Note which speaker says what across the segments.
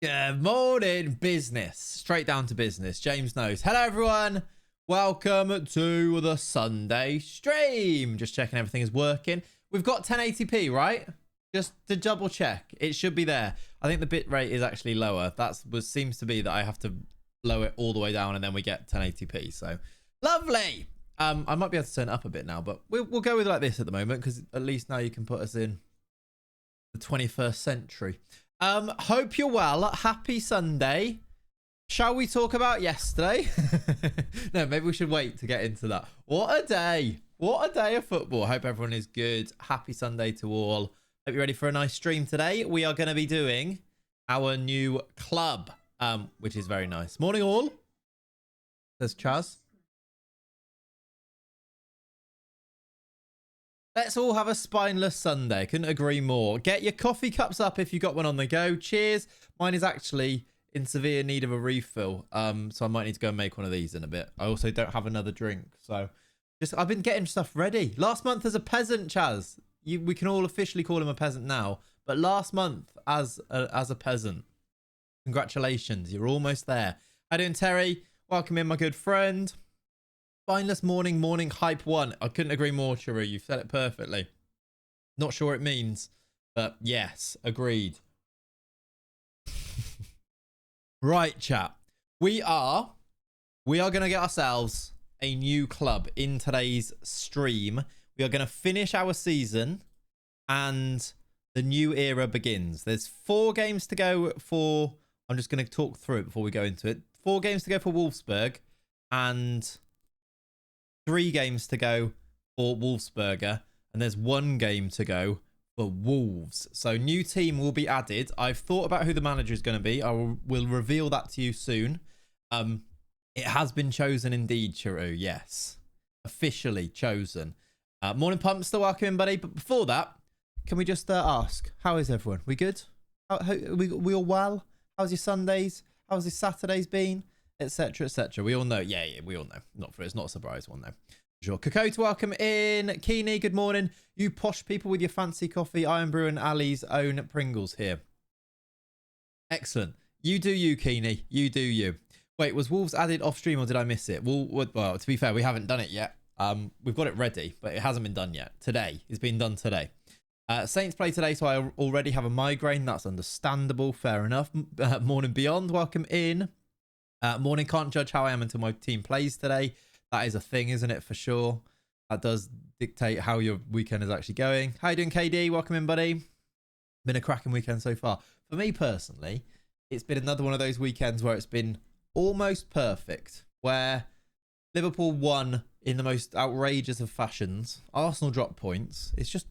Speaker 1: Good morning, business. Straight down to business. James knows. Hello, everyone. Welcome to the Sunday stream. Just checking everything is working. We've got 1080p, right? Just to double check. It should be there. I think the bit rate is actually lower. That seems to be that I have to lower it all the way down and then we get 1080p. So lovely. I might be able to turn it up a bit now, but we'll go with it like this at the moment because at least now you can put us in the 21st century. Hope you're well. Happy Sunday. Shall we talk about yesterday? No, maybe we should wait to get into that. What a day. What a day of football. Hope everyone is good. Happy Sunday to all. Hope you're ready for a nice stream today. We are going to be doing our new club, which is very nice. Morning all. There's Chaz. Let's all have a spineless Sunday. Couldn't agree more. Get your coffee cups up if you got one on the go. Cheers. Mine is actually in severe need of a refill. So I might need to go and make one of these in a bit. I also don't have another drink. So I've been getting stuff ready. Last month as a peasant, Chaz. We can all officially call him a peasant now. But last month as a peasant. Congratulations. You're almost there. How you doing, Terry? Welcome in, my good friend. Spineless morning hype one. I couldn't agree more, Chiru. You've said it perfectly. Not sure what it means, but yes, agreed. Right, chat. We are going to get ourselves a new club in today's stream. We are going to finish our season and the new era begins. There's 4 games to go for... I'm just going to talk through it before we go into it. 4 games to go for Wolfsburg and 3 games to go for Wolfsberger, and there's 1 game to go for Wolves. So new team will be added. I've thought about who the manager is going to be. I will reveal that to you soon. It has been chosen indeed, Chiru. Yes, officially chosen. Morning Pumpster, welcome in, buddy. But before that, can we just ask, how is everyone? We good? We all well? How's your Sundays? How's your Saturdays been? Etc, etc. We all know. Yeah, we all know. It's not a surprise one though. Sure. Cocoa, welcome in. Keeney, good morning. You posh people with your fancy coffee. Iron Brew and Ali's own Pringles here. Excellent. You do you, Keeney. You do you. Wait, was Wolves added off stream or did I miss it? Well, to be fair, we haven't done it yet. We've got it ready, but it hasn't been done yet. Today. It's been done today. Saints play today, so I already have a migraine. That's understandable. Fair enough. Morning Beyond, welcome in. Morning, can't judge how I am until my team plays today. That is a thing, isn't it? For sure. That does dictate how your weekend is actually going. How you doing, KD? Welcome in, buddy. Been a cracking weekend so far. For me personally, it's been another one of those weekends where it's been almost perfect. Where Liverpool won in the most outrageous of fashions. Arsenal dropped points. It's just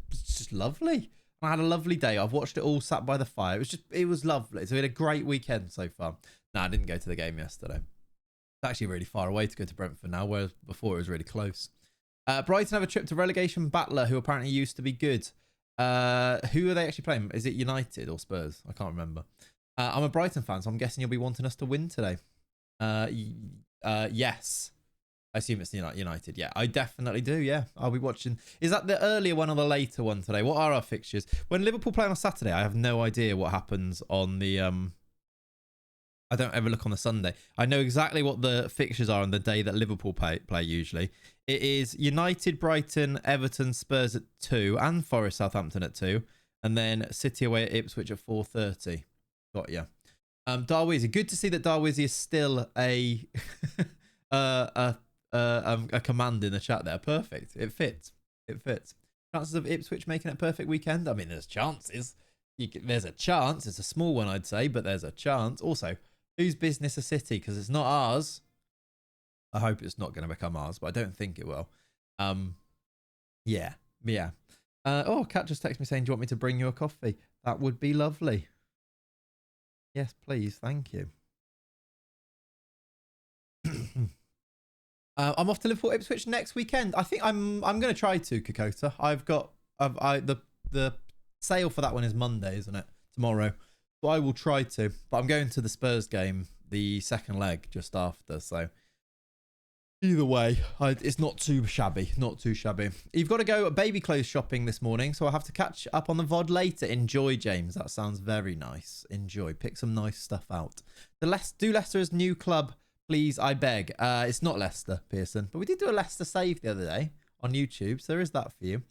Speaker 1: lovely. I had a lovely day. I've watched it all sat by the fire. It was lovely. So we had a great weekend so far. No, I didn't go to the game yesterday. It's actually really far away to go to Brentford now, whereas before it was really close. Brighton have a trip to relegation battler who apparently used to be good. Who are they actually playing? Is it United or Spurs? I can't remember. I'm a Brighton fan, so I'm guessing you'll be wanting us to win today. Yes. I assume it's United. Yeah, I definitely do. Yeah, I'll be watching. Is that the earlier one or the later one today? What are our fixtures? When Liverpool play on Saturday, I have no idea what happens on the... I don't ever look on the Sunday. I know exactly what the fixtures are on the day that Liverpool play usually. It is United, Brighton, Everton, Spurs at 2 and Forest Southampton at 2. And then City away at Ipswich at 4:30. Got ya. Darwizi. Good to see that Darwizi is still a command in the chat there. Perfect. It fits. It fits. Chances of Ipswich making it a perfect weekend? I mean, there's chances. There's a chance. It's a small one, I'd say, but there's a chance. Also, whose business is City? Because it's not ours. I hope it's not going to become ours, but I don't think it will. Yeah. Oh, Kat just texted me saying, do you want me to bring you a coffee? That would be lovely. Yes, please. Thank you. I'm off to Liverpool Ipswich next weekend. I think I'm going to try to, Kokota. The sale for that one is Monday, isn't it? Tomorrow. So I will try to. But I'm going to the Spurs game, the second leg, just after. So Either way, it's not too shabby. Not too shabby. You've got to go baby clothes shopping this morning, so I'll have to catch up on the VOD later. Enjoy, James. That sounds very nice. Enjoy. Pick some nice stuff out. Do Leicester's new club, please, I beg. It's not Leicester, Pearson, but we did do a Leicester save the other day on YouTube, so there is that for you.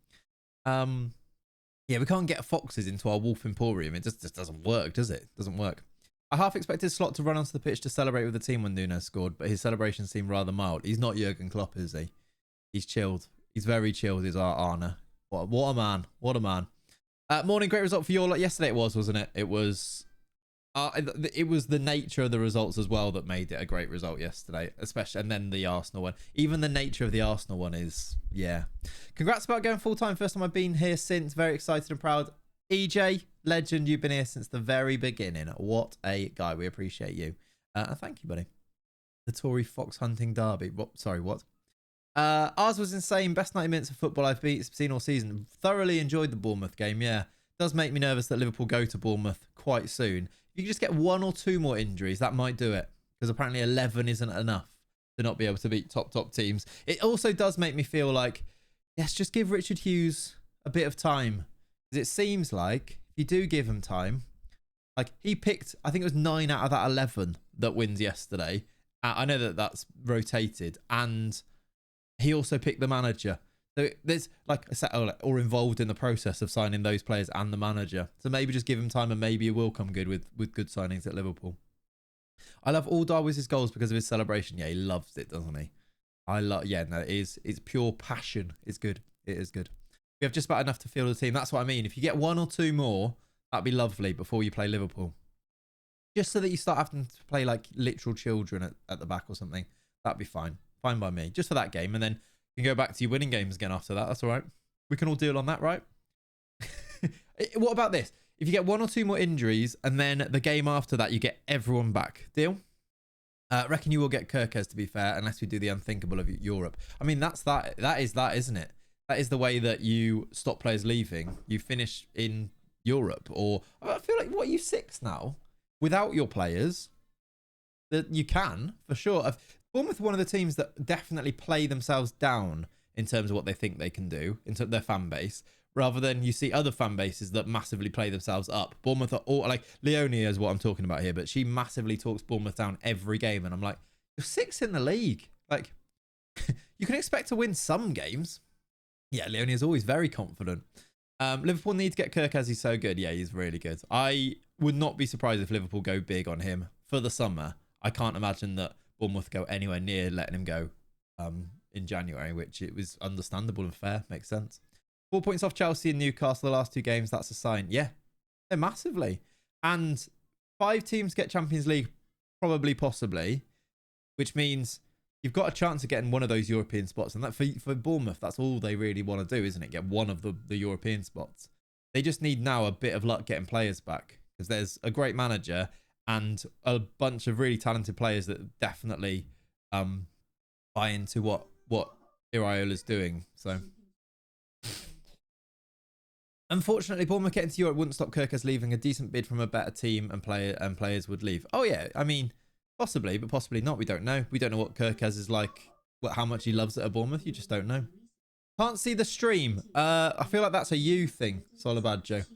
Speaker 1: Yeah, we can't get foxes into our Wolf Emporium. It just doesn't work, does it? Doesn't work. I half expected Slot to run onto the pitch to celebrate with the team when Nunes scored, but his celebration seemed rather mild. He's not Jurgen Klopp, is he? He's chilled. He's very chilled, is our Arne. What a man. What a man. Morning, great result for your lot. Yesterday it was, wasn't it? It was the nature of the results as well that made it a great result yesterday, especially, and then the Arsenal one. Even the nature of the Arsenal one is, yeah. Congrats about going full-time. First time I've been here since. Very excited and proud. EJ, legend, you've been here since the very beginning. What a guy. We appreciate you. Thank you, buddy. The Tory fox hunting derby. Sorry, what? Ours was insane. Best 90 minutes of football I've seen all season. Thoroughly enjoyed the Bournemouth game, yeah. Does make me nervous that Liverpool go to Bournemouth quite soon. If you could just get 1 or 2 more injuries, that might do it. Because apparently 11 isn't enough to not be able to beat top teams. It also does make me feel like, yes, just give Richard Hughes a bit of time. Because it seems like if you do give him time, like he picked, I think it was 9 out of that 11 that wins yesterday. I know that that's rotated, and he also picked the manager. So there's like a set or involved in the process of signing those players and the manager. So maybe just give him time, and maybe it will come good with good signings at Liverpool. I love all Darwiz's goals because of his celebration. Yeah, he loves it, doesn't he? Yeah, no, it's pure passion. It's good. It is good. We have just about enough to field the team. That's what I mean. If you get 1 or 2 more, that'd be lovely before you play Liverpool. Just so that you start having to play like literal children at the back or something. That'd be fine. Fine by me. Just for that game. And then you can go back to your winning games again after that. That's all right. We can all deal on that, right? What about this? If you get 1 or 2 more injuries and then the game after that, you get everyone back. Deal? Reckon you will get Kirkes, to be fair, unless we do the unthinkable of Europe. I mean, that is that, isn't it? That is the way that you stop players leaving. You finish in Europe, or I feel like, what, are you 6 now? Without your players, that you can, for sure. Bournemouth are one of the teams that definitely play themselves down in terms of what they think they can do, in terms of their fan base, rather than you see other fan bases that massively play themselves up. Bournemouth are all, like, Leonie is what I'm talking about here, but she massively talks Bournemouth down every game, and I'm like, you're 6th in the league. Like, you can expect to win some games. Yeah, Leonie is always very confident. Liverpool need to get Kirkes. He's so good. Yeah, he's really good. I would not be surprised if Liverpool go big on him for the summer. I can't imagine that Bournemouth go anywhere near letting him go in January, which it was understandable and fair. Makes sense. 4 points off Chelsea and Newcastle the last 2 games. That's a sign. Yeah, they're massively. And 5 teams get Champions League, probably, possibly, which means you've got a chance of getting one of those European spots. And that for Bournemouth, that's all they really want to do, isn't it? Get one of the European spots. They just need now a bit of luck getting players back, because there's a great manager and a bunch of really talented players that definitely buy into what Iraola's doing. So, unfortunately, Bournemouth getting to Europe wouldn't stop Kirkes leaving. A decent bid from a better team and players would leave. Oh yeah, I mean, possibly, but possibly not. We don't know. We don't know what Kirkes is like, how much he loves it at Bournemouth. You just don't know. Can't see the stream. I feel like that's a you thing, Solabadjo.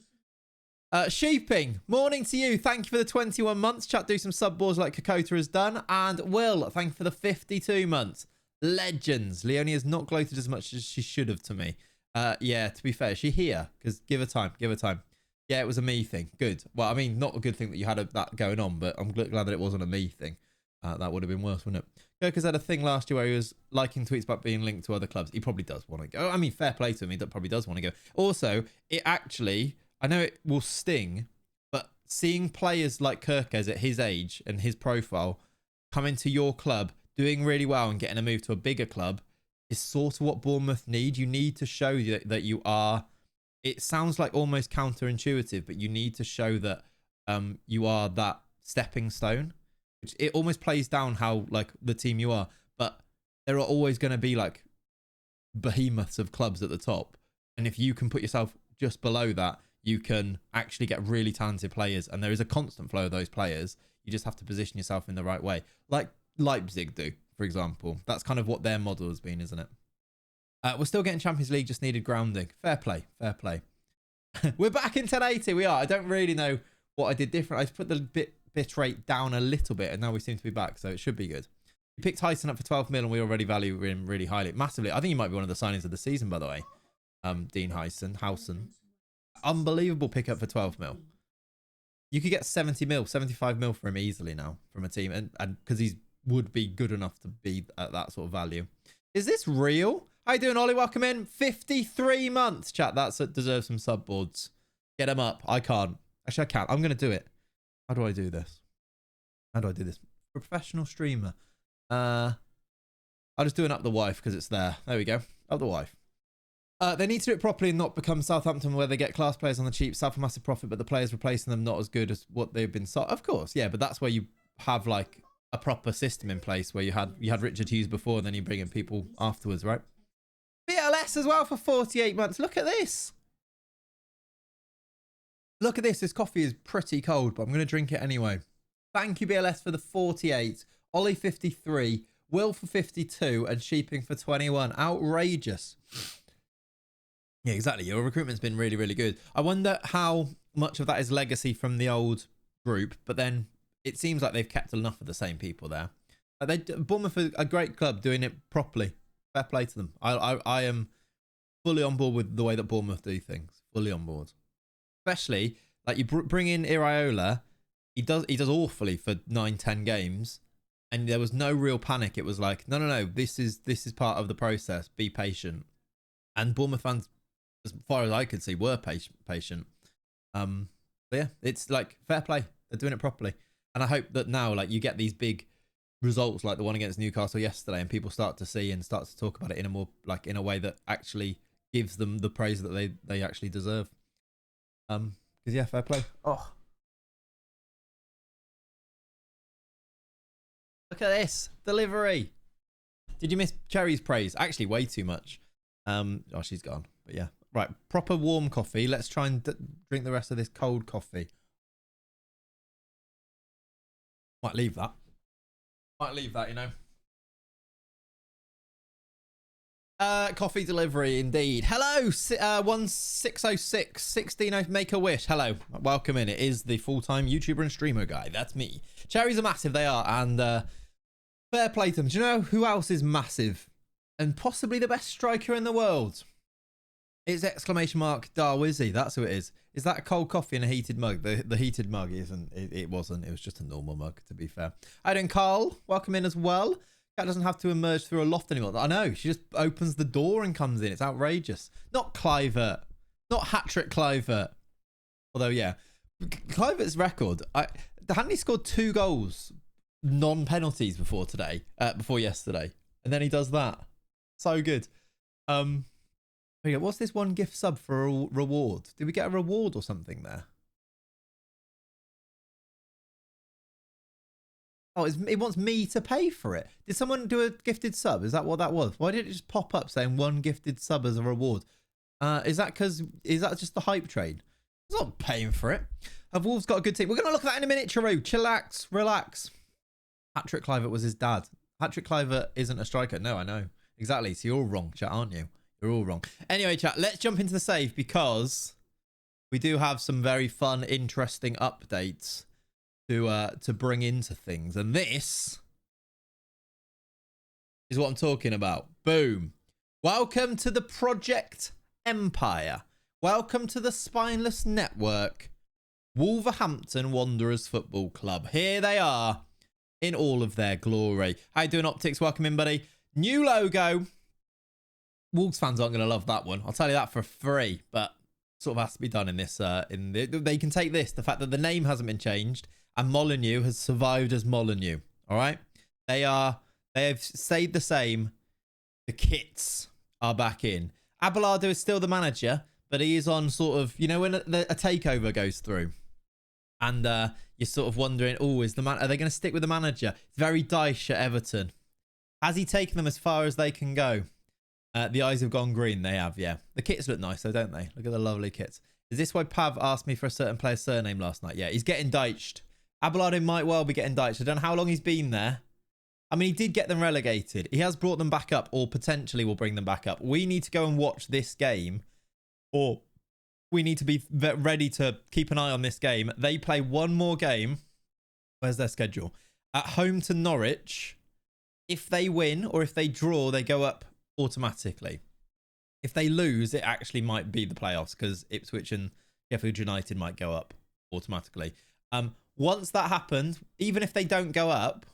Speaker 1: Sheeping, morning to you. Thank you for the 21 months. Chat, do some sub boards like Kokota has done. And Will, thank you for the 52 months. Legends. Leonie has not gloated as much as she should have to me. Yeah, to be fair, is she here? Because give her time. Give her time. Yeah, it was a me thing. Good. Well, I mean, not a good thing that you had that going on, but I'm glad that it wasn't a me thing. That would have been worse, wouldn't it? Kirkes had a thing last year where he was liking tweets about being linked to other clubs. He probably does want to go. I mean, fair play to him. He probably does want to go. Also, it actually, I know it will sting, but seeing players like Kirkes at his age and his profile come into your club, doing really well and getting a move to a bigger club is sort of what Bournemouth need. You need to show that you are, it sounds like almost counterintuitive, but you need to show that you are that stepping stone. Which it almost plays down how, like, the team you are, but there are always going to be like behemoths of clubs at the top, and if you can put yourself just below that, you can actually get really talented players, and there is a constant flow of those players. You just have to position yourself in the right way, like Leipzig do, for example. That's kind of what their model has been, isn't it? We're still getting Champions League, just needed grounding. Fair play, fair play. We're back in 1080. We are. I don't really know what I did different. I just put the bit rate down a little bit, and now we seem to be back, so it should be good. We picked Tyson up for 12 mil, and we already value him really highly, massively. I think he might be one of the signings of the season, by the way. Dean Howson. Unbelievable pickup for 12 mil. You could get 70 mil, 75 mil for him easily now from a team, and because he would be good enough to be at that sort of value. Is this real? How you doing, Ollie? Welcome in. 53 months, chat. That deserves some sub boards. Get them up. I can't. Actually, I can. I'm going to do it. How do I do this? How do I do this? Professional streamer. I'll just do an up the wife because it's there. There we go. Up the wife. They need to do it properly and not become Southampton where they get class players on the cheap, sell for massive profit, but the players replacing them not as good as what they've been. Of course, yeah, but that's where you have like a proper system in place where you had Richard Hughes before and then you bring in people afterwards, right? BLS as well for 48 months. Look at this. Look at this. This coffee is pretty cold, but I'm going to drink it anyway. Thank you, BLS, for the 48. Ollie 53. Will for 52. And Sheeping for 21. Outrageous. Yeah, exactly. Your recruitment's been really, really good. I wonder how much of that is legacy from the old group, but then it seems like they've kept enough of the same people there. Bournemouth are a great club doing it properly. Fair play to them. I am fully on board with the way that Bournemouth do things. Fully on board. Especially, like, you bring in Iraola. He does awfully for 9-10 games. And there was no real panic. It was like, no. This is part of the process. Be patient. And Bournemouth fans, as far as I could see, were patient. But yeah, it's like fair play. They're doing it properly. And I hope that now, like, you get these big results like the one against Newcastle yesterday, and people start to see and start to talk about it in a more, like, in a way that actually gives them the praise that they actually deserve. Because yeah, fair play. Oh, look at this delivery. Did you miss Cherry's praise? Actually, way too much. Oh, she's gone. But yeah, right. Proper warm coffee. Let's try and drink the rest of this cold coffee. Might leave that. You know. Coffee delivery, indeed. Hello, 1606 16 make a wish. Hello, welcome in. It is the full-time YouTuber and streamer guy. That's me. Cherries are massive, they are, and fair play to them. Do you know who else is massive and possibly the best striker in the world? It's exclamation mark Darwizzy. That's who it is. Is that a cold coffee in a heated mug? The heated mug isn't. It wasn't. It was just a normal mug, to be fair. Hi, doing Carl. Welcome in as well. Cat doesn't have to emerge through a loft anymore. I know. She just opens the door and comes in. It's outrageous. Not Clivert. Not hat-trick Clivert. Although, yeah. Clivert's record. Hadn't he scored 2 goals, non-penalties before yesterday? And then he does that. So good. What's this one gift sub for a reward? Did we get a reward or something there? Oh, it wants me to pay for it. Did someone do a gifted sub? Is that what that was? Why did it just pop up saying 1 gifted sub as a reward? Is that just the hype train? It's not paying for it. Have Wolves got a good team? We're going to look at that in a minute, Chiru. Chillax, relax. Patrick Kluivert was his dad. Patrick Kluivert isn't a striker. No, I know. Exactly. So you're all wrong, chat, aren't you? You're all wrong. Anyway, chat, let's jump into the save because we do have some very fun, interesting updates to bring into things. And this is what I'm talking about. Boom. Welcome to the Project Empire. Welcome to the Spineless Network. Wolverhampton Wanderers Football Club. Here they are in all of their glory. How you doing, Optics? Welcome in, buddy. New logo. Wolves fans aren't going to love that one. I'll tell you that for free, but sort of has to be done in this. They can take this, the fact that the name hasn't been changed and Molineux has survived as Molineux. All right, they have stayed the same. The kits are back in. Abelardo is still the manager, but he is on sort of, you know, when a takeover goes through, and you're sort of wondering, oh, are they going to stick with the manager? It's very Dyche at Everton. Has he taken them as far as they can go? The eyes have gone green. They have, yeah. The kits look nice, though, don't they? Look at the lovely kits. Is this why Pav asked me for a certain player's surname last night? Yeah, he's getting Dyched. Abelardo might well be getting Dyched. I don't know how long he's been there, I mean, he did get them relegated. He has brought them back up, or potentially will bring them back up. We need to go and watch this game, or we need to be ready to keep an eye on this game. They play one more game. Where's their schedule? At home to Norwich. If they win or if they draw, they go up automatically. If they lose, it actually might be the playoffs because Ipswich and Sheffield United might go up automatically. Once that happens, even if they don't go up,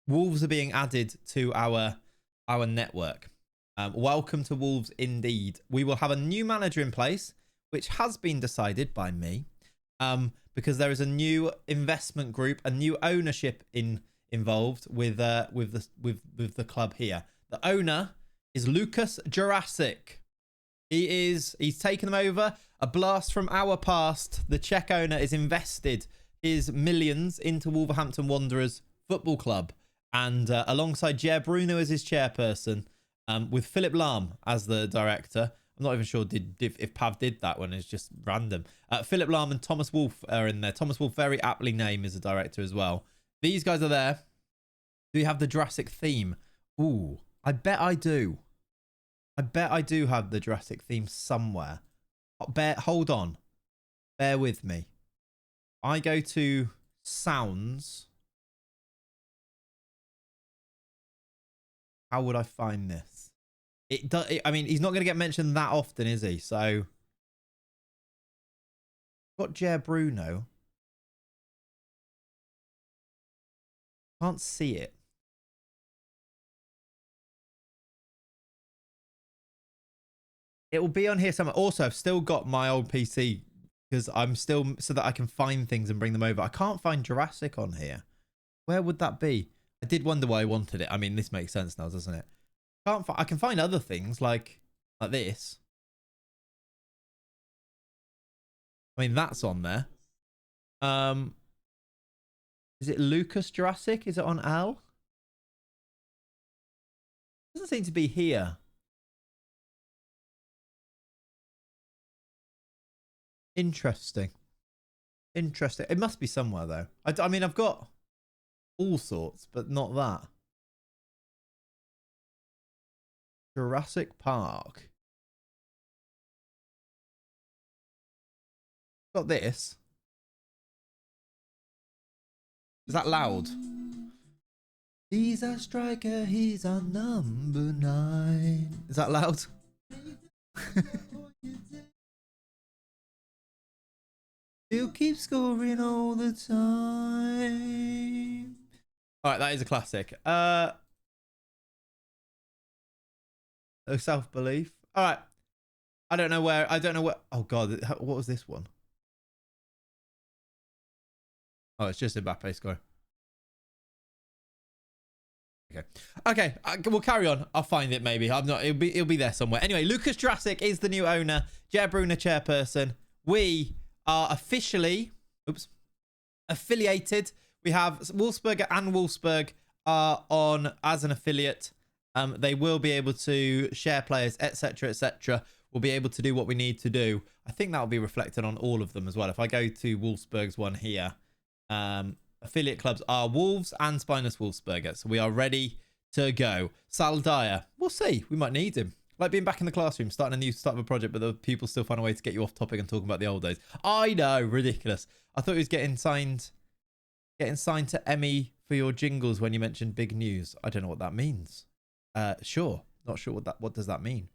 Speaker 1: Wolves are being added to our network. Welcome to Wolves indeed. We will have a new manager in place, which has been decided by me, because there is a new investment group, a new ownership involved with the club here. The owner is Lucas Jurasic. He's taken them over. A blast from our past. The Czech owner is invested his millions into Wolverhampton Wanderers Football Club. And alongside Jer Bruno as his chairperson, with Philip Lahm as the director. I'm not even sure if Pav did that one. It's just random. Philip Lahm and Thomas Wolf are in there. Thomas Wolf, very aptly named, as a director as well. These guys are there. Do you have the Jurassic theme? Ooh, I bet I do. I bet I do have the Jurassic theme somewhere. Hold on. Bear with me. I go to sounds. How would I find this? I mean, he's not going to get mentioned that often, is he? So, got Jer Bruno. Can't see it. It will be on here somewhere. Also, I've still got my old PC because I'm still so that I can find things and bring them over. I can't find Jurassic on here. Where would that be? I did wonder why I wanted it. I mean, this makes sense now, doesn't it? I can find other things like this. I mean, that's on there. Is it Lucas Jurassic? Is it on Al? Doesn't seem to be here. Interesting. Interesting. It must be somewhere though. I mean, I've got all sorts, but not that. Jurassic Park. Got this. Is that loud? He's a striker, he's a number 9. Is that loud? He'll keep scoring all the time. Alright, that is a classic. Self-belief. Alright. I don't know where. Oh god, what was this one? Oh, it's just Mbappe score. Okay, we'll carry on. I'll find it maybe. I'm not. It'll be there somewhere. Anyway, Lucas Jurassic is the new owner. Jer Bruno chairperson. We are officially, affiliated. We have Wolfsberger and Wolfsburg are on as an affiliate. They will be able to share players, etc., etc. We'll be able to do what we need to do. I think that will be reflected on all of them as well. If I go to Wolfsburg's one here, affiliate clubs are Wolves and Spineless Wolfsberger. So we are ready to go. Sal Dyer, we'll see. We might need him. Like being back in the classroom, starting a new start of a project, but the pupils still find a way to get you off topic and talking about the old days. I know, ridiculous. I thought he was getting signed to Emmy for your jingles when you mentioned big news. I don't know what that means. Sure, not sure what does that mean.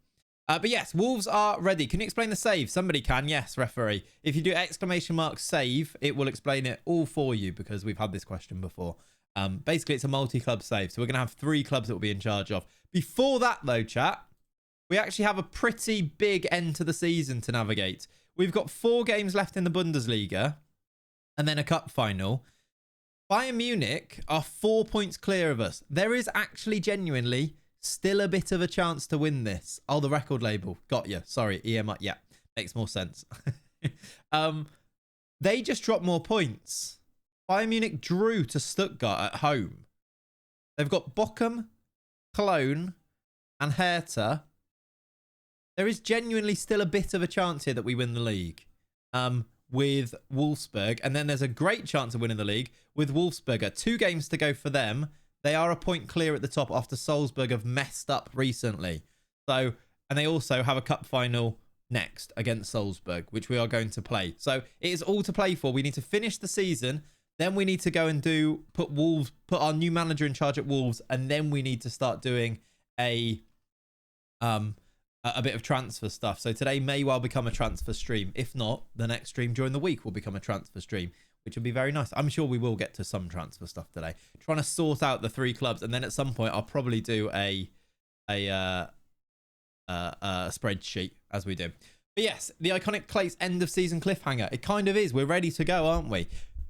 Speaker 1: But yes, Wolves are ready. Can you explain the save? Somebody can. Yes, referee. If you do ! Save, it will explain it all for you because we've had this question before. Basically, it's a multi-club save. So we're going to have 3 clubs that will be in charge of. Before that, though, chat, we actually have a pretty big end to the season to navigate. We've got 4 games left in the Bundesliga and then a cup final. Bayern Munich are 4 points clear of us. There is actually genuinely still a bit of a chance to win this. Oh, the record label. Got you. Sorry, EMI. Yeah, makes more sense. They just dropped more points. Bayern Munich drew to Stuttgart at home. They've got Bochum, Cologne, and Hertha. There is genuinely still a bit of a chance here that we win the league with Wolfsburg. And then there's a great chance of winning the league with Wolfsberger. 2 games to go for them. They are a point clear at the top after Salzburg have messed up recently. So, and they also have a cup final next against Salzburg, which we are going to play. So it is all to play for. We need to finish the season. Then we need to go and put our new manager in charge at Wolves. And then we need to start doing a bit of transfer stuff. So today may well become a transfer stream. If not, the next stream during the week will become a transfer stream, which will be very nice. I'm sure we will get to some transfer stuff today. Trying to sort out the 3 clubs. And then at some point, I'll probably do a spreadsheet as we do. But yes, the iconic Clates end of season cliffhanger. It kind of is. We're ready to go, aren't we?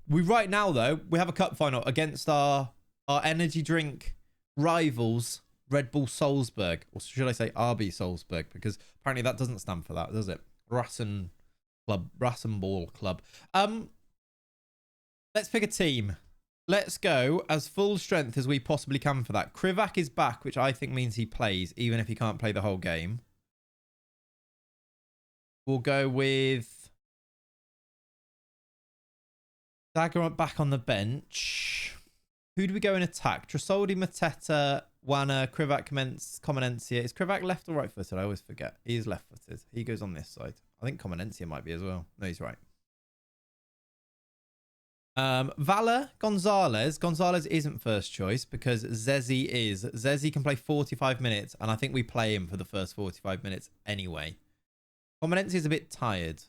Speaker 1: Right now, though, we have a cup final against our energy drink rivals, Red Bull Salzburg. Or should I say RB Salzburg? Because apparently that doesn't stand for that, does it? Rasenball Club. Let's pick a team. Let's go as full strength as we possibly can for that. Krivak is back, which I think means he plays, even if he can't play the whole game. We'll go with Dagger back on the bench. Who do we go in attack? Trasoldi, Mateta, Wana, Krivak, Comenencia. Is Krivak left or right footed? I always forget. He is left footed. He goes on this side. I think Comenencia might be as well. No, he's right. Vala, Gonzalez. Gonzalez isn't first choice because Zezi is. Zezi can play 45 minutes, and I think we play him for the first 45 minutes anyway. Comenencia is a bit tired.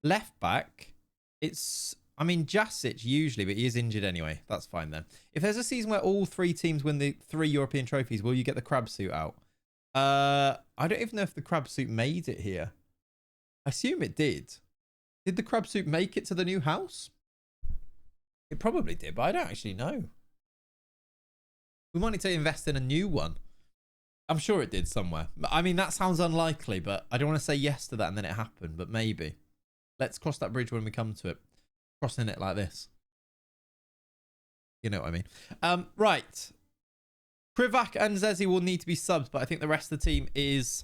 Speaker 1: Left back, it's, I mean, Jasic usually, but he is injured anyway. That's fine then. If there's a season where all 3 teams win the 3 European trophies, will you get the crab suit out? I don't even know if the crab suit made it here. I assume it did. Did the crab suit make it to the new house? It probably did, but I don't actually know. We might need to invest in a new one. I'm sure it did somewhere. I mean, that sounds unlikely, but I don't want to say yes to that and then it happened, but maybe. Let's cross that bridge when we come to it. Crossing it like this. You know what I mean. Right. Krivak and Zezi will need to be subs, but I think the rest of the team is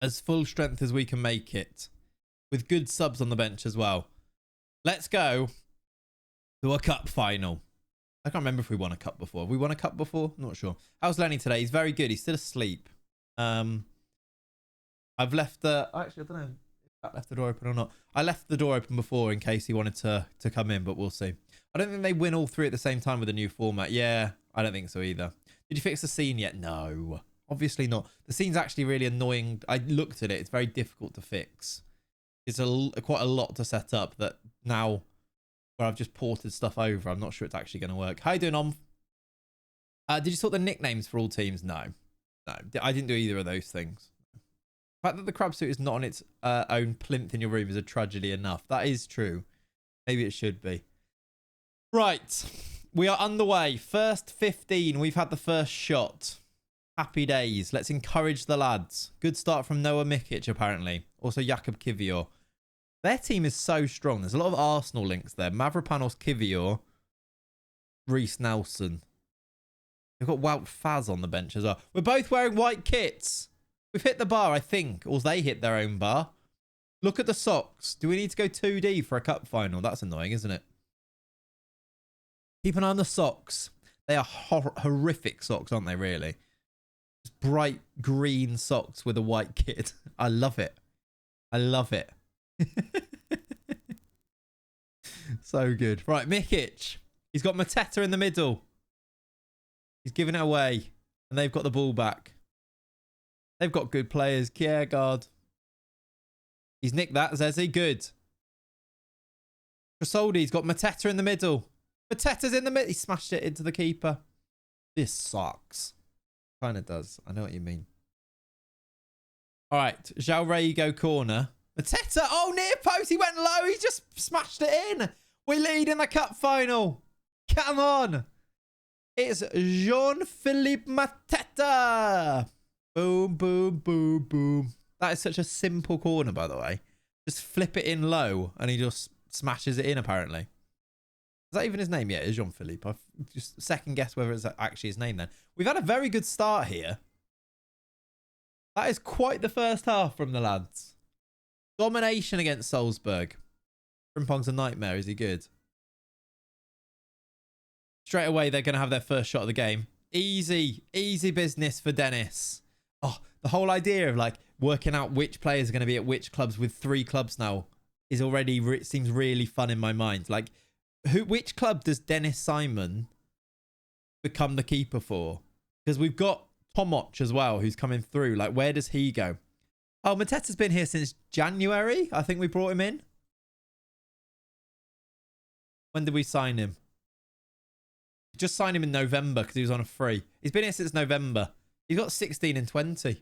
Speaker 1: as full strength as we can make it. With good subs on the bench as well. Let's go to a cup final. I can't remember if we won a cup before. Have we won a cup before? I'm not sure. How's Lenny today? He's very good. He's still asleep. I've left the... Actually, I don't know if I left the door open or not. I left the door open before in case he wanted to come in, but we'll see. I don't think they win all 3 at the same time with the new format. Yeah, I don't think so either. Did you fix the scene yet? No, obviously not. The scene's actually really annoying. I looked at it. It's very difficult to fix. It's quite a lot to set up that now... where I've just ported stuff over. I'm not sure it's actually going to work. How you doing, Om? Did you sort the nicknames for all teams? No. No, I didn't do either of those things. The fact that the crab suit is not on its own plinth in your room is a tragedy enough. That is true. Maybe it should be. Right. We are underway. First 15. We've had the first shot. Happy days. Let's encourage the lads. Good start from Noah Mikic, apparently. Also, Jakub Kivior. Their team is so strong. There's a lot of Arsenal links there. Mavropanos, Kivior, Reece Nelson. They've got Wout Faz on the bench as well. We're both wearing white kits. We've hit the bar, I think. Or they hit their own bar. Look at the socks. Do we need to go 2D for a cup final? That's annoying, isn't it? Keep an eye on the socks. They are horrific socks, aren't they, really? Just bright green socks with a white kit. I love it. I love it. So good. Right, Mikic. He's got Mateta in the middle. He's giving it away. And they've got the ball back. They've got good players. Kiergaard. He's nicked that. Zezi. Good. Trasoldi's got Mateta in the middle. Mateta's in the middle. He smashed it into the keeper. This sucks. Kind of does. I know what you mean. All right. João Reigo corner. Mateta, oh, near post. He went low. He just smashed it in. We lead in the cup final. Come on. It's Jean-Philippe Mateta. Boom, boom, boom, boom. That is such a simple corner, by the way. Just flip it in low and he just smashes it in, apparently. Is that even his name? Yeah, it is Jean-Philippe. I've just second guessed whether it's actually his name then. We've had a very good start here. That is quite the first half from the lads. Domination against Salzburg. Frimpong's a nightmare. Is he good? Straight away, they're going to have their first shot of the game. Easy business for Dennis. Oh, the whole idea of like working out which players are going to be at which clubs with 3 clubs now is already seems really fun in my mind. Like, which club does Dennis Simon become the keeper for? Because we've got Tomoc as well, who's coming through. Like, where does he go? Oh, Mateta's been here since January. I think we brought him in. When did we sign him? Just signed him in November because he was on a free. He's been here since November. He's got 16 and 20.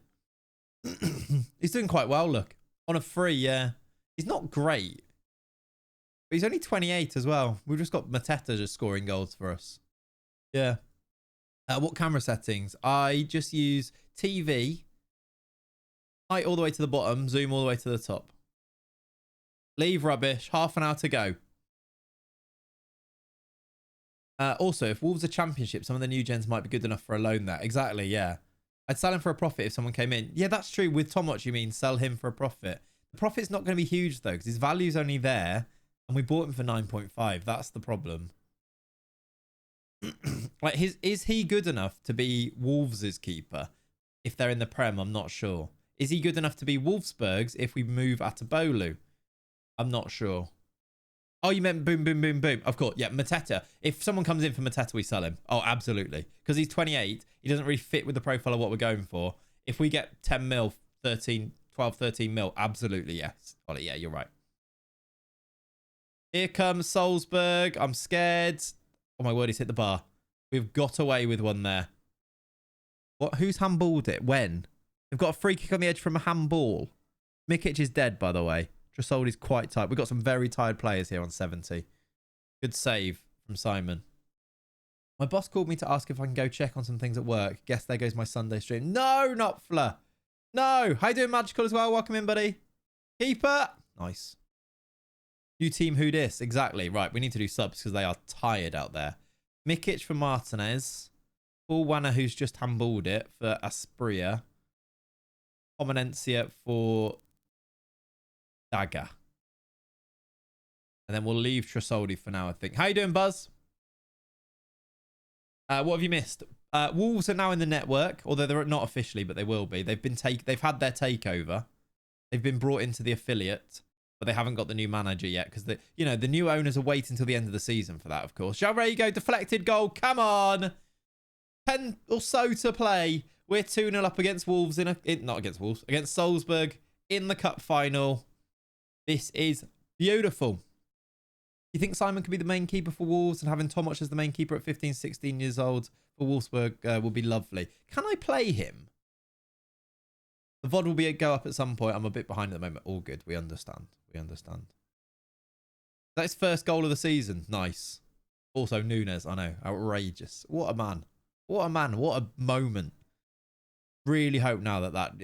Speaker 1: He's doing quite well, look. On a free, yeah. He's not great. But he's only 28 as well. We've just got Mateta just scoring goals for us. Yeah. What camera settings? I just use TV. Height all the way to the bottom. Zoom all the way to the top. Leave rubbish. Half an hour to go. Also, if Wolves are championship, some of the new gens might be good enough for a loan there. Exactly, yeah. I'd sell him for a profit if someone came in. Yeah, that's true. With Tomoc, you mean sell him for a profit. The profit's not going to be huge, though, because his value's only there. And we bought him for 9.5. That's the problem. Like, is he good enough to be Wolves' keeper? If they're in the Prem, I'm not sure. Is he good enough to be Wolfsberg's if we move Atabolu? I'm not sure. Oh, you meant boom, boom, boom, boom. Of course, yeah, Mateta. If someone comes in for Mateta, we sell him. Oh, absolutely. Because he's 28. He doesn't really fit with the profile of what we're going for. If we get 10 mil, 13, 12, 13 mil, absolutely, yes. Ollie, yeah, you're right. Here comes Salzburg. I'm scared. Oh, my word, he's hit the bar. We've got away with one there. What? Who's handballed it? When? We've got a free kick on the edge from a handball. Mikic is dead, by the way. Trasoldi's quite tight. We've got some very tired players here on 70. Good save from Simon. My boss called me to ask if I can go check on some things at work. Guess there goes my Sunday stream. No, not Fleur. No. How you doing, Magical, as well? Welcome in, buddy. Keeper. Nice. New team, who dis? Exactly. Right, we need to do subs because they are tired out there. Mikic for Martinez. Paul Wanner, who's just handballed it for Aspria. Pomenencia for Dagger. And then we'll leave Trasoldi for now, I think. How you doing, Buzz? What have you missed? Wolves are now in the network, although they're not officially, but they will be. They've had their takeover. They've been brought into the affiliate, but they haven't got the new manager yet because the new owners are waiting until the end of the season for that, of course. Jalrego, deflected goal. Come on. 10 or so to play. We're 2-0 up against Wolves not against Wolves, against Salzburg in the cup final. This is beautiful. You think Simon could be the main keeper for Wolves and having Tomoc as the main keeper at 15, 16 years old for Wolfsburg will be lovely. Can I play him? The VOD will go up at some point. I'm a bit behind at the moment. All good. We understand. We understand. That's his first goal of the season. Nice. Also, Nunes. I know. Outrageous. What a man. What a man. What a moment. Really hope now that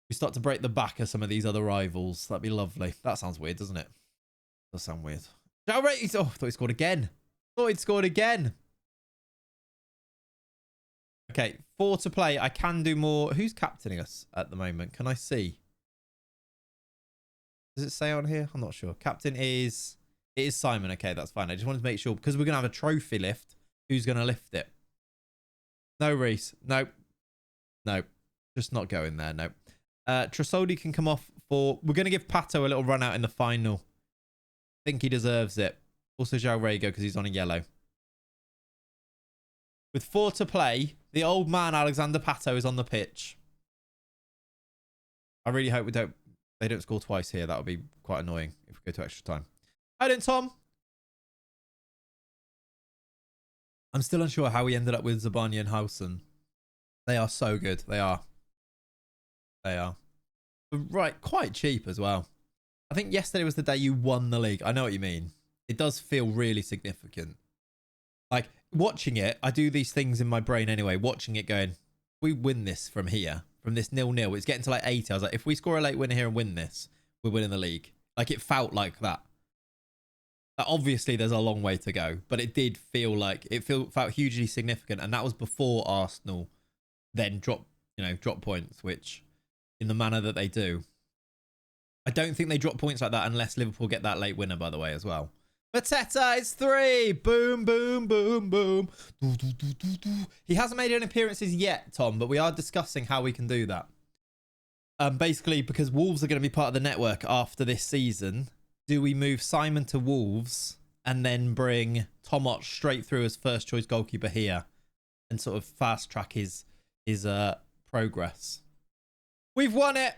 Speaker 1: we start to break the back of some of these other rivals. That'd be lovely. That sounds weird, doesn't it? Does sound weird. Oh, I thought he scored again. Thought he'd scored again. Okay, 4 to play. I can do more. Who's captaining us at the moment? Can I see? Does it say on here? I'm not sure. Captain is... It is Simon. Okay, that's fine. I just wanted to make sure, because we're going to have a trophy lift. Who's going to lift it? No, Reese. Nope. Nope. Just not going there. Nope. Trasoldi can come off for... We're going to give Pato a little run out in the final. I think he deserves it. Also Jalrego because he's on a yellow. With 4 to play, the old man Alexander Pato is on the pitch. I really hope they don't score twice here. That would be quite annoying if we go to extra time. Hi then, Tom. I'm still unsure how we ended up with Zabani and Hausen. They are so good. They are. They are. But right, quite cheap as well. I think yesterday was the day you won the league. I know what you mean. It does feel really significant. Like, watching it, I do these things in my brain anyway. Watching it going, we win this from here. From this 0-0. It's getting to like 80. I was like, if we score a late winner here and win this, we're winning the league. Like, it felt like that. Obviously, there's a long way to go. But it did feel like, felt hugely significant. And that was before Arsenal then drop points, which in the manner that they do. I don't think they drop points like that unless Liverpool get that late winner, by the way, as well. Mateta is 3. Boom, boom, boom, boom. Do, do, do, do, do. He hasn't made any appearances yet, Tom, but we are discussing how we can do that. Basically, because Wolves are going to be part of the network after this season, do we move Simon to Wolves and then bring Tomac straight through as first choice goalkeeper here and sort of fast track his progress? We've won it.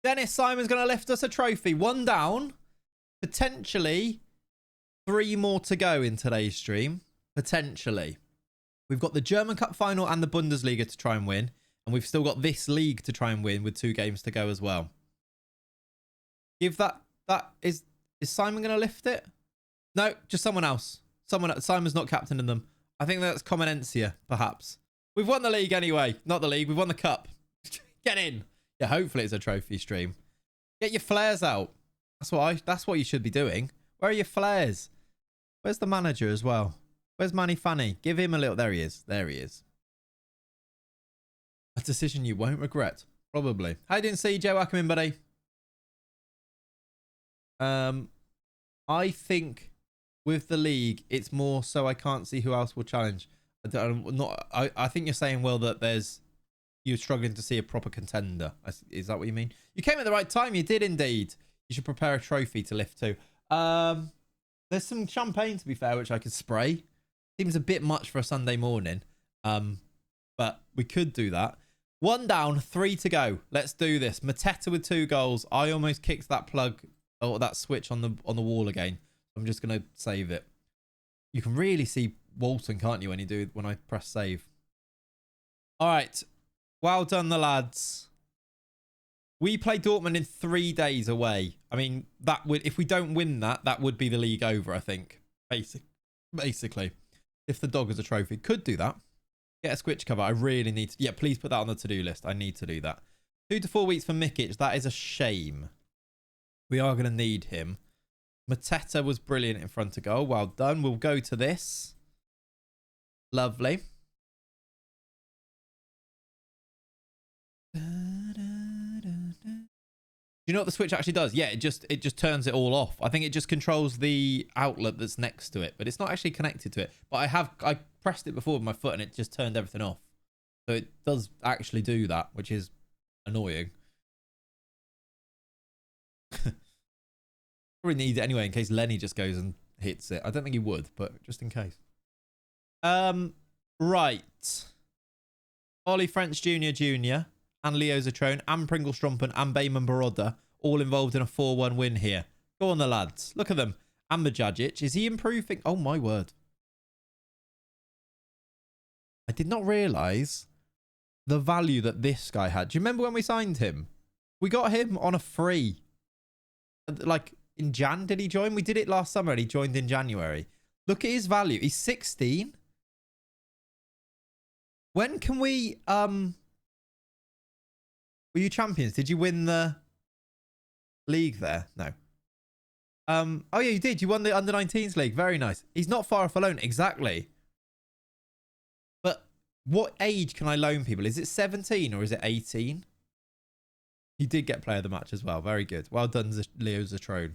Speaker 1: Dennis Simon's going to lift us a trophy. 1 down. Potentially 3 more to go in today's stream. Potentially. We've got the German Cup final and the Bundesliga to try and win. And we've still got this league to try and win with 2 games to go as well. Give that is Simon going to lift it? No, just someone else. Simon's not captaining them. I think that's Comenencia, perhaps. We've won the league anyway. Not the league. We've won the cup. Get in. Yeah, hopefully it's a trophy stream. Get your flares out. That's what you should be doing. Where are your flares? Where's the manager as well? Where's Manny Fanny? Give him a little... There he is. There he is. A decision you won't regret. Probably. How you doing, CJ? Welcome in, buddy. I think with the league, it's more so I can't see who else will challenge. I think you're saying, Will, that you're struggling to see a proper contender. Is that what you mean? You came at the right time. You did indeed. You should prepare a trophy to lift too. There's some champagne, to be fair, which I could spray. Seems a bit much for a Sunday morning. But we could do that. 1 down, 3 to go. Let's do this. Mateta with 2 goals. I almost kicked that plug or that switch on the wall again. I'm just gonna save it. You can really see Walton, can't you, when I press save? All right. Well done, the lads. We play Dortmund in 3 days away. I mean, that would, if we don't win that would be the league over, I think. Basically. If the dog is a trophy. Could do that. Get a switch cover. I really need to... Yeah, please put that on the to-do list. I need to do that. 2 to 4 weeks for Mikic. That is a shame. We are going to need him. Mateta was brilliant in front of goal. Well done. We'll go to this. Lovely. Do you know what the switch actually does? Yeah, it just turns it all off. I think it just controls the outlet that's next to it, but it's not actually connected to it. But I pressed it before with my foot and it just turned everything off. So it does actually do that, which is annoying. Probably need it anyway in case Lenny just goes and hits it. I don't think he would, but just in case. Right. Ollie French Jr. And Leo Zatrone and Pringle Strompen and Bayman Baroda all involved in a 4-1 win here. Go on, the lads. Look at them. And Majajic. Is he improving? Oh, my word. I did not realise the value that this guy had. Do you remember when we signed him? We got him on a free. Like, in Jan, did he join? We did it last summer and he joined in January. Look at his value. He's 16. When can we... Were you champions? Did you win the league there? No. Oh, yeah, you did. You won the under-19s league. Very nice. He's not far off a loan. Exactly. But what age can I loan people? Is it 17 or is it 18? He did get player of the match as well. Very good. Well done, Leo Zatrone.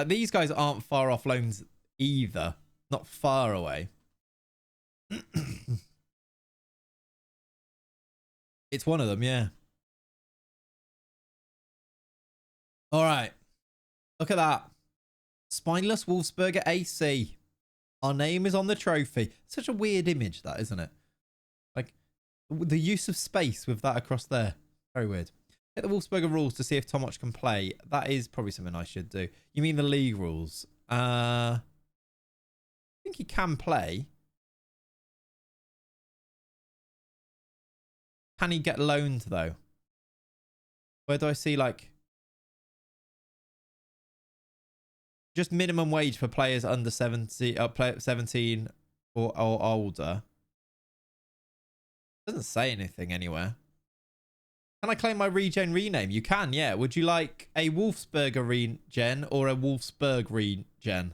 Speaker 1: These guys aren't far off loans either. Not far away. It's one of them, yeah. All right. Look at that. Spineless Wolfsberger AC. Our name is on the trophy. Such a weird image, that, isn't it? Like, the use of space with that across there. Very weird. Get the Wolfsberger rules to see if Tomac can play. That is probably something I should do. You mean the league rules? I think he can play. Can he get loaned, though? Where do I see, like... Just minimum wage for players under 17 or older. Doesn't say anything anywhere. Can I claim my regen rename? You can, yeah. Would you like a Wolfsberger regen or a Wolfsburg regen?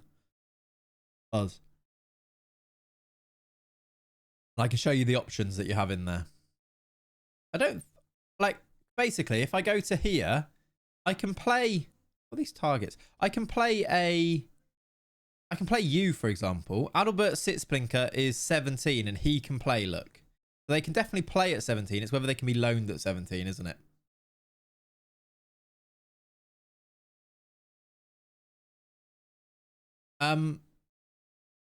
Speaker 1: Buzz. I can show you the options that you have in there. I don't... Like, basically, if I go to here, I can play... What are these targets? I can play a I can play you, for example. Adalbert Sitzblinker is 17 and he can play, look. So they can definitely play at 17. It's whether they can be loaned at 17, isn't it?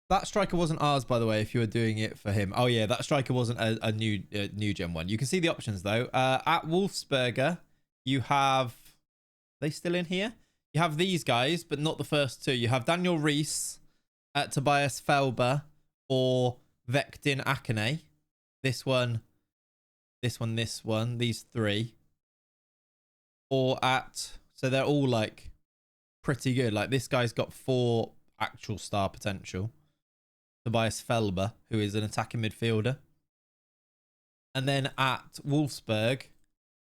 Speaker 1: That striker wasn't ours, by the way, if you were doing it for him. Oh, yeah, that striker wasn't a new gen one. You can see the options, though. At Wolfsberger, you have... Are they still in here? You have these guys, but not the first two. You have Daniel Rees, Tobias Felber, or Vektin Akane. This one, these three. Or at... So they're all, like, pretty good. Like, this guy's got 4 actual star potential. Tobias Felber, who is an attacking midfielder. And then at Wolfsburg,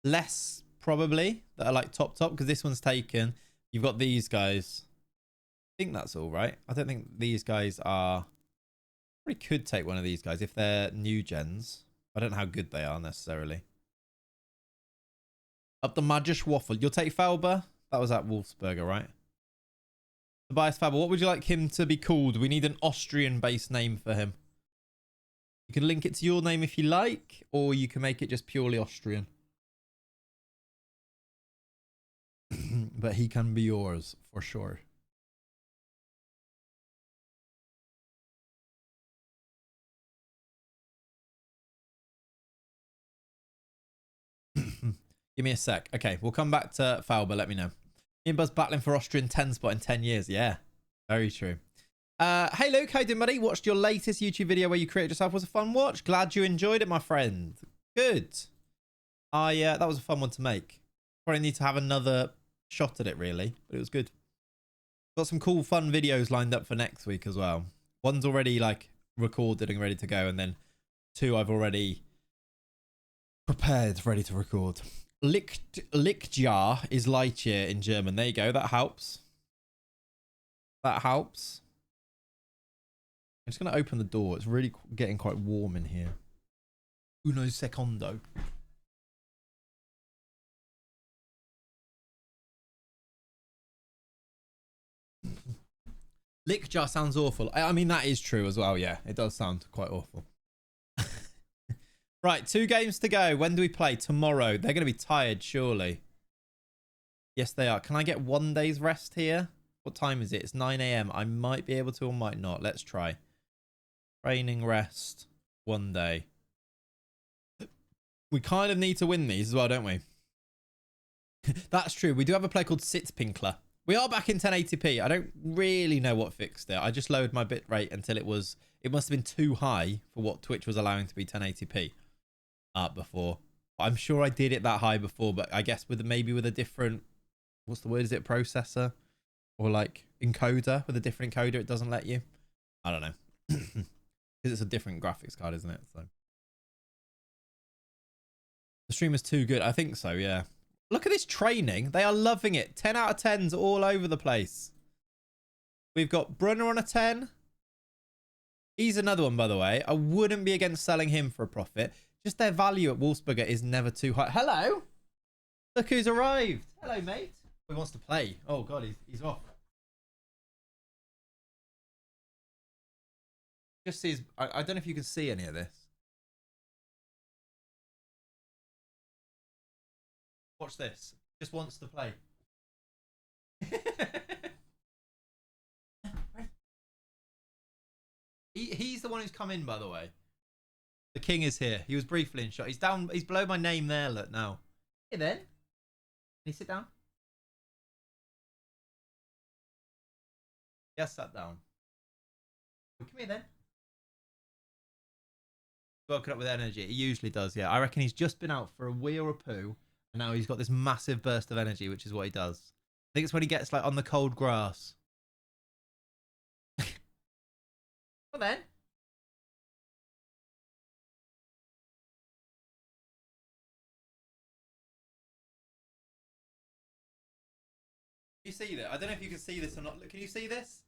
Speaker 1: less probably that are like top, because this one's taken. You've got these guys. I think that's all right. I don't think these guys are... Probably could take one of these guys if they're new gens. I don't know how good they are necessarily. Up the Magish Waffle. You'll take Felber. That was at Wolfsberger, right? Tobias Felber. What would you like him to be called? We need an Austrian-based name for him. You can link it to your name if you like, or you can make it just purely Austrian. But he can be yours, for sure. Give me a sec. Okay, we'll come back to Felber. Let me know. Me and Buzz battling for Austrian 10 spot in 10 years. Yeah, very true. Hey Luke, how you doing, buddy? Watched your latest YouTube video where you created yourself. Was a fun watch. Glad you enjoyed it, my friend. Good. That was a fun one to make. Probably need to have another shot at it, really, but it was good. Got some cool, fun videos lined up for next week as well. One's already like recorded and ready to go, and then 2 I've already prepared, ready to record. Lichtjahr is light year in German. There you go. That helps. That helps. I'm just going to open the door. It's really getting quite warm in here. Uno secondo. Lichtjahr sounds awful. I mean, that is true as well. Yeah, it does sound quite awful. Right, 2 games to go. When do we play? Tomorrow. They're going to be tired, surely. Yes, they are. Can I get 1 day's rest here? What time is it? It's 9 AM. I might be able to or might not. Let's try. Training rest. 1 day. We kind of need to win these as well, don't we? That's true. We do have a player called Sitzpinkler. We are back in 1080p. I don't really know what fixed it. I just lowered my bitrate until it must have been too high for what Twitch was allowing to be 1080p. Before. I'm sure I did it that high before, but I guess maybe with a different, what's the word, is it processor or like encoder? With a different encoder it doesn't let you. I don't know. Because it's a different graphics card, isn't it? So the stream is too good. I think so, yeah. Look at this training. They are loving it. 10 out of 10s all over the place. We've got Brunner on a 10. He's another one, by the way. I wouldn't be against selling him for a profit. Just their value at Wolfsberger is never too high. Hello? Look who's arrived. Hello, mate. He wants to play. Oh, God, he's off. Just sees... I don't know if you can see any of this. Watch this. Just wants to play. He's the one who's come in, by the way. The king is here. He was briefly in shot. He's down. He's below my name there. Look now. Hey then. Can you sit down? Yes, sat down. Come here then. Woken up with energy. He usually does. Yeah, I reckon he's just been out for a wee or a poo, and now he's got this massive burst of energy, which is what he does. I think it's when he gets like on the cold grass. Well then. You see that? I don't know if you can see this or not. Can you see this?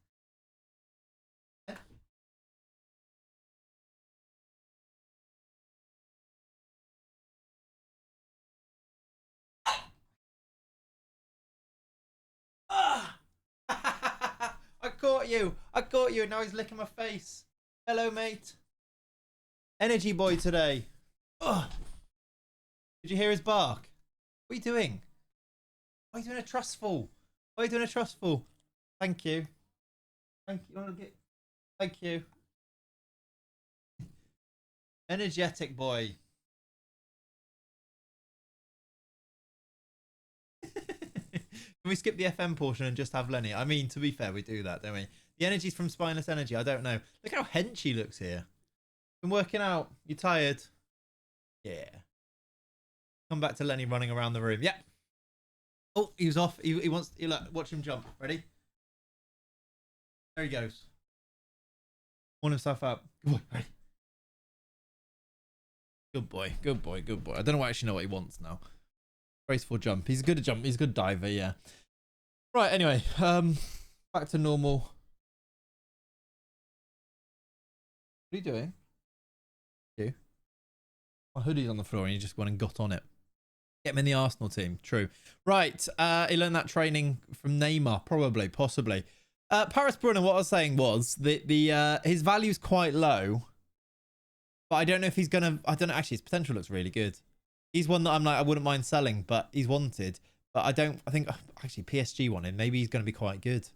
Speaker 1: caught you. I caught you. And now he's licking my face. Hello, mate. Energy boy today. Ugh. Did you hear his bark? What are you doing? Why are you doing a trustful? Why are you doing a trustful? Thank you. Thank you. Thank you. Energetic boy. Can we skip the FM portion and just have Lenny? I mean, to be fair, we do that, don't we? The energy's from Spineless Energy. I don't know. Look how hench he looks here. Been working out. You tired? Yeah. Come back to Lenny running around the room. Yep. Oh, he was off. He wants. Look, watch him jump. Ready? There he goes. Warm himself up. Good boy. Ready? Good boy. Good boy. Good boy. I don't actually know what he wants now. Graceful jump. He's good at jump. He's a good diver. Yeah. Right. Anyway. Back to normal. What are you doing? You. My hoodie's on the floor and you just went and got on it. Get him in the Arsenal team. True. Right. He learned that training from Neymar. Probably. Possibly. Paris Brunner, what I was saying was that his value's quite low. But I don't know if he's going to... I don't know. Actually, his potential looks really good. He's one that I'm like, I wouldn't mind selling, but he's wanted. But I think... Actually, PSG want him. Maybe he's going to be quite good.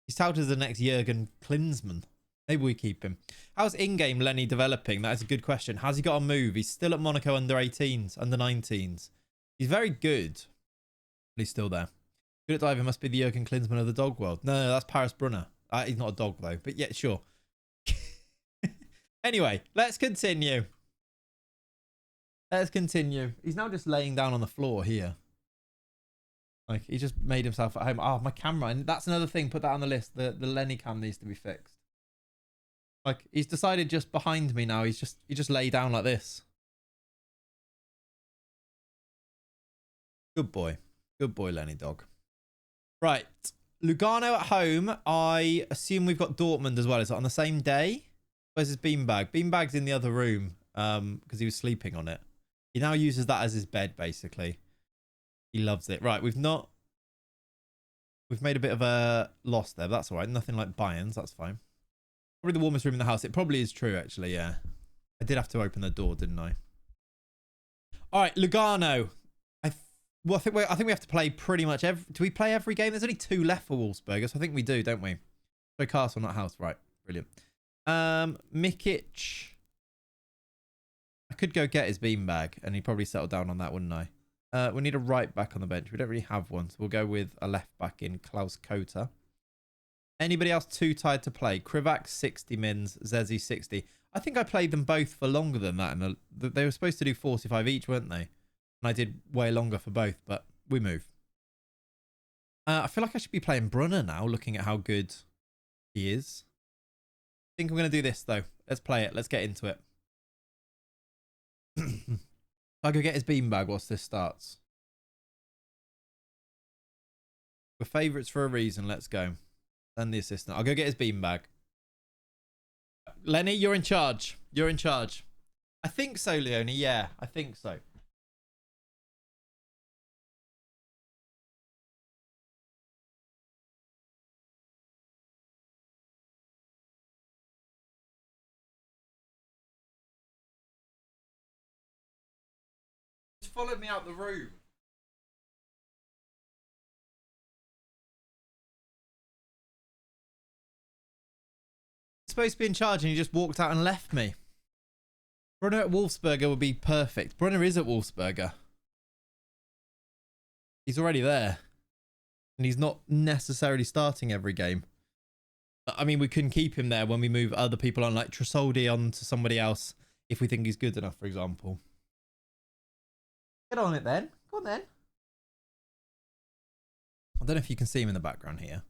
Speaker 1: He's touted as the next Jurgen Klinsmann. Maybe we keep him. How's in-game Lenny developing? That is a good question. Has he got a move? He's still at Monaco under 18s, under 19s. He's very good. But he's still there. Good at diving. Must be the Jurgen Klinsmann of the dog world. No, that's Paris Brunner. He's not a dog, though. But yeah, sure. Anyway, let's continue. Let's continue. He's now just laying down on the floor here. Like, he just made himself at home. Oh, my camera. And that's another thing. Put that on the list. The Lenny cam needs to be fixed. Like, he's decided just behind me now. He just lay down like this. Good boy. Good boy, Lenny dog. Right. Lugano at home. I assume we've got Dortmund as well. Is it on the same day? Where's his beanbag? Beanbag's in the other room because he was sleeping on it. He now uses that as his bed, basically. He loves it. Right, we've made a bit of a loss there, but that's all right. Nothing like Bayern's, that's fine. Probably the warmest room in the house. It probably is true, actually, yeah. I did have to open the door, didn't I? All right, Lugano. I think we have to play pretty much every... Do we play every game? There's only 2 left for Wolfsberger, so I think we do, don't we? So castle, not house. Right, brilliant. Mikic. I could go get his beanbag, and he'd probably settle down on that, wouldn't I? We need a right back on the bench. We don't really have one, so we'll go with a left back in Klaus Kota. Anybody else too tired to play? Krivak 60 mins, Zezi 60. I think I played them both for longer than that. And they were supposed to do 45 each, weren't they? And I did way longer for both, but we move. I feel like I should be playing Brunner now, looking at how good he is. I think I'm going to do this, though. Let's play it. Let's get into it. I'll go get his beanbag whilst this starts. We're favourites for a reason. Let's go. And the assistant. I'll go get his beanbag. Lenny, you're in charge. You're in charge. I think so, Leonie. Yeah, I think so. Just followed me out the room. Supposed to be in charge and he just walked out and left me. Brunner at Wolfsberger would be perfect. Brunner is at Wolfsberger. He's already there. And he's not necessarily starting every game. I mean, we can keep him there when we move other people on, like Tresoldi on to somebody else, if we think he's good enough, for example. Get on it then. Go on then. I don't know if you can see him in the background here.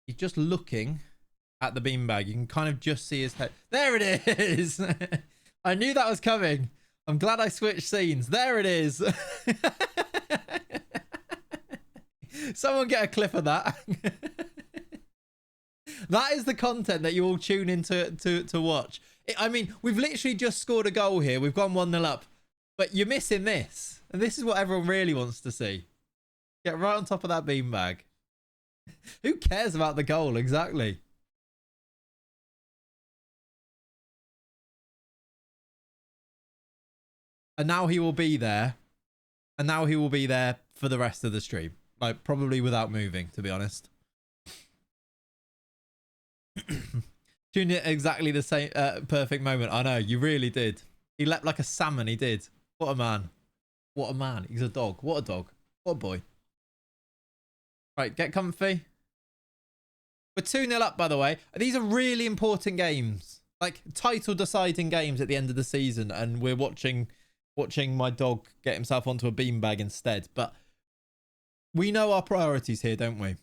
Speaker 1: He's just looking at the beanbag. You can kind of just see his head. There it is. I knew that was coming. I'm glad I switched scenes. There it is. Someone get a clip of that. That is the content that you all tune in to watch. I mean, we've literally just scored a goal here. We've gone 1-0 up. But you're missing this. And this is what everyone really wants to see. Get right on top of that beanbag. Who cares about the goal? Exactly. And now he will be there. And now he will be there for the rest of the stream. Like, probably without moving, to be honest. Tuned at exactly the same perfect moment. I know, you really did. He leapt like a salmon, he did. What a man. What a man. He's a dog. What a dog. What a boy. Right, get comfy. We're 2-0 up, by the way. These are really important games. Like, title deciding games at the end of the season. And we're watching my dog get himself onto a beanbag instead. But we know our priorities here, don't we?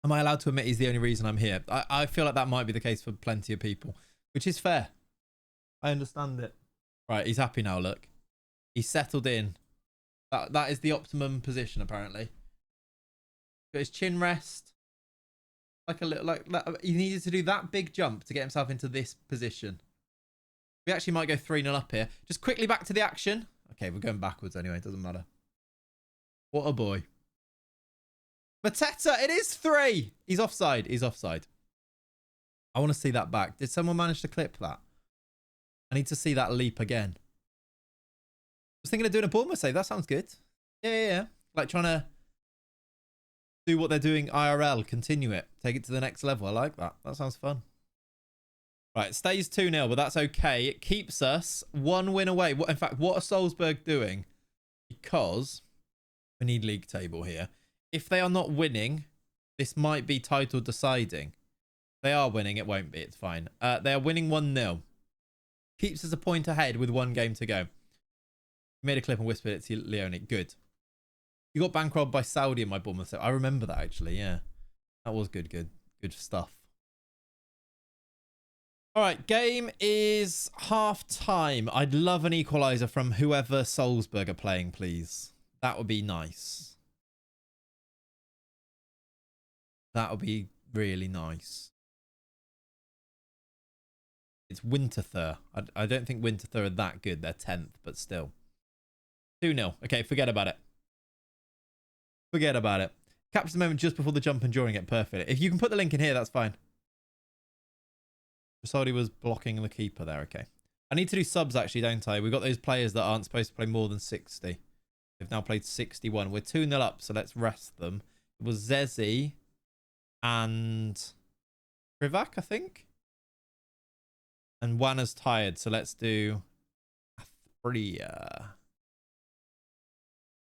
Speaker 1: Am I allowed to admit he's the only reason I'm here? I feel like that might be the case for plenty of people, which is fair. I understand it. Right, he's happy now, look. He's settled in. That is the optimum position, apparently. Got his chin rest. Like a little, like that. He needed to do that big jump to get himself into this position. We actually might go 3-0 up here. Just quickly back to the action. Okay, we're going backwards anyway. It doesn't matter. What a boy. Mateta, it is 3. He's offside. He's offside. I want to see that back. Did someone manage to clip that? I need to see that leap again. I was thinking of doing a Bournemouth save. That sounds good. Yeah. Like trying to do what they're doing IRL. Continue it. Take it to the next level. I like that. That sounds fun. Right, it stays 2-0, but that's okay. It keeps us 1 win away. In fact, what are Salzburg doing? Because we need league table here. If they are not winning, this might be title deciding. If they are winning, it won't be. It's fine. They are winning 1-0. Keeps us a point ahead with 1 game to go. Made a clip and whispered it to Leone. Good. You got bankrolled by Saudi in my Bournemouth. I remember that, actually. Yeah. That was good stuff. All right, game is half time. I'd love an equaliser from whoever Salzburg are playing, please. That would be nice. That would be really nice. It's Winterthur. I don't think Winterthur are that good. They're 10th, but still. 2-0. Okay, forget about it. Forget about it. Capture the moment just before the jump and during it. Perfect. If you can put the link in here, that's fine. Saudi was blocking the keeper there. Okay. I need to do subs actually, don't I? We've got those players that aren't supposed to play more than 60. They've now played 61. We're 2-0 up, so let's rest them. It was Zezi and Krivak, I think. And Wana's tired, so let's do Athria.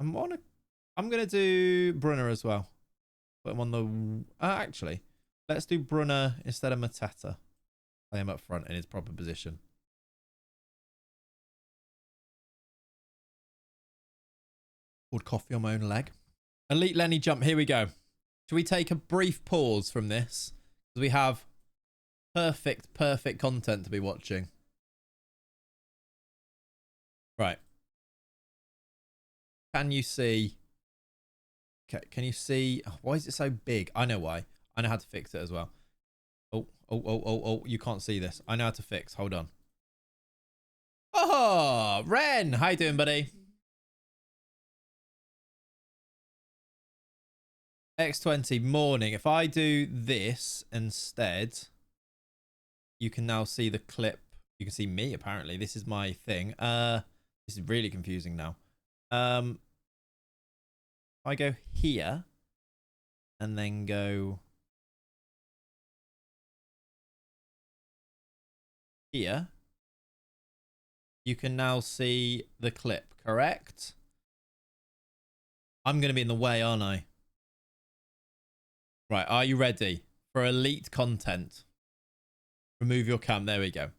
Speaker 1: I'm gonna do Brunner as well. Put him on the actually. Let's do Brunner instead of Mateta. Play him up front in his proper position. Poured coffee on my own leg. Elite Lenny jump. Here we go. Should we take a brief pause from this? Because we have perfect content to be watching. Right. Can you see? Okay, can you see? Oh, why is it so big? I know why. I know how to fix it as well. Oh, you can't see this. I know how to fix. Hold on. Oh, Ren. How you doing, buddy? X20 morning. If I do this instead, you can now see the clip. You can see me, apparently. This is my thing. This is really confusing now. I go here and then go here. You can now see the clip, correct? I'm going to be in the way, aren't I? Right, are you ready for elite content? Remove your cam. There we go.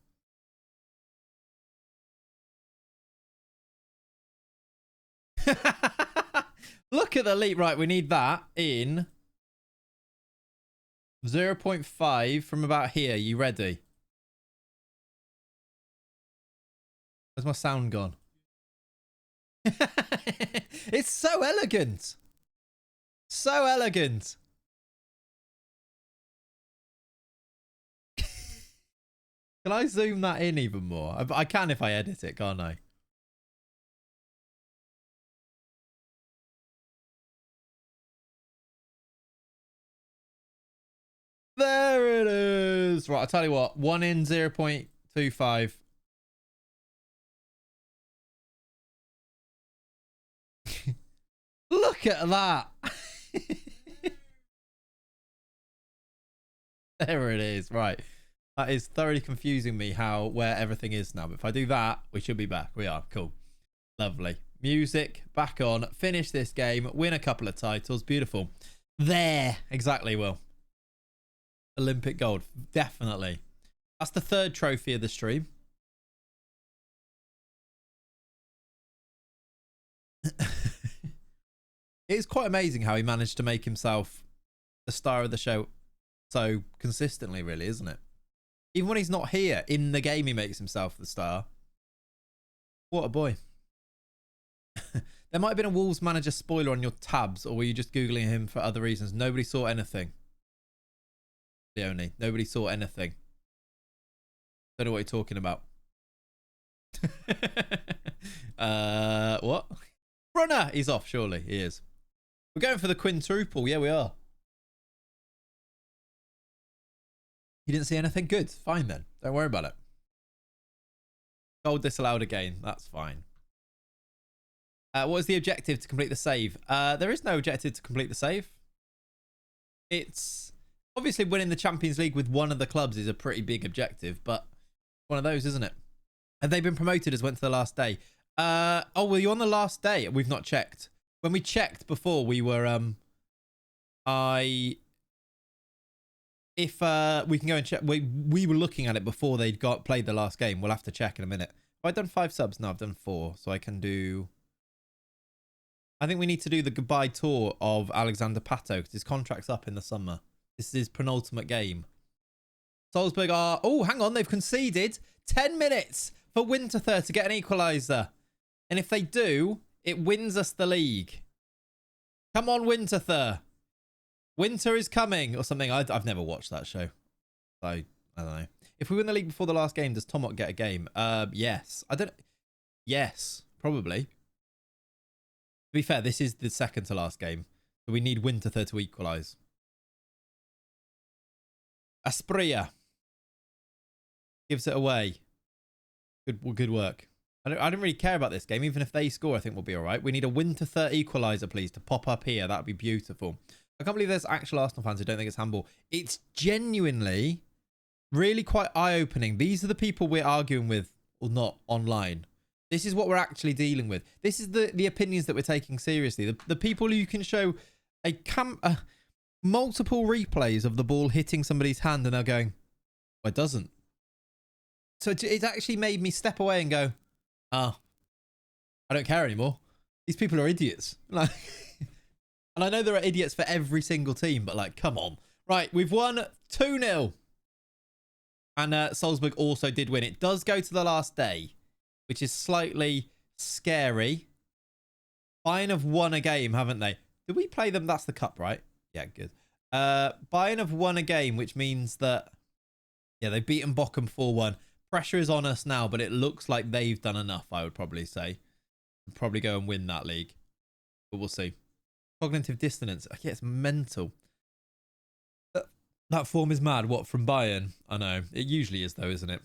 Speaker 1: Look at the elite. Right, we need that in 0.5 from about here. You ready? Where's my sound gone? It's so elegant. So elegant. Can I zoom that in even more? I can if I edit it, can't I? There it is. Right, I'll tell you what. 1 in 0.25. Look at that. There it is. Right. That is thoroughly confusing me where everything is now. But if I do that, we should be back. We are. Cool. Lovely. Music back on. Finish this game. Win a couple of titles. Beautiful. There. Exactly, Will. Olympic gold. Definitely. That's the third trophy of the stream. It's quite amazing how he managed to make himself the star of the show so consistently, really, isn't it? Even when he's not here in the game, he makes himself the star. What a boy. There might have been a Wolves manager spoiler on your tabs, or were you just Googling him for other reasons? Nobody saw anything. Leone, nobody saw anything. Don't know what you're talking about. What? Runner! He's off, surely. He is. We're going for the quintuple. Yeah, we are. You didn't see anything? Good. Fine then. Don't worry about it. Goal disallowed again. That's fine. What was the objective to complete the save? There is no objective to complete the save. It's obviously winning the Champions League with one of the clubs is a pretty big objective, but one of those, isn't it? Have they been promoted as went to the last day? Oh, were you on the last day? We've not checked. When we checked before, we were if we can go and check. We were looking at it before they'd played the last game. We'll have to check in a minute. Have I done 5 subs? No, I've done 4. So I can do. I think we need to do the goodbye tour of Alexander Pato because his contract's up in the summer. This is his penultimate game. Salzburg are. Oh, hang on. They've conceded 10 minutes for Winterthur to get an equaliser. And if they do, it wins us the league. Come on, Winterthur. Winter is coming or something. I've never watched that show. So, I don't know. If we win the league before the last game, does Tomok get a game? Yes. I don't... Yes, probably. To be fair, this is the second to last game. So we need Winterthur to equalise. Aspria gives it away. Good work. I don't really care about this game. Even if they score, I think we'll be all right. We need a Winterthur equaliser, please, to pop up here. That would be beautiful. I can't believe there's actual Arsenal fans who don't think it's handball. It's genuinely really quite eye-opening. These are the people we're arguing with or not online. This is what we're actually dealing with. This is the opinions that we're taking seriously. The people who you can show multiple replays of the ball hitting somebody's hand and they're going, well, it doesn't. So it actually made me step away and go, oh, I don't care anymore. These people are idiots. Like, and I know there are idiots for every single team, but like, come on. Right, we've won 2-0. And Salzburg also did win. It does go to the last day, which is slightly scary. Bayern have won a game, haven't they? Did we play them? That's the cup, right? Yeah, good. Bayern have won a game, which means that, yeah, they've beaten Bochum 4-1. Pressure is on us now, but it looks like they've done enough, I would probably say. Probably go and win that league. But we'll see. Cognitive dissonance. Yeah, it's mental. That form is mad. What, from Bayern? I know. It usually is, though, isn't it?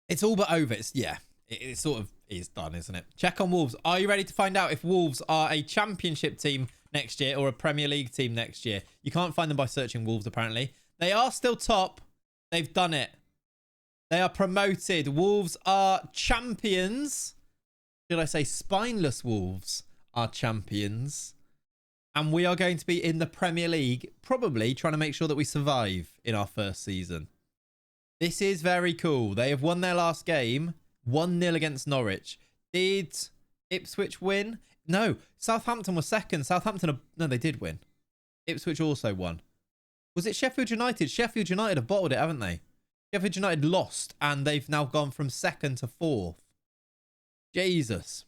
Speaker 1: It's all but over. It's, yeah, it sort of is done, isn't it? Check on Wolves. Are you ready to find out if Wolves are a championship team next year or a Premier League team next year? You can't find them by searching Wolves, apparently. They are still top. They've done it. They are promoted. Wolves are champions. Should I say spineless Wolves are champions? And we are going to be in the Premier League, probably trying to make sure that we survive in our first season. This is very cool. They have won their last game, 1-0 against Norwich. Did Ipswich win? No, Southampton was second. No, they did win. Ipswich also won. Was it Sheffield United? Sheffield United have bottled it, haven't they? Sheffield United lost, and they've now gone from second to fourth. Jesus.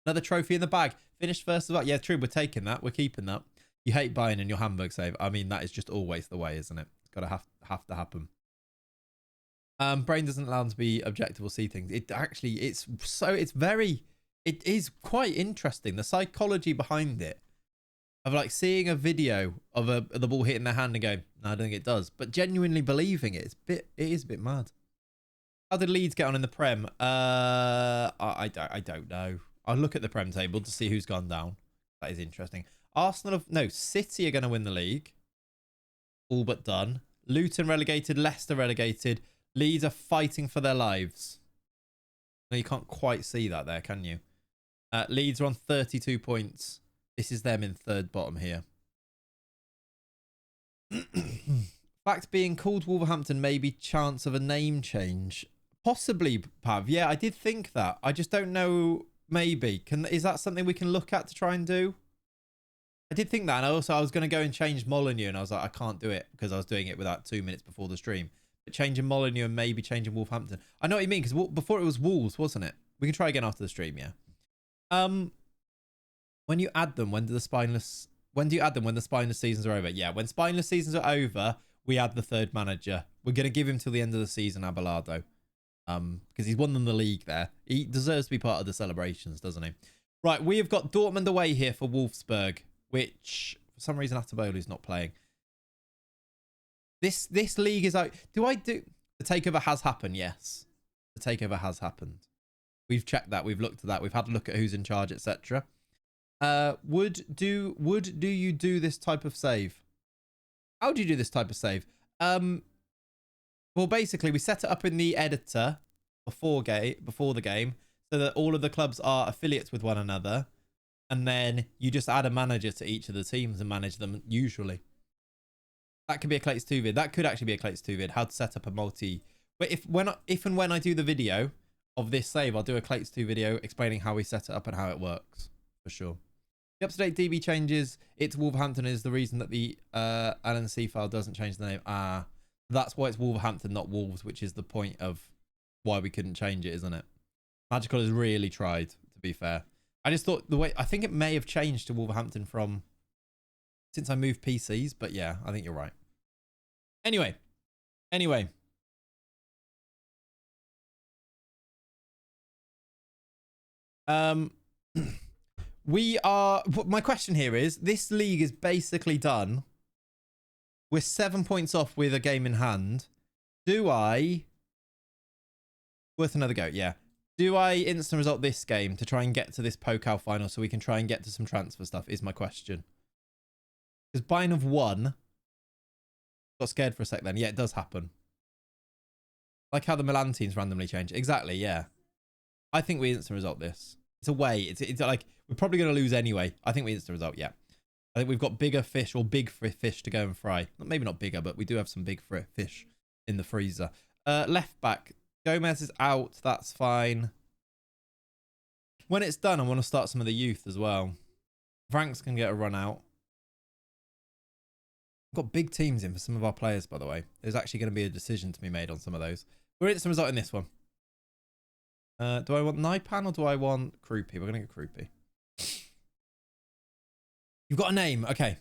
Speaker 1: Another trophy in the bag. Finished first as well. Yeah, true. We're taking that. We're keeping that. You hate buying in your Hamburg save. I mean, that is just always the way, isn't it? It's got to have to happen. Brain doesn't allow them to be objective or see things. It actually, it is quite interesting. The psychology behind it of like seeing a video of the ball hitting their hand and going, no, I don't think it does, but genuinely believing it. It is a bit mad. How did Leeds get on in the Prem? I don't know. I'll look at the Prem table to see who's gone down. That is interesting. City are going to win the league. All but done. Luton relegated, Leicester relegated. Leeds are fighting for their lives. No, you can't quite see that there, can you? Leeds are on 32 points. This is them in third bottom here. Fact being called Wolverhampton, maybe chance of a name change. Possibly, Pav. Yeah, I did think that. I just don't know. Maybe. Is that something we can look at to try and do? I did think that. And I was going to go and change Molineux. And I was like, I can't do it because I was doing it without 2 minutes before the stream. But changing Molineux and maybe changing Wolverhampton. I know what you mean, because before it was Wolves, wasn't it? We can try again after the stream, yeah. When you add them, when do you add them? When the Spineless seasons are over? Yeah, when Spineless seasons are over, we add the third manager. We're going to give him till the end of the season, Abelardo. Because he's won them the league there. He deserves to be part of the celebrations, doesn't he? Right, we have got Dortmund away here for Wolfsburg, which for some reason Atabolu's not playing. This league is out. The takeover has happened? Yes, the takeover has happened. We've checked that. We've looked at that. We've had a look at who's in charge, etc. Would you do this type of save? How do you do this type of save? Well, basically, we set it up in the editor before the game so that all of the clubs are affiliates with one another. And then you just add a manager to each of the teams and manage them usually. That could be a Clates 2 vid. That could actually be a Clates 2 vid. How to set up a multi. But if and when I do the video of this save, I'll do a Clates 2 video explaining how we set it up and how it works. For sure. The up-to-date DB changes. It's Wolverhampton is the reason that the LNC file doesn't change the name. That's why it's Wolverhampton, not Wolves, which is the point of why we couldn't change it, isn't it? Magical has really tried, to be fair. I just thought I think it may have changed to Wolverhampton since I moved PCs, but yeah, I think you're right. Anyway. My question here is, this league is basically done. We're 7 points off with a game in hand. Worth another go, yeah. Do I instant result this game to try and get to this Pokal final so we can try and get to some transfer stuff is my question. Because Bayern have won. Got scared for a sec then. Yeah, it does happen. Like how the Milan teams randomly change. Exactly, yeah. I think we instant result this. It's away. It's like, we're probably going to lose anyway. I think we instant result, yeah. I think we've got bigger fish or big fish to go and fry. Maybe not bigger, but we do have some big fish in the freezer. Left back. Gomez is out. That's fine. When it's done, I want to start some of the youth as well. Franks can get a run out. We've got big teams in for some of our players, by the way. There's actually going to be a decision to be made on some of those. We're instant result in this one. Do I want Naipan or do I want Krupi? We're going to get Krupi. You've got a name. Okay.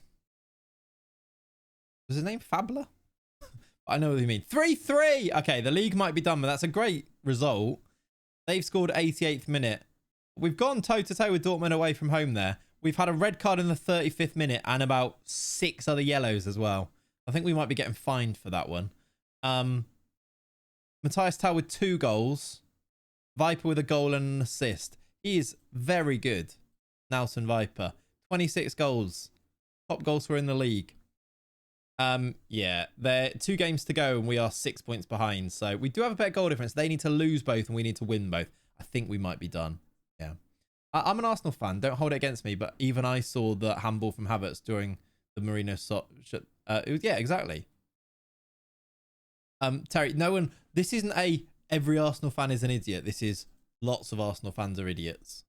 Speaker 1: Was his name Fabler? I know what you mean. 3-3. Okay, the league might be done, but that's a great result. They've scored 88th minute. We've gone toe-to-toe with Dortmund away from home there. We've had a red card in the 35th minute and about 6 other yellows as well. I think we might be getting fined for that one. Matthias Tau with 2 goals. Viper with a goal and an assist. He is very good. Nelson Viper. 26 goals. Top goal scorer in the league. Yeah, they're 2 games to go and we are 6 points behind. So we do have a better goal difference. They need to lose both and we need to win both. I think we might be done. Yeah. I'm an Arsenal fan. Don't hold it against me. But even I saw the handball from Havertz during the Marino yeah, exactly. Terry, no one. This isn't every Arsenal fan is an idiot. This is lots of Arsenal fans are idiots.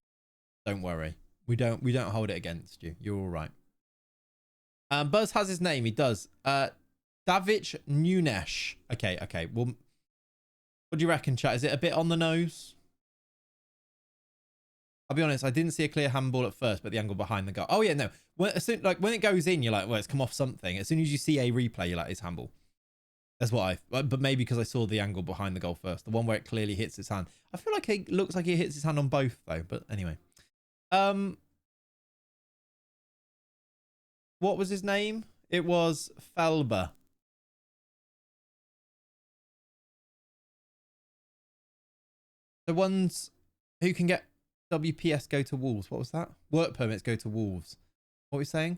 Speaker 1: Don't worry. We don't hold it against you. You're all right. Buzz has his name. He does. Davic Nunes. Okay. Well, what do you reckon, chat? Is it a bit on the nose? I'll be honest. I didn't see a clear handball at first, but the angle behind the goal. Oh yeah, no. When it goes in, you're like, well, it's come off something. As soon as you see a replay, you're like, it's handball. That's what but maybe because I saw the angle behind the goal first, the one where it clearly hits his hand. I feel like it looks like he hits his hand on both though. But anyway, what was his name? It was Felber. The ones who can get WPS go to Wolves. What was that? Work permits go to Wolves. What are we saying?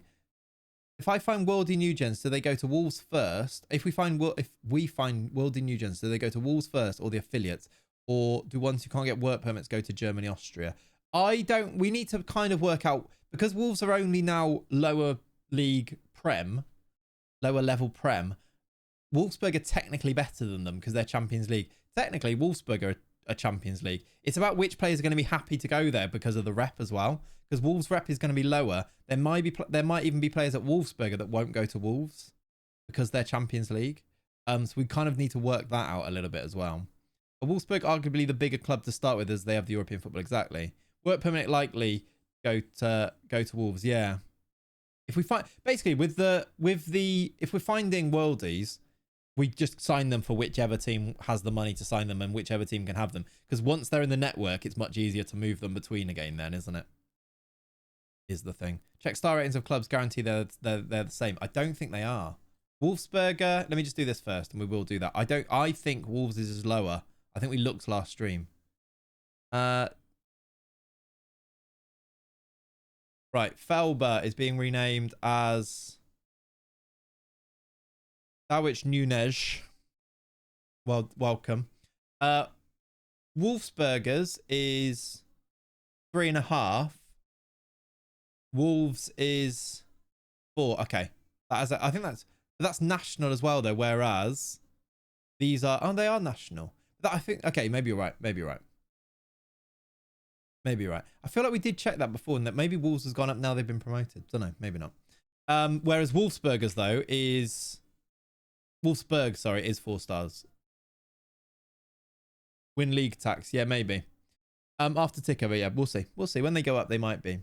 Speaker 1: If I find worldy new gens, do they go to Wolves first? If we find worldy new gens, do they go to Wolves first or the affiliates? Or do ones who can't get work permits go to Germany, Austria? We need to kind of work out, because Wolves are only now lower league Prem, lower level Prem. Wolfsberg are technically better than them because they're Champions League. Technically, Wolfsberg are a Champions League. It's about which players are going to be happy to go there because of the rep as well. Because Wolves' rep is going to be lower. There might even be players at Wolfsberger that won't go to Wolves because they're Champions League. So we kind of need to work that out a little bit as well. But Wolfsburg, arguably the bigger club to start with, as they have the European football. Exactly. Work permit likely go to Wolves. Yeah. If we find basically if we're finding worldies, we just sign them for whichever team has the money to sign them and whichever team can have them. Because once they're in the network, it's much easier to move them between again then, isn't it? Is the thing. Check star ratings of clubs, guarantee they're the same. I don't think they are. Wolfsberger, let me just do this first and we will do that. I think Wolves is lower. I think we looked last stream. Right, Felber is being renamed as Dawich Nunes. Well, welcome. Wolfsbergers is 3.5. Wolves is 4. Okay, I think that's national as well though. Whereas these are they are national. I think okay, maybe you're right. Maybe you're right. Maybe you're right. I feel like we did check that before, and that maybe Wolves has gone up now they've been promoted. Don't know. Maybe not. Whereas Wolfsbergers though is Wolfsburg. Sorry, is 4 stars. Win league tax. Yeah, maybe. After takeover, yeah, we'll see. We'll see. When they go up, they might be.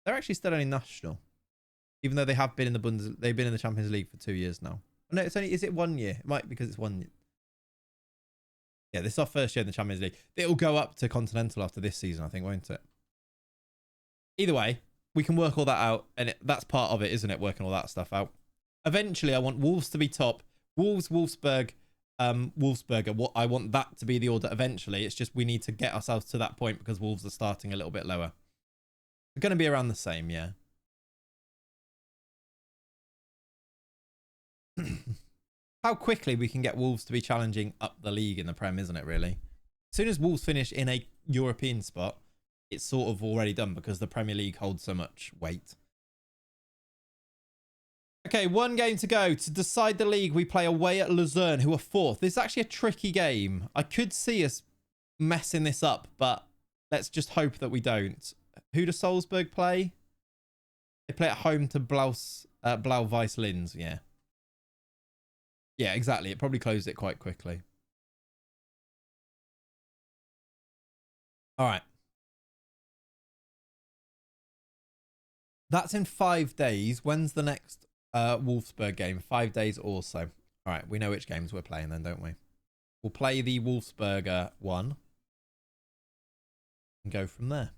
Speaker 1: They're actually still only national, even though they have been in the they've been in the Champions League for 2 years now. No, it's only. Is it 1 year? It might be because it's 1 year. Yeah, this is our first year in the Champions League. It'll go up to Continental after this season, I think, won't it? Either way, we can work all that out, and that's part of it, isn't it? Working all that stuff out. Eventually, I want Wolves to be top. Wolves, Wolfsberg, Wolfsberger. I want that to be the order eventually. It's just we need to get ourselves to that point because Wolves are starting a little bit lower. They're going to be around the same, yeah. How quickly we can get Wolves to be challenging up the league in the Prem, isn't it, really? As soon as Wolves finish in a European spot, it's sort of already done because the Premier League holds so much weight. Okay, 1 game to go. To decide the league, we play away at Luzerne, who are 4th. This is actually a tricky game. I could see us messing this up, but let's just hope that we don't. Who does Salzburg play? They play at home to Blau-Weiss Linz, yeah. Yeah, exactly. It probably closed it quite quickly. All right. That's in 5 days. When's the next Wolfsburg game? 5 days or so. All right. We know which games we're playing then, don't we? We'll play the Wolfsberger one and go from there.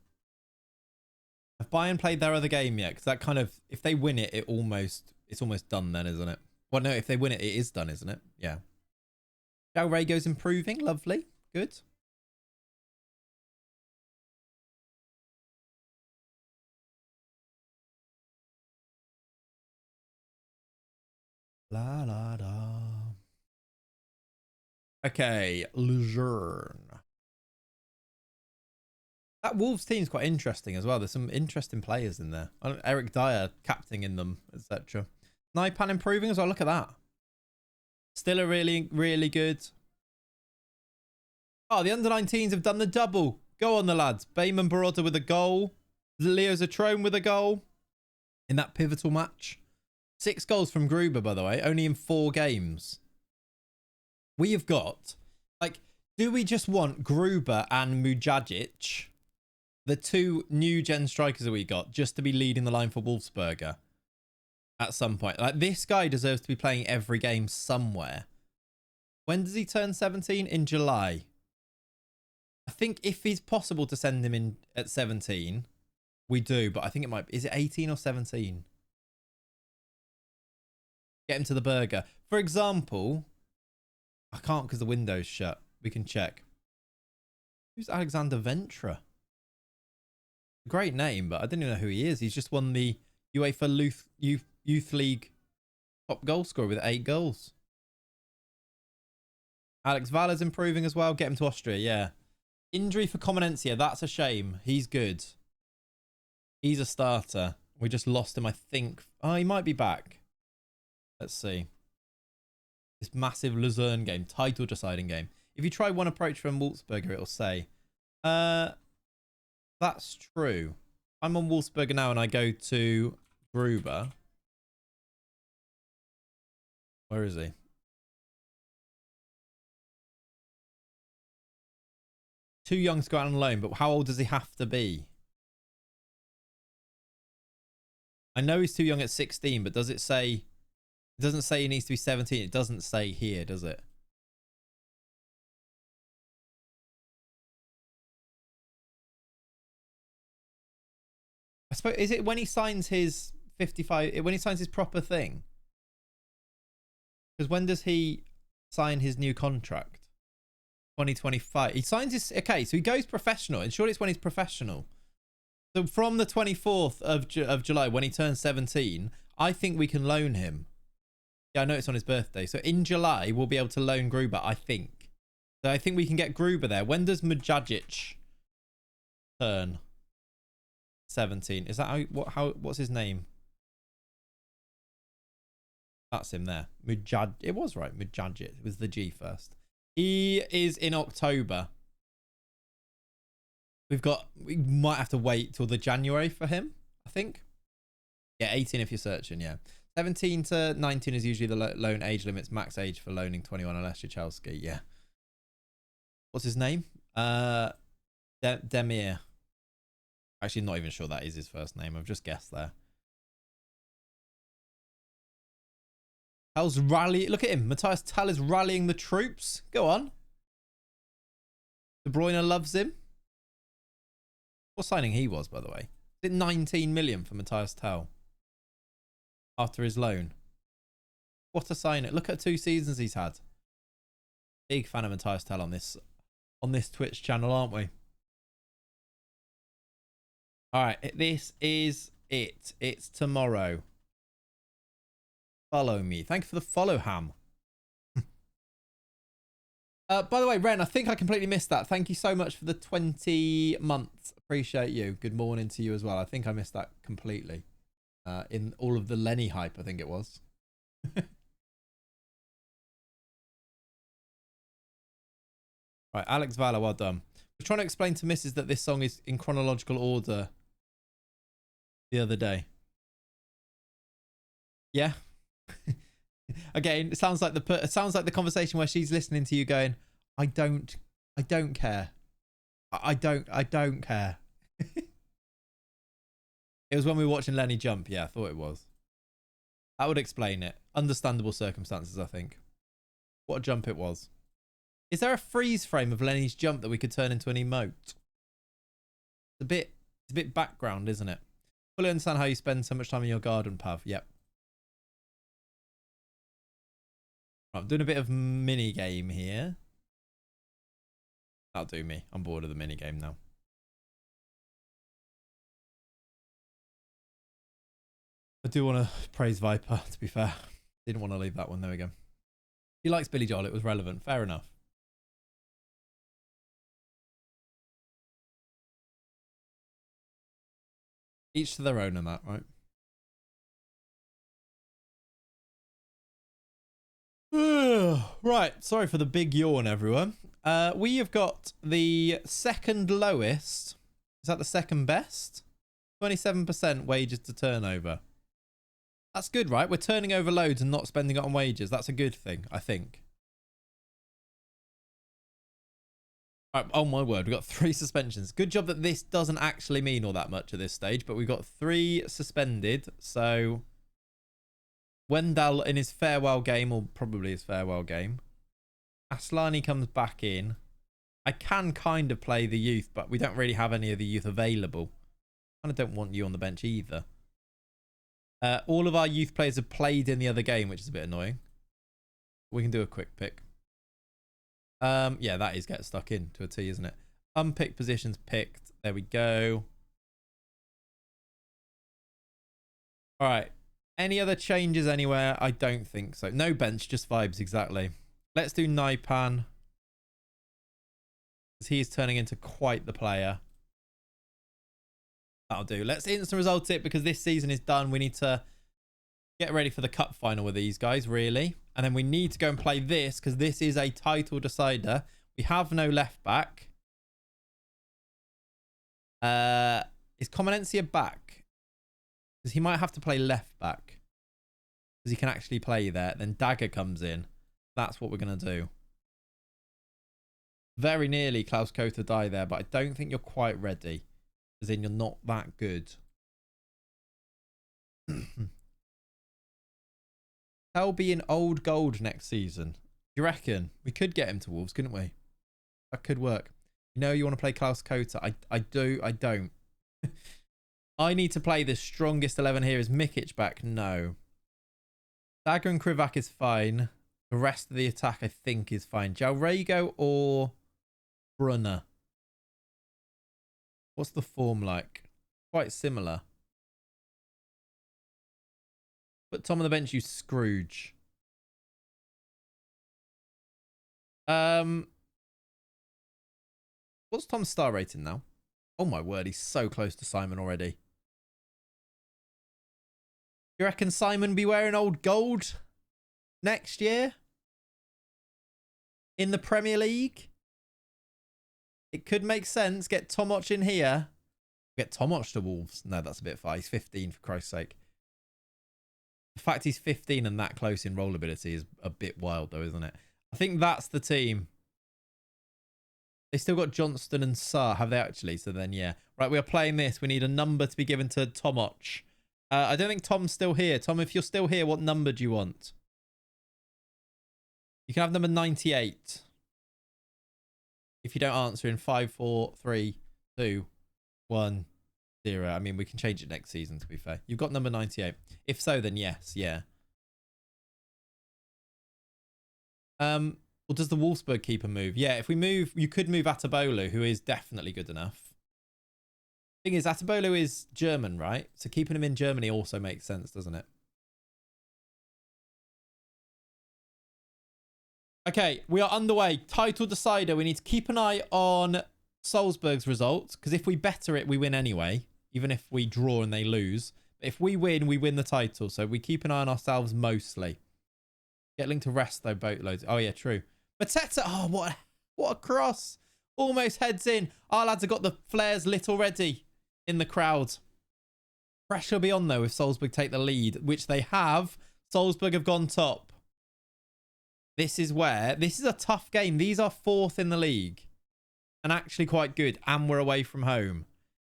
Speaker 1: Have Bayern played their other game yet? Because that kind of, if they win it, it's almost done then, isn't it? Well, no, if they win it, it is done, isn't it? Yeah. Del Rego's improving. Lovely. Good. La la da. Okay, Luzerne. That Wolves team's quite interesting as well. There's some interesting players in there. Eric Dyer captaining in them, etc. Naipan improving as well. Look at that. Still a really, really good. Oh, the under-19s have done the double. Go on, the lads. Bayman Baroda with a goal. Leo Zatrone with a goal in that pivotal match. 6 goals from Gruber, by the way, only in 4 games. We have got, like, do we just want Gruber and Mujagic, the 2 new gen strikers that we got, just to be leading the line for Wolfsberger at some point? Like, this guy deserves to be playing every game somewhere. When does he turn 17? In July. I think if it's possible to send him in at 17, we do, but I think it might be, is it 18 or 17? Get him to the burger. For example, I can't because the window's shut. We can check. Who's Alexander Ventra? Great name, but I didn't even know who he is. He's just won the UEFA Youth League top goal scorer with 8 goals. Alex Vala's improving as well. Get him to Austria, yeah. Injury for Comenencia. That's a shame. He's good. He's a starter. We just lost him, I think. Oh, he might be back. Let's see. This massive Luzerne game. Title deciding game. If you try one approach from Wolfsberger, it'll say. That's true. I'm on Wolfsberger now and I go to Gruber. Where is he? Too young to go out on loan, but how old does he have to be? I know he's too young at 16, but does it say... It doesn't say he needs to be 17. It doesn't say here, does it? I suppose, is it when he signs his 55... When he signs his proper thing? Because when does he sign his new contract? 2025. He signs his... Okay, so he goes professional. And surely it's when he's professional. So from the 24th of July, when he turns 17, I think we can loan him. Yeah, I know it's on his birthday. So in July, we'll be able to loan Gruber, I think. So I think we can get Gruber there. When does Mujagic turn 17? Is that what's his name? That's him there. It was right. Mujagic. It was the G first. He is in October. We might have to wait till the January for him, I think. Yeah, 18 if you're searching, yeah. 17 to 19 is usually the loan age limits. Max age for loaning 21 unless you're Chelsea, yeah. What's his name? Demir. Actually, not even sure that is his first name. I've just guessed there. How's rally? Look at him. Matthias Tal is rallying the troops. Go on. De Bruyne loves him. What signing he was, by the way? Is it 19 million for Matthias Tal after his loan? What a signing. Look at 2 seasons he's had. Big fan of Matthias Tal on this Twitch channel, aren't we? All right, this is it. It's tomorrow. Follow me. Thank you for the follow, Ham. By the way, Ren, I think I completely missed that. Thank you so much for the 20 months. Appreciate you. Good morning to you as well. I think I missed that completely. In all of the Lenny hype, I think it was. Right, Alex Vala, well done. I was trying to explain to Mrs. that this song is in chronological order the other day. Yeah. Again, it sounds like the conversation where she's listening to you going, I don't care. I don't care. It was when we were watching Lenny jump. Yeah, I thought it was. That would explain it. Understandable circumstances, I think. What a jump it was. Is there a freeze frame of Lenny's jump that we could turn into an emote? It's a bit background, isn't it? Fully understand how you spend so much time in your garden, Pav. Yep. I'm doing a bit of mini game here. That'll do me. I'm bored of the mini game now. I do want to praise Viper, to be fair. Didn't want to leave that one. There we go. He likes Billy Joel. It was relevant. Fair enough. Each to their own on that, right? Right, sorry for the big yawn, everyone. We have got the second lowest. Is that the second best? 27% wages to turnover. That's good, right? We're turning over loads and not spending it on wages. That's a good thing, I think. Right, oh my word, we've got 3 suspensions. Good job that this doesn't actually mean all that much at this stage, but we've got 3 suspended, so... Wendell in his farewell game, or probably his farewell game. Aslani comes back in. I can kind of play the youth, but we don't really have any of the youth available. I don't want you on the bench either. All of our youth players have played in the other game, which is a bit annoying. We can do a quick pick. Yeah, that is get stuck in to a T, isn't it? Unpicked positions picked. There we go. All right. Any other changes anywhere? I don't think so. No bench, just vibes, exactly. Let's do Naipan. Because he is turning into quite the player. That'll do. Let's instant result it because this season is done. We need to get ready for the cup final with these guys, really. And then we need to go and play this because this is a title decider. We have no left back. Is Comenencia back? Because he might have to play left back. Because he can actually play there. Then Dagger comes in. That's what we're going to do. Very nearly Klaus Kota die there, but I don't think you're quite ready. As in, you're not that good. He'll be in old gold next season. You reckon? We could get him to Wolves, couldn't we? That could work. You know you want to play Klaus Kota. I do. I don't. I need to play the strongest 11 here. Is Mikic back? No. Dagger and Krivak is fine. The rest of the attack, I think, is fine. Jalrego or Brunner? What's the form like? Quite similar. Put Tom on the bench, you Scrooge. What's Tom's star rating now? Oh my word, he's so close to Simon already. You reckon Simon be wearing old gold next year? In the Premier League? It could make sense. Get Tomoch in here. Get Tomoch to Wolves. No, that's a bit far. He's 15, for Christ's sake. The fact he's 15 and that close in roll ability is a bit wild, though, isn't it? I think that's the team. They still got Johnston and Saar, have they actually? So then, yeah. Right, we are playing this. We need a number to be given to Tomoch. I don't think Tom's still here. Tom, if you're still here, what number do you want? You can have number 98. If you don't answer in 5, 4, 3, 2, 1, 0. I mean, we can change it next season, to be fair. You've got number 98. If so, then yes, yeah. Or does the Wolfsberg keeper move? Yeah, if we move, you could move Atabolu, who is definitely good enough. Thing is, Atabolu is German, right? So keeping him in Germany also makes sense, doesn't it? Okay, we are underway. Title decider. We need to keep an eye on Salzburg's results, because if we better it, we win anyway, even if we draw and they lose. But if we win the title. So we keep an eye on ourselves mostly. Get linked to rest, though, boatloads. Oh, yeah, true. Mateta. Oh, what a cross. Almost heads in. Our lads have got the flares lit already in the crowd. Pressure will be on, though, if Salzburg take the lead, which they have. Salzburg have gone top. This is a tough game. These are 4th in the league and actually quite good. And we're away from home.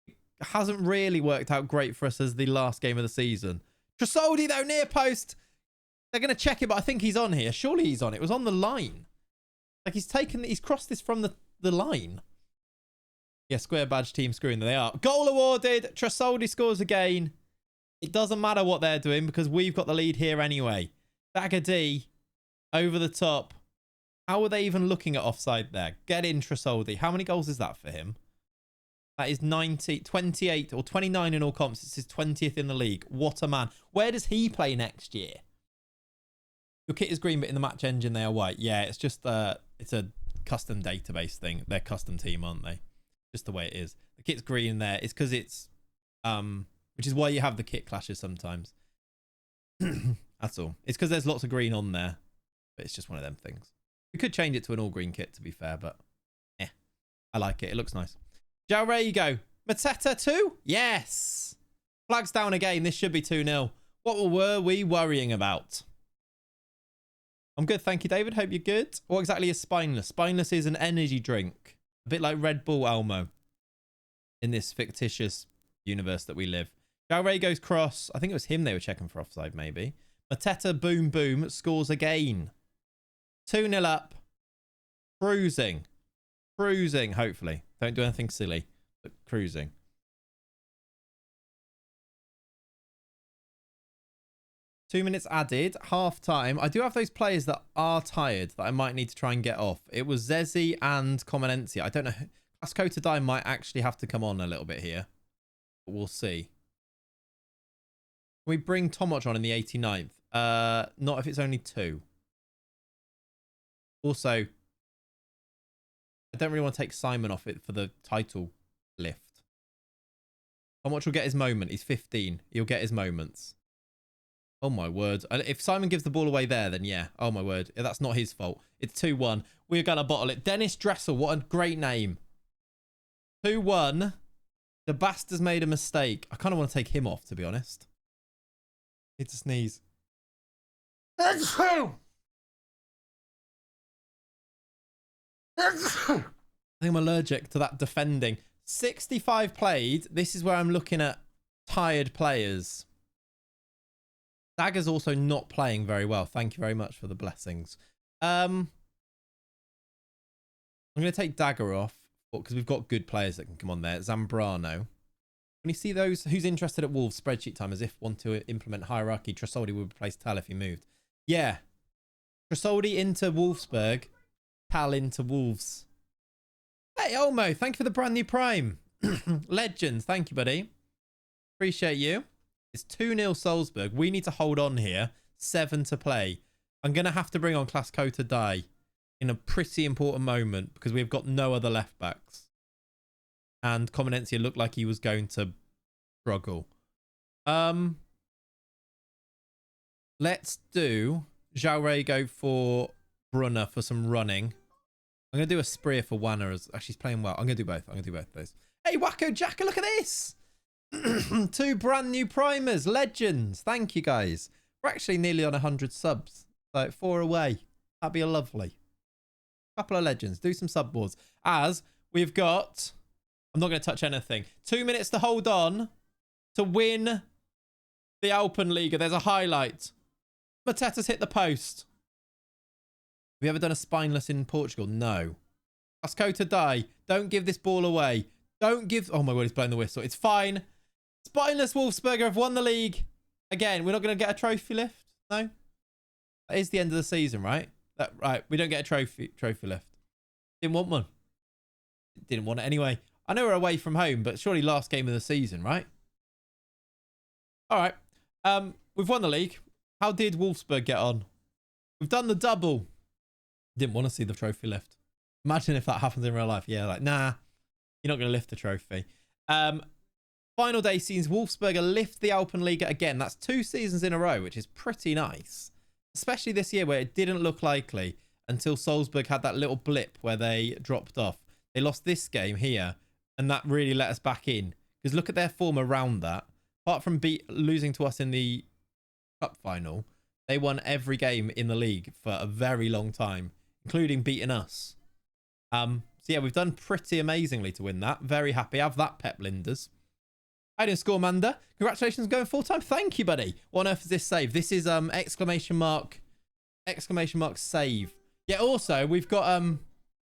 Speaker 1: It hasn't really worked out great for us as the last game of the season. Trasoldi, though, near post. They're going to check it, but I think he's on here. Surely he's on. It was on the line. Like he's crossed this from the line. Yeah, square badge team screwing. There they are. Goal awarded. Trasoldi scores again. It doesn't matter what they're doing because we've got the lead here anyway. Dagger D. Over the top. How are they even looking at offside there? Get in, Trasoldi. How many goals is that for him? That is 28 or 29 in all comps. It's his 20th in the league. What a man. Where does he play next year? Your kit is green, but in the match engine they are white. Yeah, it's just it's a custom database thing. They're custom team, aren't they? Just the way it is. The kit's green there. It's because it's which is why you have the kit clashes sometimes. That's all. It's because there's lots of green on there. But it's just one of them things. We could change it to an all green kit, to be fair, but I like it. It looks nice. Jalrego. Mateta 2? Yes. Flags down again. This should be 2-0. What were we worrying about? I'm good. Thank you, David. Hope you're good. What exactly is Spineless? Spineless is an energy drink. A bit like Red Bull, Elmo. In this fictitious universe that we live. Jalrego's cross. I think it was him they were checking for offside, maybe. Mateta, boom, boom, scores again. 2-0 up. Cruising. Cruising, hopefully. Don't do anything silly, but cruising. 2 minutes added. Half time. I do have those players that are tired that I might need to try and get off. It was Zezi and Comenencia. I don't know. Asco to die might actually have to come on a little bit here. But we'll see. We bring Tomoch on in the 89th. Not if it's only 2. Also, I don't really want to take Simon off it for the title lift. Tomoch will get his moment. He's 15. He'll get his moments. Oh, my word. If Simon gives the ball away there, then yeah. Oh, my word. That's not his fault. It's 2-1. We're going to bottle it. Dennis Dressel. What a great name. 2-1. The bastard's made a mistake. I kind of want to take him off, to be honest. It's a sneeze. That's true. I think I'm allergic to that defending. 65 played. This is where I'm looking at tired players. Dagger's also not playing very well. Thank you very much for the blessings. I'm going to take Dagger off because we've got good players that can come on there. Zambrano. When you see those, who's interested at Wolves spreadsheet time as if want to implement hierarchy, Tresoldi would replace Tal if he moved. Yeah. Tresoldi into Wolfsburg. Tal into Wolves. Hey, Olmo, thank you for the brand new Prime. Legends, thank you, buddy. Appreciate you. It's 2-0 Salzburg. We need to hold on here. 7 to play. I'm going to have to bring on Klasko to die in a pretty important moment because we've got no other left backs. And Comenencia looked like he was going to struggle. Let's do Jaure go for Brunner for some running. I'm going to do a Spreer for Wanner. Actually, he's playing well. I'm going to do both. I'm going to do both of those. Hey, Wacko Jacker, look at this. 2 brand new primers. Legends. Thank you, guys. We're actually nearly on 100 subs. So 4 away. That'd be a lovely. Couple of legends. Do some sub boards. As we've got... I'm not going to touch anything. 2 minutes to hold on to win the Alpenliga. There's a highlight. Mateta's hit the post. Have you ever done a spineless in Portugal? No. Asco to die. Don't give this ball away. Don't give... Oh my God, he's blowing the whistle. It's fine. Spineless Wolfsberger have won the league. Again, we're not going to get a trophy lift. No. That is the end of the season, right? Right. We don't get a trophy lift. Didn't want one. Didn't want it anyway. I know we're away from home, but surely last game of the season, right? All right. We've won the league. How did Wolfsburg get on? We've done the double. Didn't want to see the trophy lift. Imagine if that happens in real life. Yeah, like, nah, you're not going to lift the trophy. Final day sees Wolfsberger lift the Alpenliga again. That's 2 seasons in a row, which is pretty nice. Especially this year where it didn't look likely until Salzburg had that little blip where they dropped off. They lost this game here, and that really let us back in. Because look at their form around that. Apart from losing to us in the cup final, they won every game in the league for a very long time, including beating us. So yeah, we've done pretty amazingly to win that. Very happy. Have that, Pep Linders. I didn't score, Manda. Congratulations on going full time. Thank you, buddy. What on earth is this save? This is exclamation mark save. Yeah, also we've got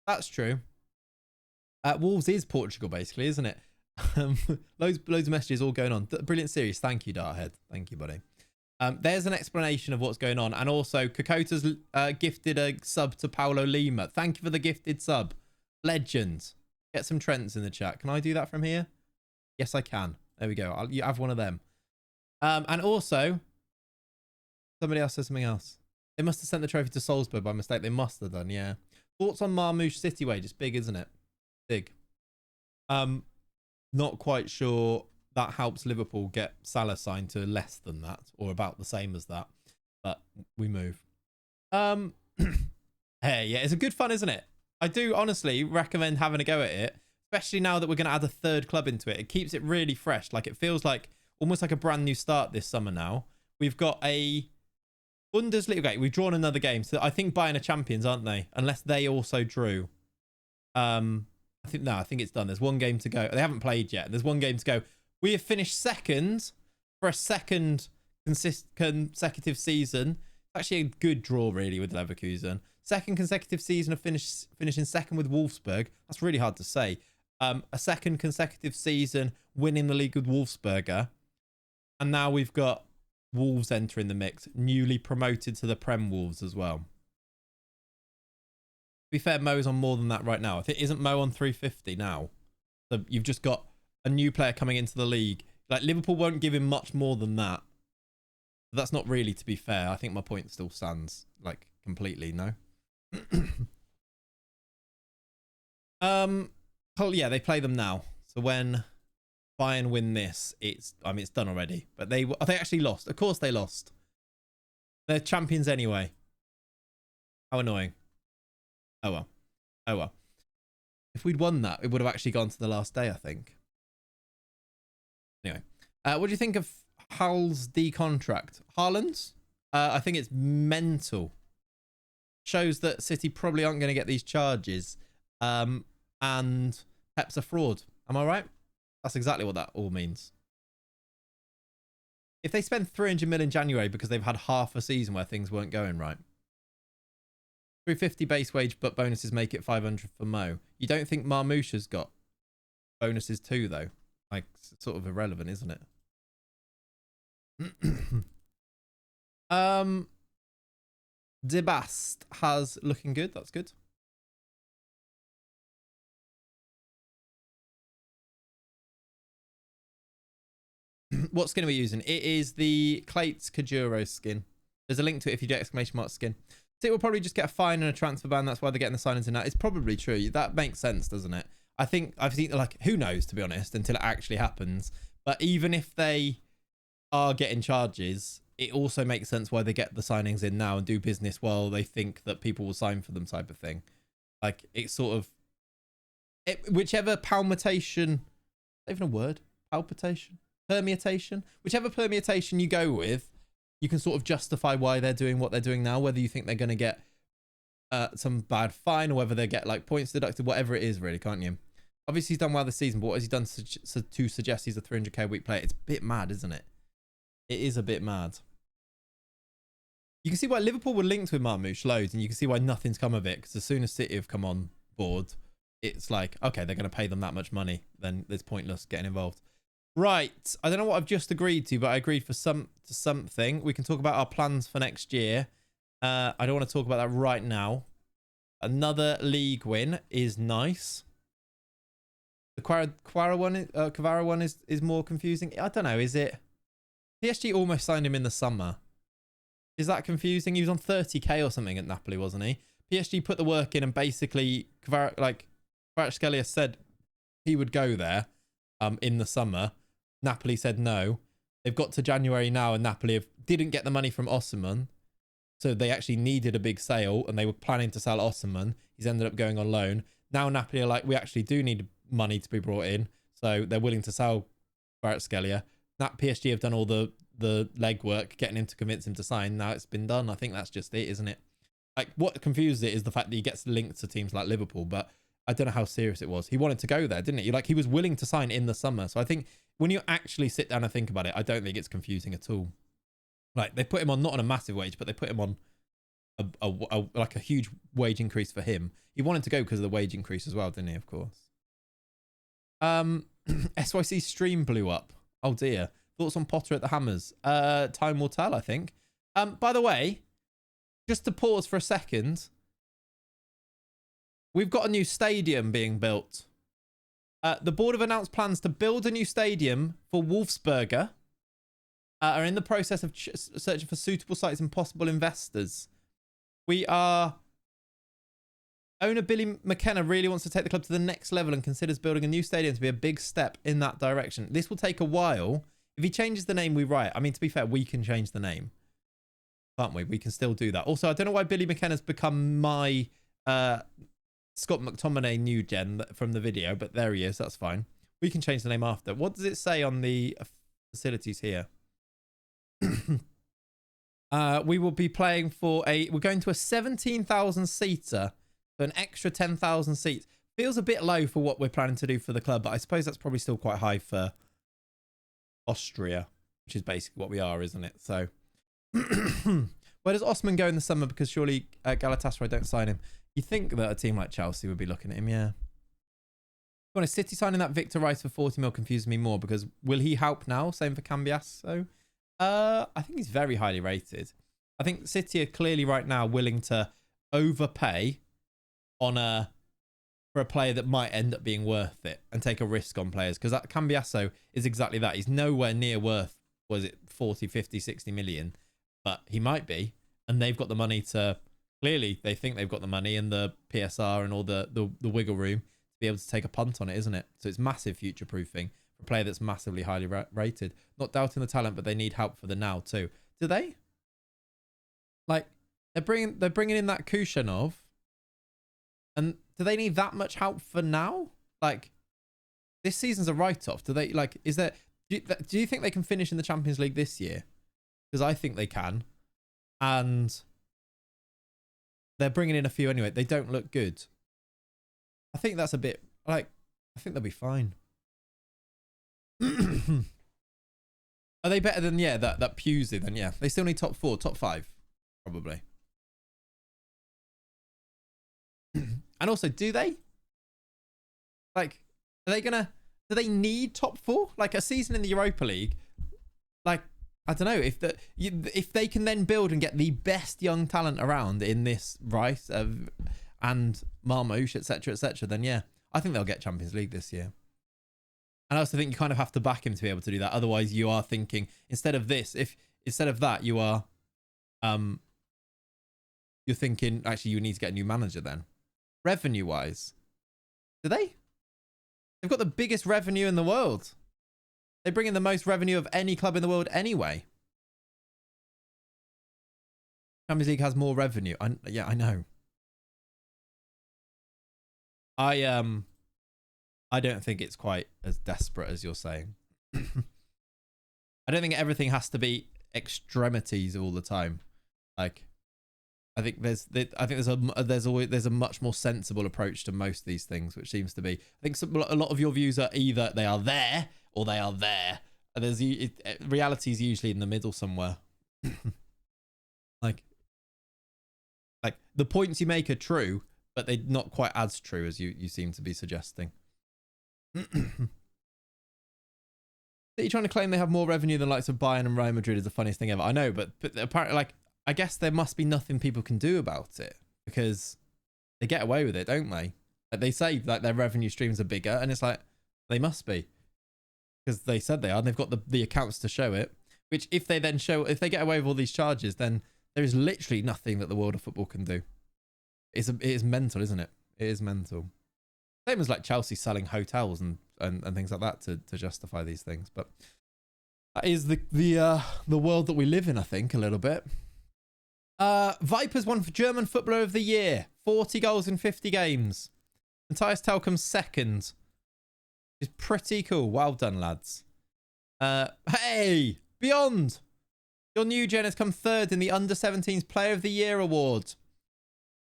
Speaker 1: that's true. Wolves is Portugal basically, isn't it? Loads of messages all going on. Brilliant series. Thank you, Darthead. Thank you, buddy. There's an explanation of what's going on. And also, Kokota's gifted a sub to Paulo Lima. Thank you for the gifted sub. Legend. Get some Trents in the chat. Can I do that from here? Yes, I can. There we go. You have one of them. And also, somebody else says something else. They must have sent the trophy to Salzburg by mistake. They must have done, yeah. Thoughts on Marmouche City wage? It's big, isn't it? Big. Not quite sure that helps Liverpool get Salah signed to less than that or about the same as that, but we move. Hey, yeah, it's a good fun, isn't it? I do honestly recommend having a go at it, especially now that we're going to add a 3rd club into it. It keeps it really fresh. Like, it feels like almost like a brand new start this summer now. We've got a Bundesliga. Okay, we've drawn another game. So I think Bayern are champions, aren't they? Unless they also drew. I think it's done. There's 1 game to go. They haven't played yet. There's 1 game to go. We have finished 2nd for a 2nd consecutive season. Actually a good draw, really, with Leverkusen. 2nd consecutive season of finishing 2nd with Wolfsburg. That's really hard to say. A 2nd consecutive season winning the league with Wolfsberger. And now we've got Wolves entering the mix. Newly promoted to the Prem Wolves as well. To be fair, Mo's on more than that right now. I think, isn't Mo on 350 now? So you've just got a new player coming into the league. Like, Liverpool won't give him much more than that. But that's not really, to be fair. I think my point still stands, like, completely, no? Oh, yeah, they play them now. So when Bayern win this, it's done already. But they actually lost. Of course they lost. They're champions anyway. How annoying. Oh well. Oh well. If we'd won that, it would have actually gone to the last day, I think. Anyway, what do you think of Hull's contract? Haaland's? I think it's mental. Shows that City probably aren't going to get these charges. And Pep's a fraud. Am I right? That's exactly what that all means. If they spend 300 million in January because they've had half a season where things weren't going right. 350 base wage, but bonuses make it 500 for Mo. You don't think Marmouche has got bonuses too, though? Like, it's sort of irrelevant, isn't it? Debast has looking good. That's good. What skin are we using? It is the Clates Kajuro skin. There's a link to it if you do ! skin. So it will probably just get a fine and a transfer ban. That's why they're getting the signings in now. It's probably true. That makes sense, doesn't it? I think I've seen, like, who knows, to be honest, until it actually happens. But even if they are getting charges, it also makes sense why they get the signings in now and do business while they think that people will sign for them, type of thing. Like, it's sort of whichever palmitation, even a word, palpitation, permutation, whichever permutation you go with, you can sort of justify why they're doing what they're doing now, whether you think they're going to get some bad fine or whether they get like points deducted, whatever it is, really, can't you? Obviously, he's done well this season, but what has he done to suggest he's a 300k a week player? It's a bit mad, isn't it? It is a bit mad. You can see why Liverpool were linked with Marmouche loads, and you can see why nothing's come of it, because as soon as City have come on board, it's like, okay, they're going to pay them that much money, then it's pointless getting involved. Right, I don't know what I've just agreed to, but I agreed for something. We can talk about our plans for next year. I don't want to talk about that right now. Another league win is nice. The Kvara one is more confusing. I don't know, is it? PSG almost signed him in the summer. Is that confusing? He was on 30k or something at Napoli, wasn't he? PSG put the work in and basically Kvaratskhelia said he would go there in the summer. Napoli said no. They've got to January now and Napoli didn't get the money from Osimhen. So they actually needed a big sale and they were planning to sell Osimhen. He's ended up going on loan. Now Napoli are like, we actually do need money to be brought in. So they're willing to sell Kvaratskhelia. PSG have done all the legwork, getting him to convince him to sign. Now it's been done. I think that's just it, isn't it? Like, what confuses it is the fact that he gets linked to teams like Liverpool, but I don't know how serious it was. He wanted to go there, didn't he? Like, he was willing to sign in the summer. So I think when you actually sit down and think about it, I don't think it's confusing at all. Like, they put him on, not on a massive wage, but they put him on like a huge wage increase for him. He wanted to go because of the wage increase as well, didn't he? Of course. SYC stream blew up. Oh dear. Thoughts on Potter at the Hammers? Time will tell, I think. By the way, just to pause for a second, we've got a new stadium being built. The board have announced plans to build a new stadium for Wolfsberger. Are in the process of searching for suitable sites and possible investors. Owner Billy McKenna really wants to take the club to the next level and considers building a new stadium to be a big step in that direction. This will take a while. If he changes the name, we write. I mean, to be fair, we can change the name. Can't we? We can still do that. Also, I don't know why Billy McKenna's become my Scott McTominay new gen from the video, but there he is. That's fine. We can change the name after. What does it say on the facilities here? We will be playing for we're going to a 17,000 seater, so an extra 10,000 seats. Feels a bit low for what we're planning to do for the club, but I suppose that's probably still quite high for Austria, which is basically what we are, isn't it? So where does Osman go in the summer? Because surely Galatasaray don't sign him. You think that a team like Chelsea would be looking at him, yeah. When a City signing that Victor Rice for 40 mil confuses me more, because will he help now? Same for Cambiasso. I think he's very highly rated. I think City are clearly right now willing to overpay on for a player that might end up being worth it and take a risk on players, because that Cambiasso is exactly that. He's nowhere near worth, was it 40, 50, 60 million, but he might be, and they've got the money to, clearly they think they've got the money and the PSR and all the wiggle room to be able to take a punt on it, isn't it? So it's massive future proofing for a player that's massively highly rated. Not doubting the talent, but they need help for the now too. Do they? Like, they're bringing in that Kushanov, and do they need that much help for now? Like, this season's a write-off. Do they, like, is there, do you think they can finish in the Champions League this year? Because I think they can. And they're bringing in a few anyway. They don't look good. I think that's a bit, like, I think they'll be fine. Are they better than, yeah, that Pusey then? Yeah. They still need top 4, top 5, probably. And also, do they? Like, are they gonna, do they need top 4? Like, a season in the Europa League, like, I don't know, if they can then build and get the best young talent around in this Rice and Marmoush, etc., then yeah, I think they'll get Champions League this year. And I also think you kind of have to back him to be able to do that. Otherwise, you are thinking, instead of this, instead of that, you are, you're thinking, actually, you need to get a new manager then. Revenue-wise, do they? They've got the biggest revenue in the world. They bring in the most revenue of any club in the world anyway. Champions League has more revenue. Yeah, I know. I don't think it's quite as desperate as you're saying. I don't think everything has to be extremities all the time. Like, I think there's a much more sensible approach to most of these things, which seems to be, I think a lot of your views are either they are there or they are there. And reality is usually in the middle somewhere. like the points you make are true, but they're not quite as true as you seem to be suggesting. You're trying to claim they have more revenue than likes of Bayern and Real Madrid is the funniest thing ever. I know, but apparently, like, I guess there must be nothing people can do about it, because they get away with it, don't they? Like, they say like their revenue streams are bigger, and it's like, they must be, because they said they are, and they've got the accounts to show it. Which, if they get away with all these charges, then there is literally nothing that the world of football can do. It is mental, isn't it? It is mental. Same as like Chelsea selling hotels and things like that to justify these things. But that is the world that we live in, I think, a little bit. Vipers won for German Footballer of the Year. 40 goals in 50 games. Matthias Tell comes second. It's pretty cool. Well done, lads. Hey, Beyond. Your new gen has come third in the Under-17s Player of the Year award.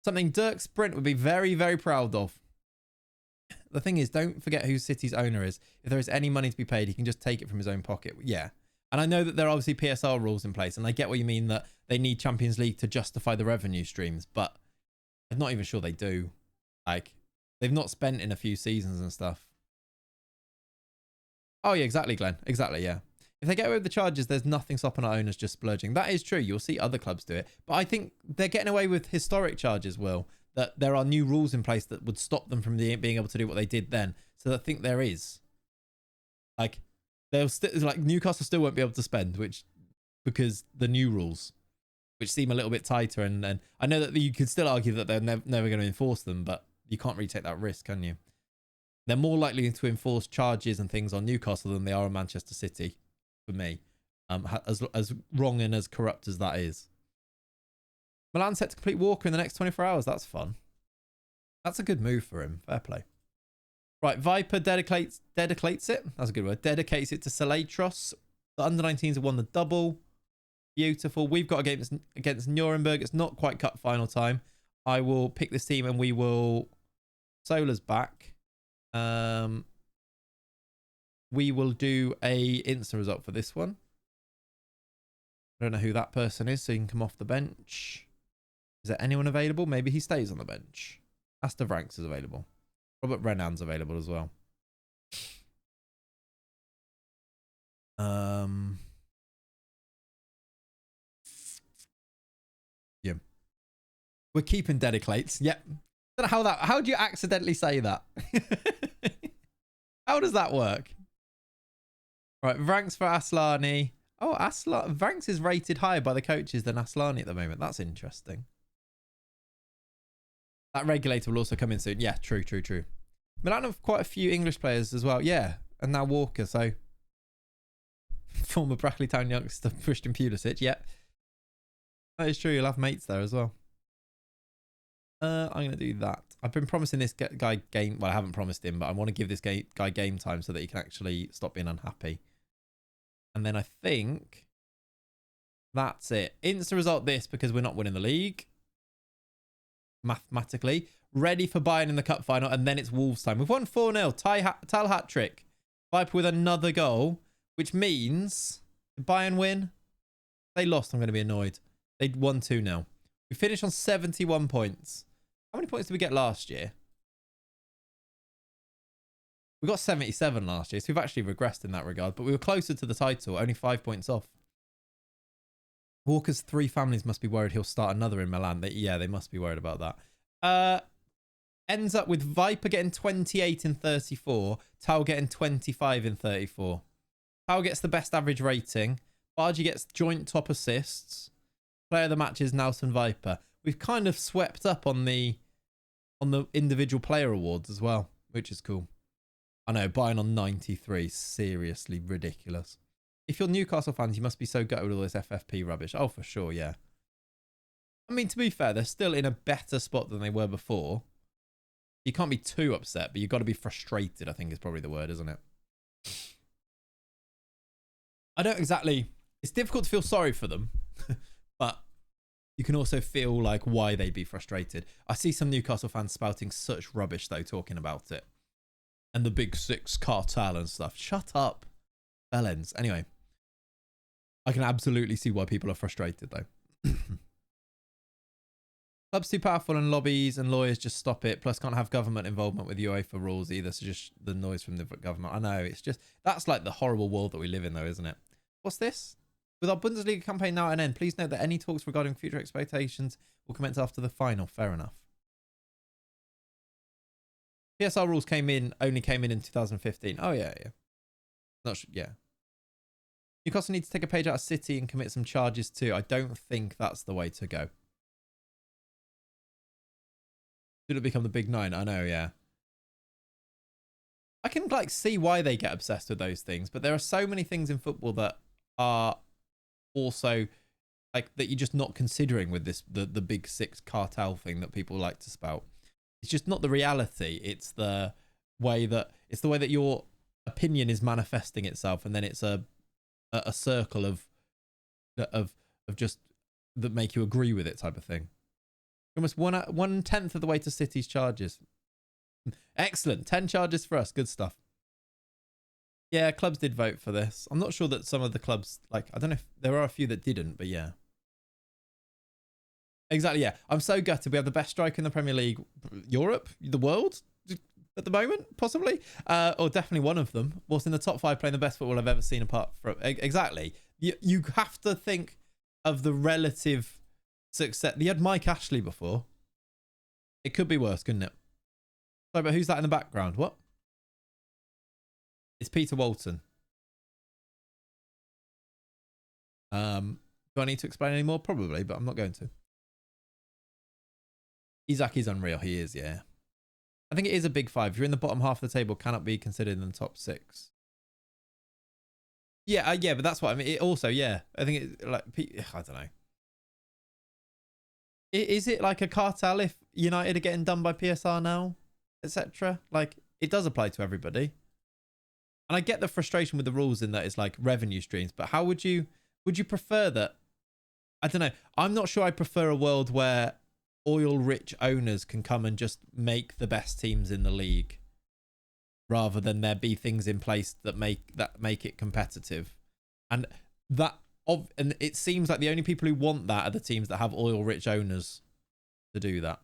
Speaker 1: Something Dirk Sprint would be very, very proud of. The thing is, don't forget who City's owner is. If there is any money to be paid, he can just take it from his own pocket. Yeah. And I know that there are obviously PSL rules in place, and I get what you mean that they need Champions League to justify the revenue streams, but I'm not even sure they do. Like, they've not spent in a few seasons and stuff. Oh, yeah, exactly, Glenn. Exactly, yeah. If they get away with the charges, there's nothing stopping our owners just splurging. That is true. You'll see other clubs do it. But I think they're getting away with historic charges, Will. That there are new rules in place that would stop them from being able to do what they did then. So I think there is. Like, they'll still, like, Newcastle still won't be able to spend, because the new rules, which seem a little bit tighter. And I know that you could still argue that they're never going to enforce them, but you can't really take that risk, can you? They're more likely to enforce charges and things on Newcastle than they are on Manchester City, for me. As wrong and as corrupt as that is. Milan set to complete Walker in the next 24 hours. That's fun. That's a good move for him. Fair play. Right, Viper dedicates it. That's a good word. Dedicates it to Salatros. The under-19s have won the double. Beautiful. We've got a game against Nuremberg. It's not quite cut final time. I will pick this team and we will... Solar's back. We will do a instant result for this one. I don't know who that person is, so you can come off the bench. Is there anyone available? Maybe he stays on the bench. Astor Vranks is available. Robert Renan's available as well. We're keeping dedicates. Yep. Don't know how do you accidentally say that? How does that work? Right, ranks for Aslani. Oh, Vranks is rated higher by the coaches than Aslani at the moment. That's interesting. That regulator will also come in soon. Yeah, true. Milan have quite a few English players as well. Yeah, and now Walker. So former Brackley Town youngster Christian Pulisic. Yeah, that is true. You'll have mates there as well. I'm going to do that. I've been promising this guy game. Well, I haven't promised him, but I want to give this guy game time so that he can actually stop being unhappy. And then I think that's it. Insta result this because we're not winning the league. Mathematically. Ready for Bayern in the cup final. And then it's Wolves time. We've won 4-0. Tal hat-trick. Viper with another goal. Which means... Did Bayern win? They lost. I'm going to be annoyed. They won 2-0. We finished on 71 points. How many points did we get last year? We got 77 last year, so we've actually regressed in that regard. But we were closer to the title, only 5 points off. Walker's 3 families must be worried he'll start another in Milan. They must be worried about that. Ends up with Viper getting 28 in 34. Tau getting 25 in 34. Tau gets the best average rating. Bargy gets joint top assists. Player of the match is Nelson Viper. We've kind of swept up on the individual player awards as well, which is cool. I know, Bayern on 93. Seriously ridiculous. If you're Newcastle fans, you must be so gutted with all this FFP rubbish. Oh, for sure, yeah. I mean, to be fair, they're still in a better spot than they were before. You can't be too upset, but you've got to be frustrated, I think is probably the word, isn't it? I don't exactly... It's difficult to feel sorry for them, but you can also feel like why they'd be frustrated. I see some Newcastle fans spouting such rubbish, though, talking about it. And the Big Six cartel and stuff. Shut up, bellends. Anyway, I can absolutely see why people are frustrated, though. Clubs too powerful and lobbies and lawyers just stop it. Plus, can't have government involvement with UEFA rules either. So just the noise from the government. I know, it's just... That's like the horrible world that we live in, though, isn't it? What's this? With our Bundesliga campaign now at an end, please note that any talks regarding future expectations will commence after the final. Fair enough. PSR rules only came in 2015. Oh, yeah. Not sure, yeah. Newcastle need to take a page out of City and commit some charges too. I don't think that's the way to go. Should it become the big 9? I know, yeah. I can like see why they get obsessed with those things, but there are so many things in football that are also like that you're just not considering with this the Big Six cartel thing that people like to spout. It's just not the reality. It's the way that your opinion is manifesting itself, and then it's a circle of just that make you agree with it type of thing. Almost 1/10 of the way to City's charges. Excellent. 10 charges for us. Good stuff. Yeah, clubs did vote for this. I'm not sure that some of the clubs, like, I don't know if there are a few that didn't, but yeah. Exactly, yeah. I'm so gutted. We have the best striker in the Premier League, Europe, the world, at the moment, possibly. Or definitely one of them. Was in the top 5 playing the best football I've ever seen apart from... Exactly. You have to think of the relative success. You had Mike Ashley before. It could be worse, couldn't it? Sorry, but who's that in the background? What? It's Peter Walton. Do I need to explain any more? Probably, but I'm not going to. Isak is unreal. He is, yeah. I think it is a big 5. If you're in the bottom half of the table, cannot be considered in the top 6. Yeah, yeah, but that's what I mean. It also, yeah. I think it's like, I don't know. Is it like a cartel if United are getting done by PSR now, etc.? Like, it does apply to everybody. And I get the frustration with the rules in that it's like revenue streams, but how would you prefer that? I don't know. I'm not sure I prefer a world where oil-rich owners can come and just make the best teams in the league, rather than there be things in place that make it competitive. And it seems like the only people who want that are the teams that have oil-rich owners to do that.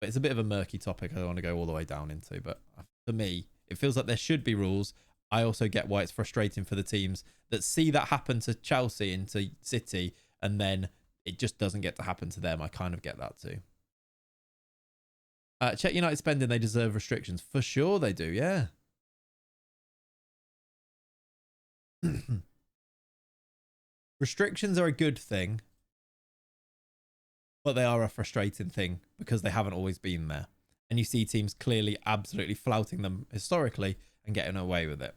Speaker 1: But it's a bit of a murky topic I don't want to go all the way down into. But for me, it feels like there should be rules. I also get why it's frustrating for the teams that see that happen to Chelsea and to City, and then it just doesn't get to happen to them. I kind of get that too. Check United spending. They deserve restrictions. For sure they do, yeah. Restrictions are a good thing, but they are a frustrating thing because they haven't always been there. And you see teams clearly absolutely flouting them historically and getting away with it.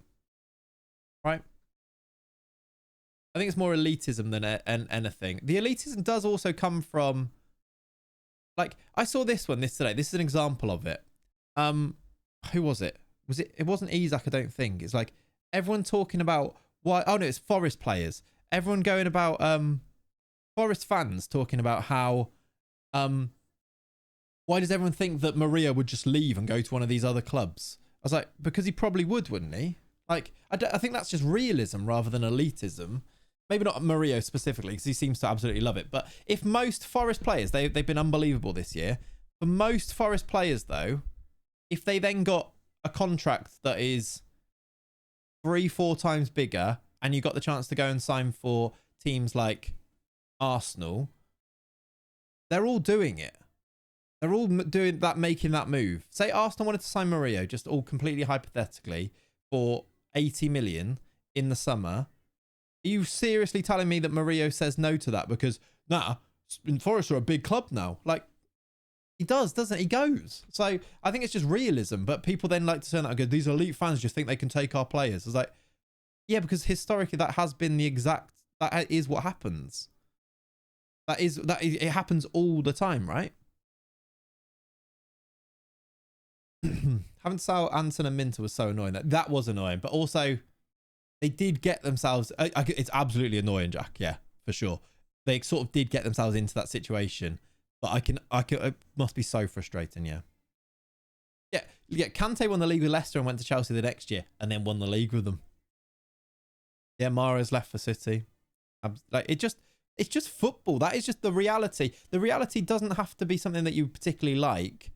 Speaker 1: Right? I think it's more elitism than anything. The elitism does also come from, like, I saw this one today. This is an example of it. Who was it? It wasn't Isaac, I don't think. It's like everyone talking about why. Oh no, it's Forest players. Everyone going about Forest fans talking about how why does everyone think that Maria would just leave and go to one of these other clubs? I was like, because he probably would, wouldn't he? Like, I think that's just realism rather than elitism. Maybe not Mario specifically, because he seems to absolutely love it. But if most Forest players, they've been unbelievable this year. For most Forest players, though, if they then got a contract that is 3-4 times bigger, and you got the chance to go and sign for teams like Arsenal, they're all doing it. They're all doing that, making that move. Say Arsenal wanted to sign Mario, just all completely hypothetically, for 80 million in the summer. Are you seriously telling me that Mario says no to that? Because, nah, Forest are a big club now. Like, he does, doesn't he? He goes. So I think it's just realism. But people then like to say that and go, these elite fans just think they can take our players. It's like, yeah, because historically that has been the exact, that is what happens. It happens all the time, right? Having Sal, Anson and Minter was so annoying. That was annoying, but also they did get themselves, it's absolutely annoying, Jack. Yeah, for sure. They sort of did get themselves into that situation, but it must be so frustrating. Yeah. Kante won the league with Leicester and went to Chelsea the next year and then won the league with them. Yeah, Mara's left for City. Like, it's just football. That is just the reality. The reality doesn't have to be something that you particularly like,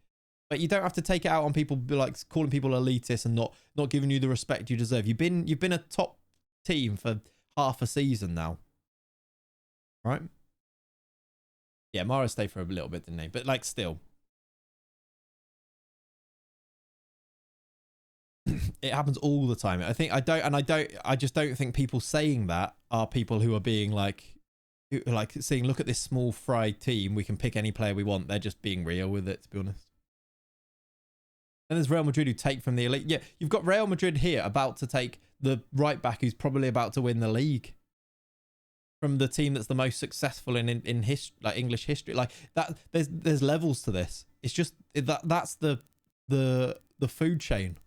Speaker 1: but you don't have to take it out on people, like calling people elitist and not giving you the respect you deserve. You've been a top team for half a season now, right? Yeah, Mara stayed for a little bit, didn't he? But like, still, it happens all the time. I just don't think people saying that are people who are being like saying, look at this small fried team, we can pick any player we want. They're just being real with it, to be honest. And there's Real Madrid who take from the elite. Yeah, you've got Real Madrid here about to take the right back who's probably about to win the league from the team that's the most successful in history, like English history. Like that, there's levels to this. It's just that's the food chain.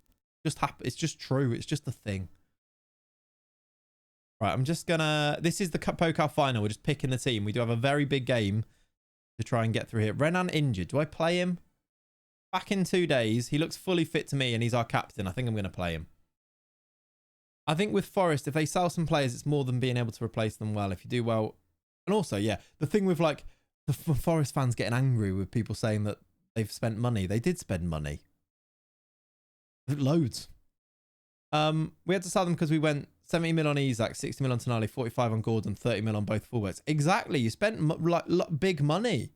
Speaker 1: It's just true. It's just a thing. Right, I'm just gonna. This is the Pokal final. We're just picking the team. We do have a very big game to try and get through here. Renan injured. Do I play him? Back in 2 days. He looks fully fit to me, and he's our captain. I think I'm going to play him. I think with Forest, if they sell some players, it's more than being able to replace them well. If you do well, and also, yeah, the thing with like the Forest fans getting angry with people saying that they've spent money. They did spend money. Loads. We had to sell them because we went 70 mil on Isaac, 60 mil on Tonali, 45 on Gordon, 30 mil on both fullbacks. Exactly. You spent like big money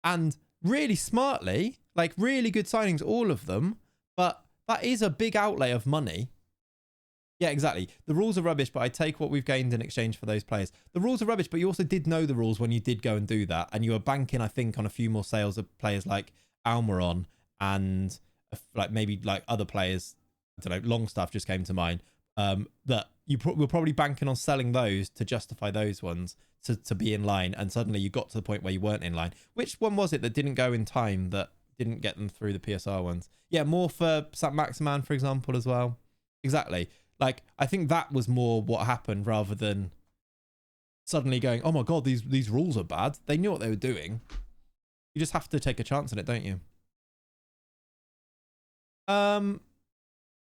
Speaker 1: and really smartly, like really good signings, all of them. But that is a big outlay of money. Yeah, exactly. The rules are rubbish, but I take what we've gained in exchange for those players. The rules are rubbish, but you also did know the rules when you did go and do that. And you were banking, I think, on a few more sales of players like Almiron and like maybe like other players. I don't know, Longstaff just came to mind. That you were probably banking on selling those to justify those ones to be in line. And suddenly you got to the point where you weren't in line. Which one was it that didn't go in time that didn't get them through the PSR ones? Yeah, more for Saint-Maximin, for example, as well. Exactly. Like, I think that was more what happened rather than suddenly going, oh my God, these rules are bad. They knew what they were doing. You just have to take a chance on it, don't you? I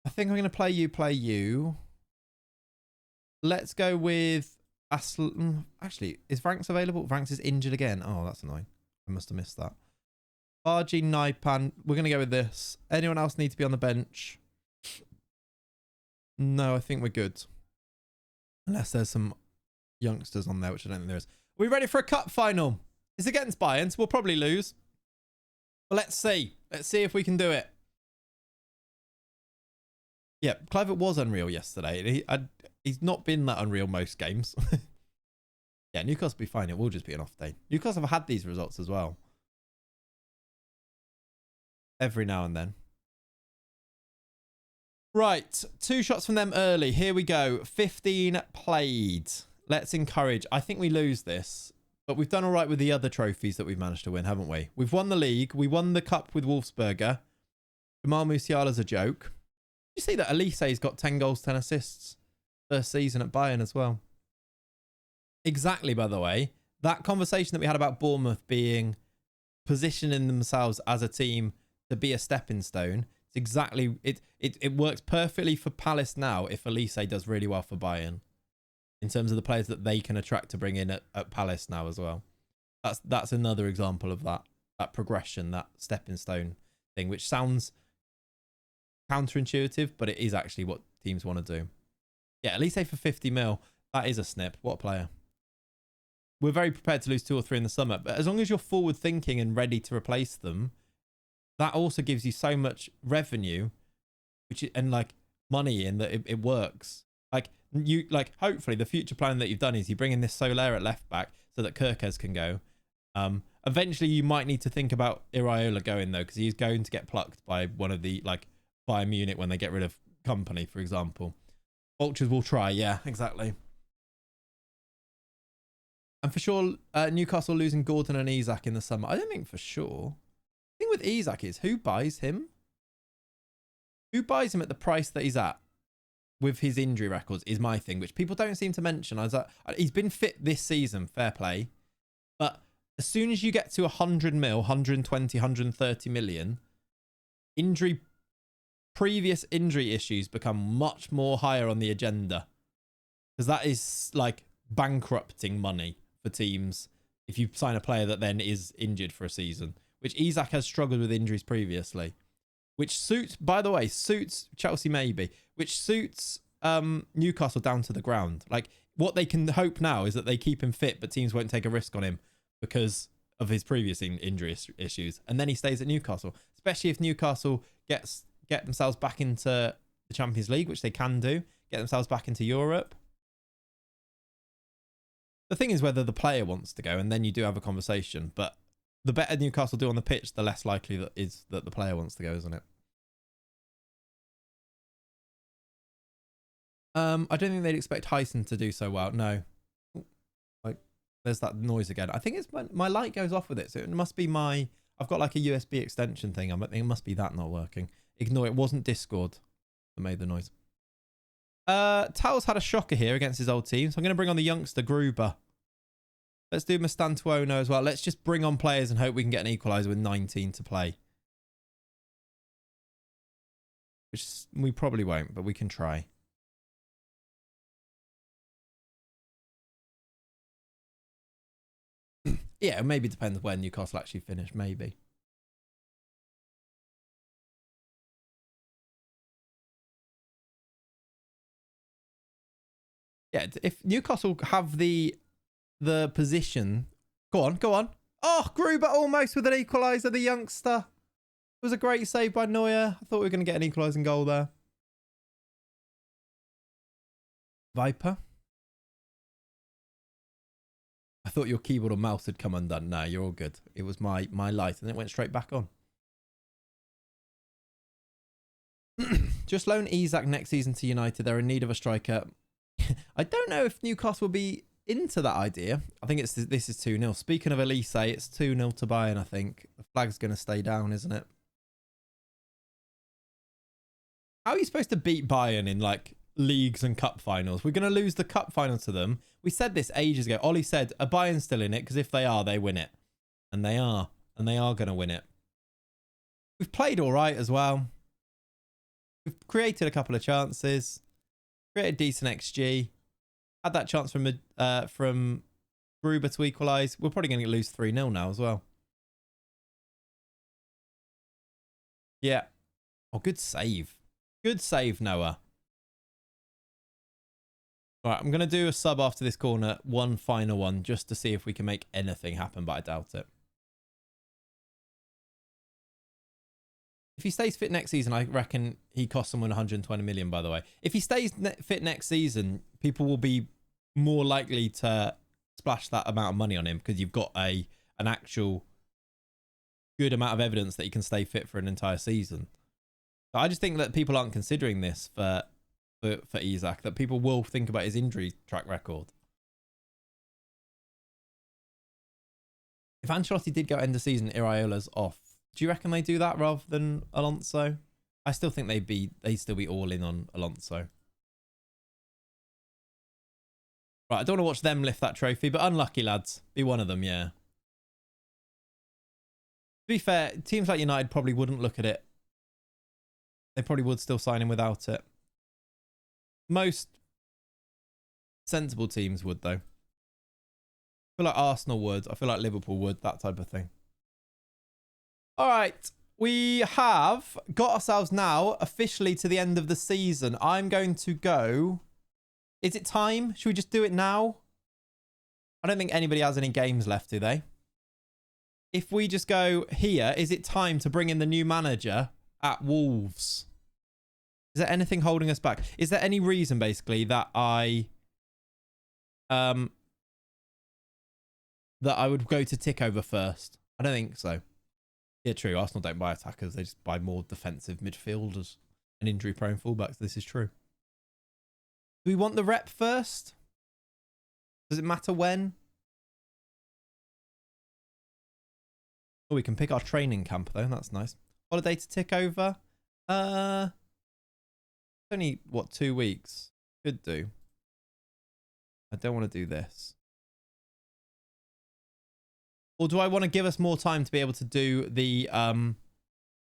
Speaker 1: think I'm going to play you. Let's go with actually, is Vranks available? Vranks is injured again. Oh, that's annoying. I must have missed that. Bargy, Naipan. We're going to go with this. Anyone else need to be on the bench? No, I think we're good. Unless there's some youngsters on there, which I don't think there is. we ready for a cup final? It's against Bayern, so we'll probably lose. But let's see. Let's see if we can do it. Yeah, Kluivert was unreal yesterday. He's not been that unreal most games. Yeah, Newcastle will be fine. It will just be an off day. Newcastle have had these results as well. Every now and then. Right, 2 shots from them early. Here we go. 15 played. Let's encourage. I think we lose this, but we've done all right with the other trophies that we've managed to win, haven't we? We've won the league. We won the cup with Wolfsberger. Jamal Musiala's a joke. You see that Elise's got 10 goals, 10 assists first season at Bayern as well. Exactly, by the way. That conversation that we had about Bournemouth being positioning themselves as a team to be a stepping stone. It's exactly it works perfectly for Palace now if Elise does really well for Bayern in terms of the players that they can attract to bring in at Palace now as well. That's another example of that progression, that stepping stone thing, which sounds counterintuitive, but it is actually what teams want to do. Yeah, Elise for 50 mil. That is a snip. What a player. We're very prepared to lose 2 or 3 in the summer, but as long as you're forward thinking and ready to replace them, that also gives you so much revenue, and like money in that it works. Hopefully the future plan that you've done is you bring in this Soler at left back so that Kirkes can go. Eventually you might need to think about Iraola going though, because he's going to get plucked by one of the Bayern Munich when they get rid of Company, for example. Vultures will try, yeah, exactly. And for sure, Newcastle losing Gordon and Isak in the summer. I don't think for sure. The thing with Isak is, who buys him? Who buys him at the price that he's at with his injury records is my thing, which people don't seem to mention. He's been fit this season, fair play. But as soon as you get to 100 mil, 120, 130 million, previous injury issues become much more higher on the agenda. Because that is like bankrupting money for teams if you sign a player that then is injured for a season, which Isak has struggled with injuries previously, which suits, by the way, suits Chelsea maybe, which suits Newcastle down to the ground. Like, what they can hope now is that they keep him fit, but teams won't take a risk on him because of his previous injury issues. And then he stays at Newcastle, especially if Newcastle get themselves back into the Champions League, which they can do, get themselves back into Europe. The thing is whether the player wants to go, and then you do have a conversation. But the better Newcastle do on the pitch, the less likely that the player wants to go, isn't it? I don't think they'd expect Hyson to do so well. No. Like, there's that noise again. I think it's my light goes off with it. So it must be I've got like a USB extension thing. I think it must be that not working. Ignore it. It wasn't Discord that made the noise. Tao's had a shocker here against his old team. So I'm going to bring on the youngster, Gruber. Let's do Mastantuono as well. Let's just bring on players and hope we can get an equaliser with 19 to play. Which we probably won't, but we can try. Yeah, it maybe depends where Newcastle actually finish, maybe. Yeah, if Newcastle have the position... Go on. Oh, Gruber almost with an equaliser, the youngster. It was a great save by Neuer. I thought we were going to get an equalising goal there. Viper. I thought your keyboard or mouse had come undone. No, you're all good. It was my light and it went straight back on. Just loan Isak next season to United. They're in need of a striker. I don't know if Newcastle will be into that idea. I think this is 2-0. Speaking of Elise, it's 2-0 to Bayern, I think. The flag's going to stay down, isn't it? How are you supposed to beat Bayern in like leagues and cup finals? We're going to lose the cup final to them. We said this ages ago. Ollie said, are Bayern still in it? Because if they are, they win it. And they are. And they are going to win it. We've played all right as well. We've created a couple of chances. Created decent XG. Had that chance from Gruber to equalise. We're probably going to lose 3-0 now as well. Yeah. Oh, good save. Good save, Noah. All right, I'm going to do a sub after this corner, one final one, just to see if we can make anything happen, but I doubt it. If he stays fit next season, I reckon he costs someone 120 million, by the way. If he stays fit next season, people will be more likely to splash that amount of money on him because you've got an actual good amount of evidence that he can stay fit for an entire season. So I just think that people aren't considering this for Isak, that people will think about his injury track record. If Ancelotti did go end of season, Iraola's off. Do you reckon they do that rather than Alonso? I still think they'd still be all in on Alonso. Right, I don't want to watch them lift that trophy, but unlucky, lads. Be one of them, yeah. To be fair, teams like United probably wouldn't look at it. They probably would still sign him without it. Most sensible teams would, though. I feel like Arsenal would. I feel like Liverpool would, that type of thing. All right, we have got ourselves now officially to the end of the season. I'm going to go... Is it time? Should we just do it now? I don't think anybody has any games left, do they? If we just go here, is it time to bring in the new manager at Wolves? Is there anything holding us back? Is there any reason, basically, that I would go to takeover first? I don't think so. Yeah, true. Arsenal don't buy attackers. They just buy more defensive midfielders and injury-prone fullbacks. This is true. Do we want the rep first? Does it matter when? Oh, we can pick our training camp, though. That's nice. Holiday to tick over. It's only, what, 2 weeks? Could do. I don't want to do this. Or do I want to give us more time to be able to do the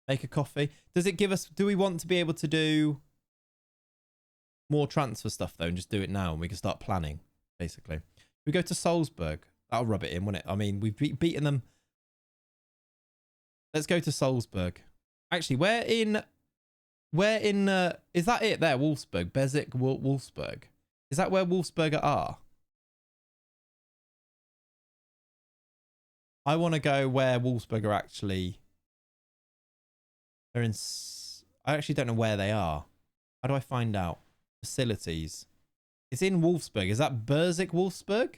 Speaker 1: make a coffee? Does it give us... Do we want to be able to do more transfer stuff, though, and just do it now, and we can start planning, basically? We go to Salzburg. That'll rub it in, won't it? I mean, we've beaten them. Let's go to Salzburg. Actually, where in is that it there? Wolfsburg, Bezic, Wolfsburg. Is that where Wolfsberger are? I want to go where Wolfsberger actually. They're in. I actually don't know where they are. How do I find out? Facilities. It's in Wolfsburg. Is that Bezic, Wolfsburg?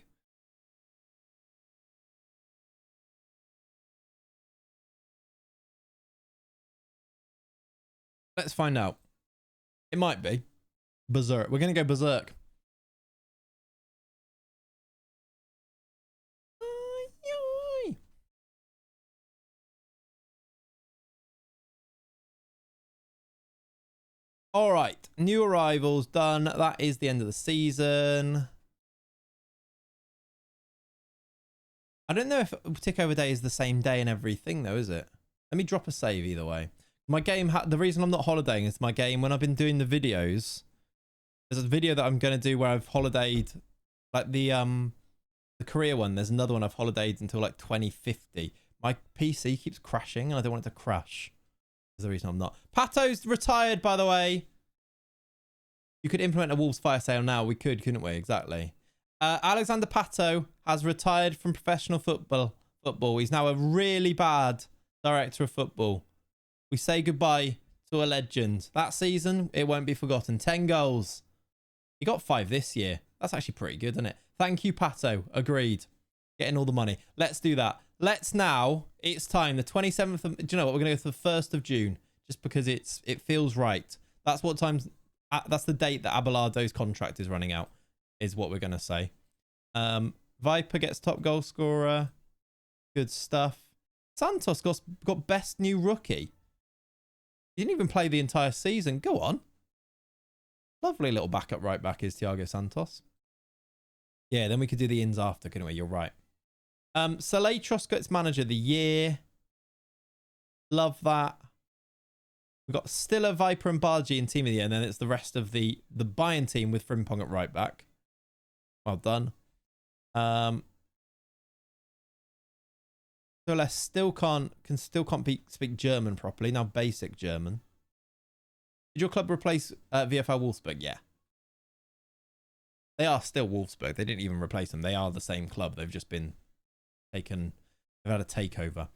Speaker 1: Let's find out. It might be. Berserk. We're going to go berserk. All right. New arrivals done. That is the end of the season. I don't know if takeover day is the same day and everything, though, is it? Let me drop a save either way. My game, the reason I'm not holidaying is my game, when I've been doing the videos, there's a video that I'm going to do where I've holidayed, like the career one. There's another one I've holidayed until like 2050. My PC keeps crashing and I don't want it to crash. That's the reason I'm not. Pato's retired, by the way. You could implement a Wolves fire sale now. We could, couldn't we? Exactly. Alexander Pato has retired from professional football. He's now a really bad director of football. We say goodbye to a legend. That season, it won't be forgotten. 10 goals. He got 5 this year. That's actually pretty good, isn't it? Thank you, Pato. Agreed. Getting all the money. Let's do that. Let's now. It's time. The 27th of... Do you know what? We're going to go to the 1st of June. Just because it feels right. That's what times... That's the date that Abelardo's contract is running out. Is what we're going to say. Viper gets top goal scorer. Good stuff. Santos got best new rookie. He didn't even play the entire season. Go on. Lovely little backup right back is Thiago Santos. Yeah, then we could do the ins after, couldn't we? You're right. Saletros gets manager of the year. Love that. We've got Stiller, Viper and Bargy in team of the year. And then it's the rest of the Bayern team with Frimpong at right back. Well done. Soles still can't speak German properly. Now basic German. Did your club replace VFL Wolfsburg? Yeah. They are still Wolfsburg. They didn't even replace them. They are the same club. They've just been taken. They've had a takeover.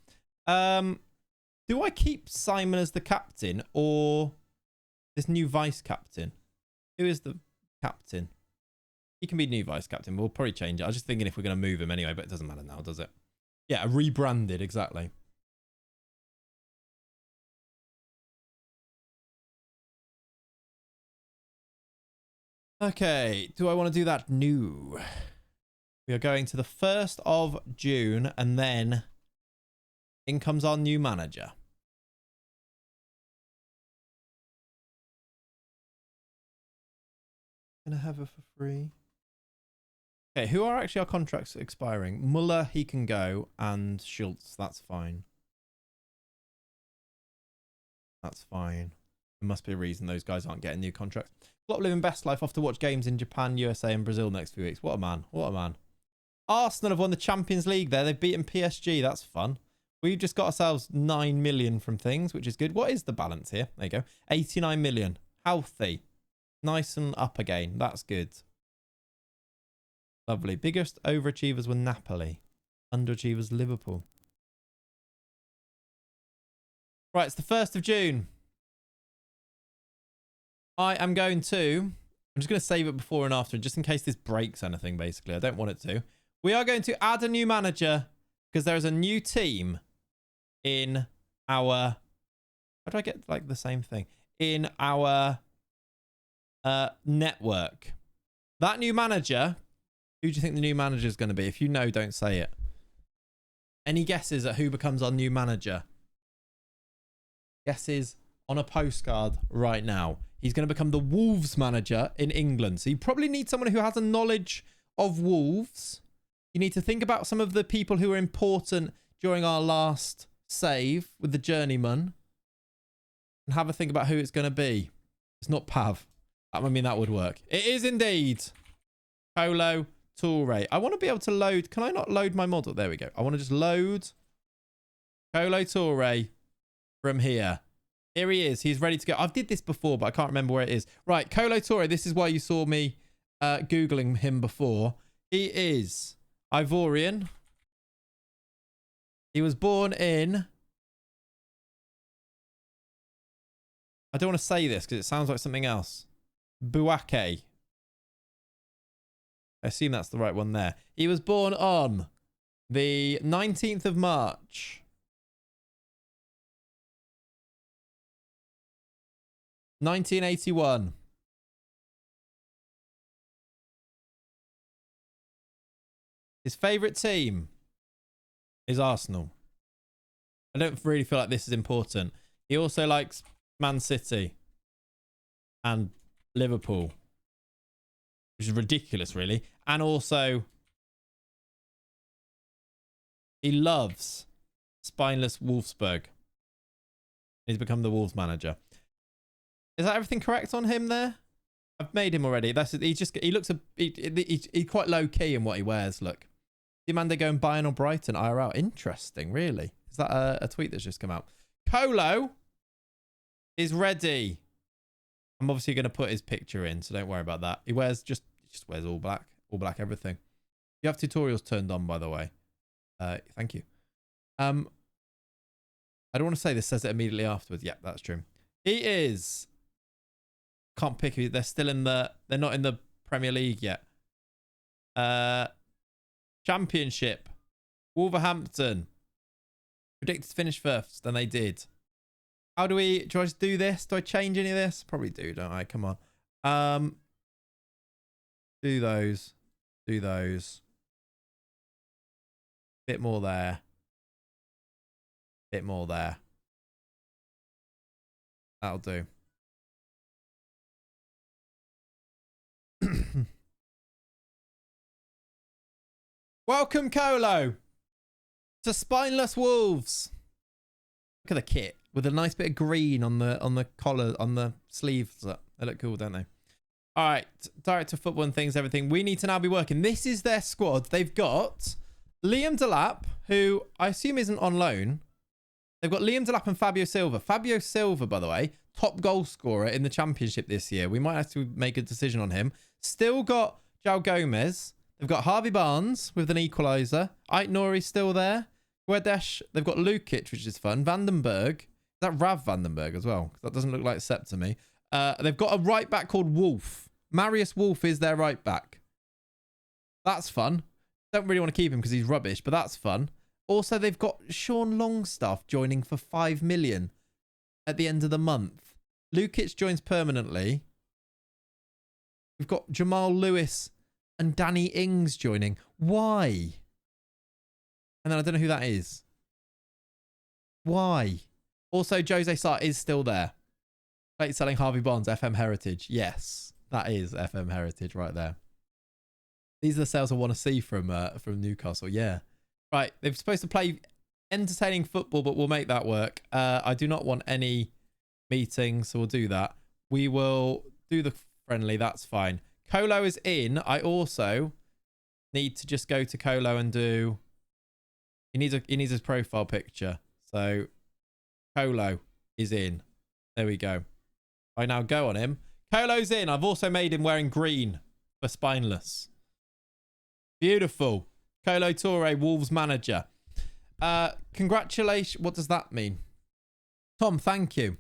Speaker 1: Do I keep Simon as the captain or this new vice captain? Who is the captain? He can be new vice captain. We'll probably change it. I was just thinking if we're going to move him anyway, but it doesn't matter now, does it? Yeah, rebranded, exactly. Okay, do I want to do that? No. We are going to the 1st of June, and then in comes our new manager. Gonna have her for free. Okay, who are actually our contracts expiring? Muller, he can go, and Schultz, that's fine. That's fine. There must be a reason those guys aren't getting new contracts. Klopp living best life off to watch games in Japan, USA, and Brazil next few weeks. What a man. What a man. Arsenal have won the Champions League there. They've beaten PSG. That's fun. We've just got ourselves 9 million from things, which is good. What is the balance here? There you go. 89 million. Healthy. Nice and up again. That's good. Lovely. Biggest overachievers were Napoli. Underachievers, Liverpool. Right, it's the 1st of June. I am going to... I'm just going to save it before and after, just in case this breaks anything, basically. I don't want it to. We are going to add a new manager because there is a new team in our... How do I get, like, the same thing? In our network. That new manager... Who do you think the new manager is going to be? If you know, don't say it. Any guesses at who becomes our new manager? Guesses on a postcard right now. He's going to become the Wolves manager in England. So you probably need someone who has a knowledge of Wolves. You need to think about some of the people who were important during our last save with the journeyman. And have a think about who it's going to be. It's not Pav. I mean, that would work. It is indeed Polo Toure. I want to be able to load. Can I not load my model? There we go. I want to just load Polo Toure from here. Here he is. He's ready to go. I've did this before, but I can't remember where it is. Right, Polo Toure. This is why you saw me Googling him before. He is Ivorian. He was born in... I don't want to say this because it sounds like something else. Bouake. I assume that's the right one there. He was born on the 19th of March. 1981. His favourite team is Arsenal. I don't really feel like this is important. He also likes Man City and Liverpool, which is ridiculous, really. And also, he loves Spineless Wolfsberg. He's become the Wolves manager. Is that everything correct on him there? I've made him already. He looks he's quite low key in what he wears. Look, the man they go and buy on Brighton IRL. Interesting, really. Is that a tweet that's just come out? Colo is ready. I'm obviously going to put his picture in, so don't worry about that. He wears just wears all black everything. You have tutorials turned on, by the way. Thank you. I don't want to say this says it immediately afterwards. Yeah, that's true. He is. Can't pick who. They're still in the. They're not in the Premier League yet. Championship. Wolverhampton. Predicted to finish first, and they did. How do I just do this? Do I change any of this? Probably do, don't I? Come on. Do those. Do those. Bit more there. Bit more there. That'll do. Welcome, Colo, to Spineless Wolves. Look at the kit with a nice bit of green on the collar, on the sleeves. They look cool, don't they? All right, director of football and things, everything. We need to now be working. This is their squad. They've got Liam Delap, who I assume isn't on loan. They've got Liam Delap and Fabio Silva. Fabio Silva, by the way, top goal scorer in the championship this year. We might have to make a decision on him. Still got João Gomez. They've got Harvey Barnes with an equaliser. Ait Nouri's still there. Guedes. They've got Lukic, which is fun. Vandenberg. Is that Rav Vandenberg as well? That doesn't look like Sepp to me. They've got a right back called Wolf. Marius Wolf is their right back. That's fun. Don't really want to keep him because he's rubbish, but that's fun. Also, they've got Sean Longstaff joining for 5 million at the end of the month. Lukic joins permanently. We've got Jamal Lewis and Danny Ings joining. Why? And then I don't know who that is. Why? Also, Jose Sarr is still there. Late selling Harvey Barnes, FM Heritage. Yes, that is FM Heritage right there. These are the sales I want to see from Newcastle. Yeah. Right. They're supposed to play entertaining football, but we'll make that work. I do not want any meetings, so we'll do that. We will do the friendly. That's fine. Colo is in. I also need to just go to Colo and do... He needs his profile picture. So Colo is in. There we go. I now go on him. Colo's in. I've also made him wearing green for Spineless. Beautiful. Colo Toure, Wolves manager. Congratulations. What does that mean? Tom, thank you.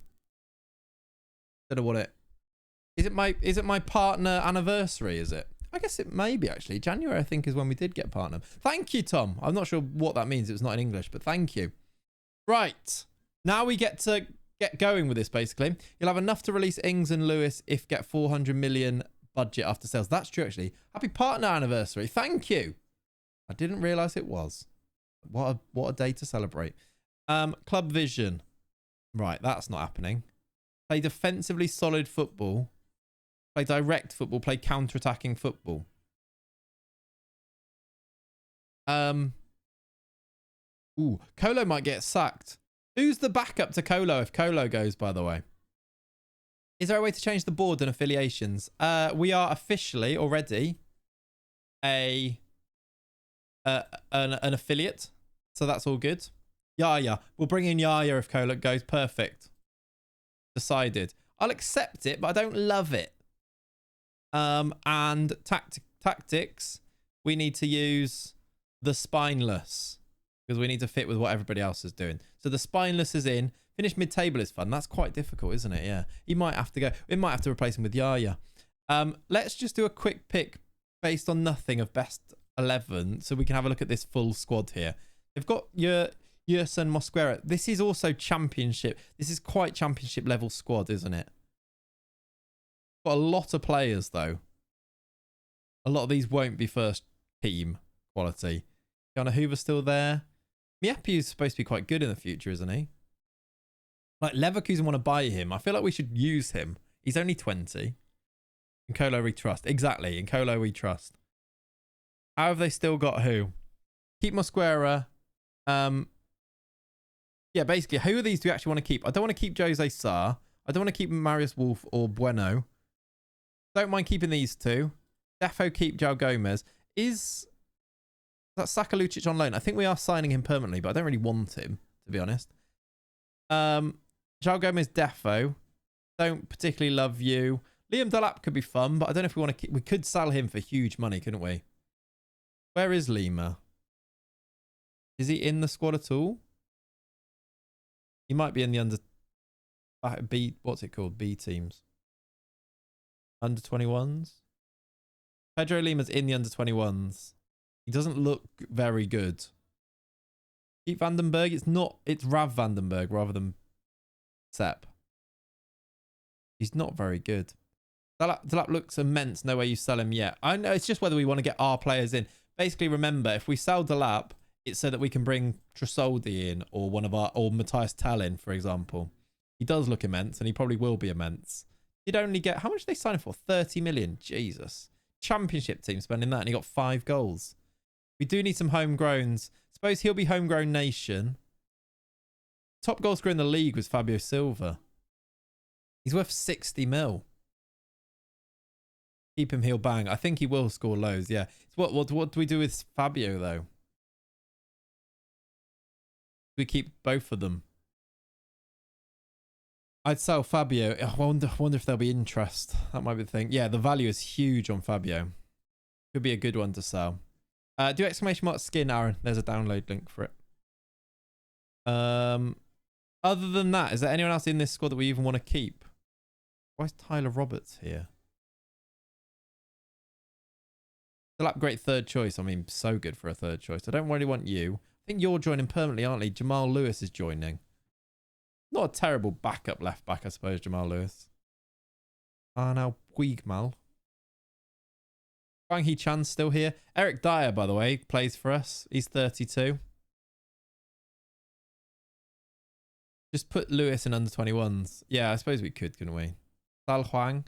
Speaker 1: Don't know what it... Is it my partner anniversary, is it? I guess it may be, actually. January, I think, is when we did get partner. Thank you, Tom. I'm not sure what that means. It was not in English, but thank you. Right. Now we get to get going with this, basically. You'll have enough to release Ings and Lewis if get 400 million budget after sales. That's true, actually. Happy partner anniversary. Thank you. I didn't realise it was. What a day to celebrate. Club vision. Right, that's not happening. Play defensively solid football. Play direct football. Play counter-attacking football. Ooh, Colo might get sacked. Who's the backup to Colo if Colo goes, by the way? Is there a way to change the board and affiliations? We are officially already an affiliate. So that's all good. Yaya. We'll bring in Yaya if Colo goes. Perfect. Decided. I'll accept it, but I don't love it. And tactics. We need to use the Spineless. Because we need to fit with what everybody else is doing. So the Spineless is in. Finish mid-table is fun. That's quite difficult, isn't it? Yeah. He might have to go. We might have to replace him with Yaya. Let's just do a quick pick based on nothing of best 11. So we can have a look at this full squad here. They've got Yerson Mosquera. This is also championship. This is quite championship level squad, isn't it? Got a lot of players, though. A lot of these won't be first team quality. Gunnar Hoover's still there. Miepi is supposed to be quite good in the future, isn't he? Like, Leverkusen want to buy him. I feel like we should use him. He's only 20. In Colo we trust. Exactly. In Colo we trust. How have they still got who? Keep Mosquera. Yeah, basically, who of these do you actually want to keep? I don't want to keep Jose Sarr. I don't want to keep Marius Wolf or Bueno. Don't mind keeping these two. Defo keep João Gomez. Is that Saka Lucic on loan? I think we are signing him permanently, but I don't really want him, to be honest. João Gomez, Defo. Don't particularly love you. Liam Delap could be fun, but I don't know if we want to keep... We could sell him for huge money, couldn't we? Where is Lima? Is he in the squad at all? He might be in the under... B... What's it called? B teams. Under 21s? Pedro Lima's in the under 21s. He doesn't look very good. Keep Vandenberg. It's not... It's Rav Vandenberg rather than Sepp. He's not very good. Delap looks immense. No way you sell him yet. I know it's just whether we want to get our players in. Basically, remember, if we sell Delap, it's so that we can bring Tresoldi in or one of our... Or Matthias Tal in, for example. He does look immense and he probably will be immense. He'd only get... How much did they sign him for? 30 million. Jesus. Championship team spending that and he got 5 goals. We do need some homegrowns. Suppose he'll be homegrown nation. Top goal scorer in the league was Fabio Silva. He's worth 60 mil. Keep him, he'll bang. I think he will score loads, yeah. What do we do with Fabio, though? We keep both of them. I'd sell Fabio. I wonder if there'll be interest. That might be the thing. Yeah, the value is huge on Fabio. Could be a good one to sell. Do exclamation mark skin, Aaron. There's a download link for it. Other than that, is there anyone else in this squad that we even want to keep? Why is Tyler Roberts here? Still upgrade third choice. I mean, so good for a third choice. I don't really want you. I think you're joining permanently, aren't you? Jamal Lewis is joining. Not a terrible backup left back, I suppose, Jamal Lewis. Now Puigmal. Wang Hee Chan's still here. Eric Dyer, by the way, plays for us. He's 32. Just put Lewis in under 21s. Yeah, I suppose we could, couldn't we? Sal Huang.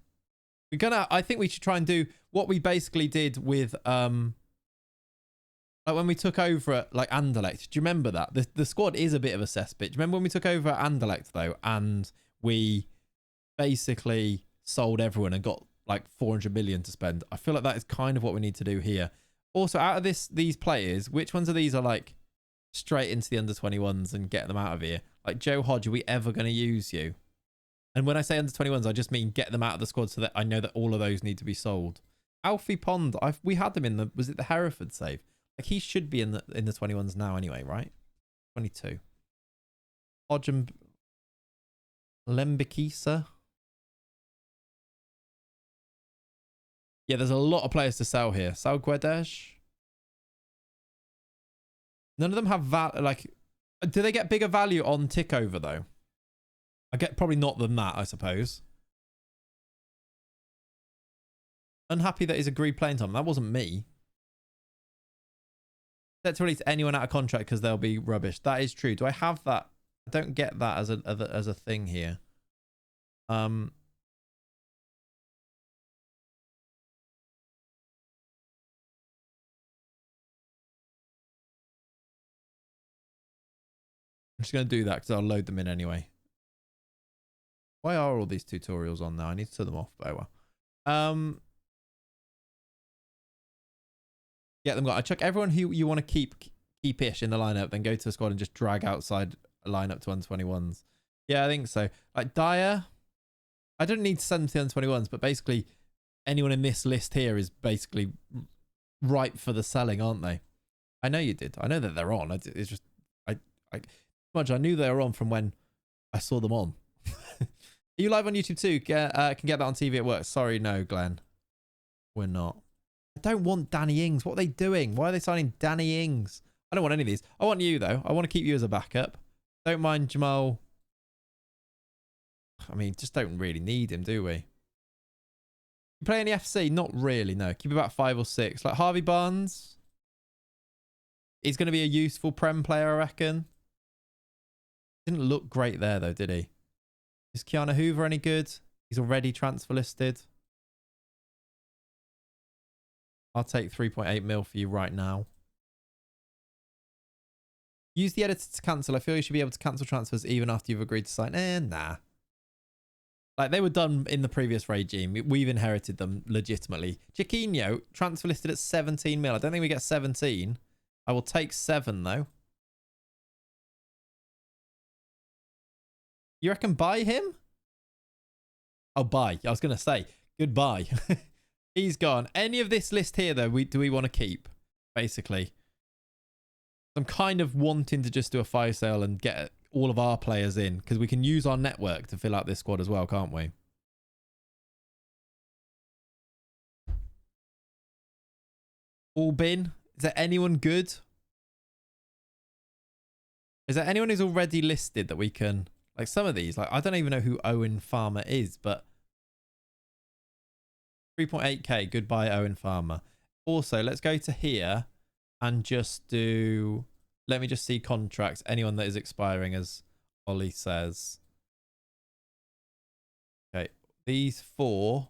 Speaker 1: I think we should try and do what we basically did with like when we took over at like Anderlecht. Do you remember that? The squad is a bit of a cesspit. Do you remember when we took over at Anderlecht though, and we basically sold everyone and got like 400 million to spend? I feel like that is kind of what we need to do here. Also, out of these players, which ones of these are like straight into the under 21s and get them out of here? Like Joe Hodge, are we ever going to use you? And when I say under 21s, I just mean get them out of the squad so that I know that all of those need to be sold. Alfie Pond, we had them in the, was it the Hereford save? Like he should be in the 21s now anyway, right? 22. Hodge and Lembikisa. Yeah, there's a lot of players to sell here. Sal Guedes. None of them have like, do they get bigger value on takeover though? I get probably not than that, I suppose. Unhappy that he's agreed playing time. That wasn't me. Set to release anyone out of contract because they'll be rubbish. That is true. Do I have that? I don't get that as a thing here. I'm just going to do that because I'll load them in anyway. Why are all these tutorials on now? I need to turn them off. Oh well. Get them got. I check everyone who you want to keep-ish in the lineup, then go to the squad and just drag outside a lineup to under 21s. Yeah, I think so. Like Dyer, I don't need to send them to the under 21s, but basically anyone in this list here is basically ripe for the selling, aren't they? I know you did. I know that they're on. It's just I knew they were on from when I saw them on. Are you live on YouTube too? Can get that on TV at work. Sorry, no, Glenn. We're not. I don't want Danny Ings. What are they doing? Why are they signing Danny Ings? I don't want any of these. I want you, though. I want to keep you as a backup. Don't mind Jamal. I mean, just don't really need him, do we? You play any FC? Not really, no. Keep about 5 or 6. Like Harvey Barnes. He's going to be a useful Prem player, I reckon. Didn't look great there, though, did he? Is Keanu Hoover any good? He's already transfer listed. I'll take 3.8 mil for you right now. Use the editor to cancel. I feel you should be able to cancel transfers even after you've agreed to sign. Nah. Like, they were done in the previous regime. We've inherited them legitimately. Chiquinho, transfer listed at 17 mil. I don't think we get 17. I will take 7, though. You reckon buy him? Oh, buy. I was going to say, goodbye. He's gone. Any of this list here, though, do we want to keep, basically? I'm kind of wanting to just do a fire sale and get all of our players in, because we can use our network to fill out this squad as well, can't we? All bin? Is there anyone good? Is there anyone who's already listed that we can... Like some of these, like I don't even know who Owen Farmer is, but 3.8k, goodbye Owen Farmer. Also, let's go to here and just do, let me just see contracts. Anyone that is expiring, as Ollie says. Okay, these 4.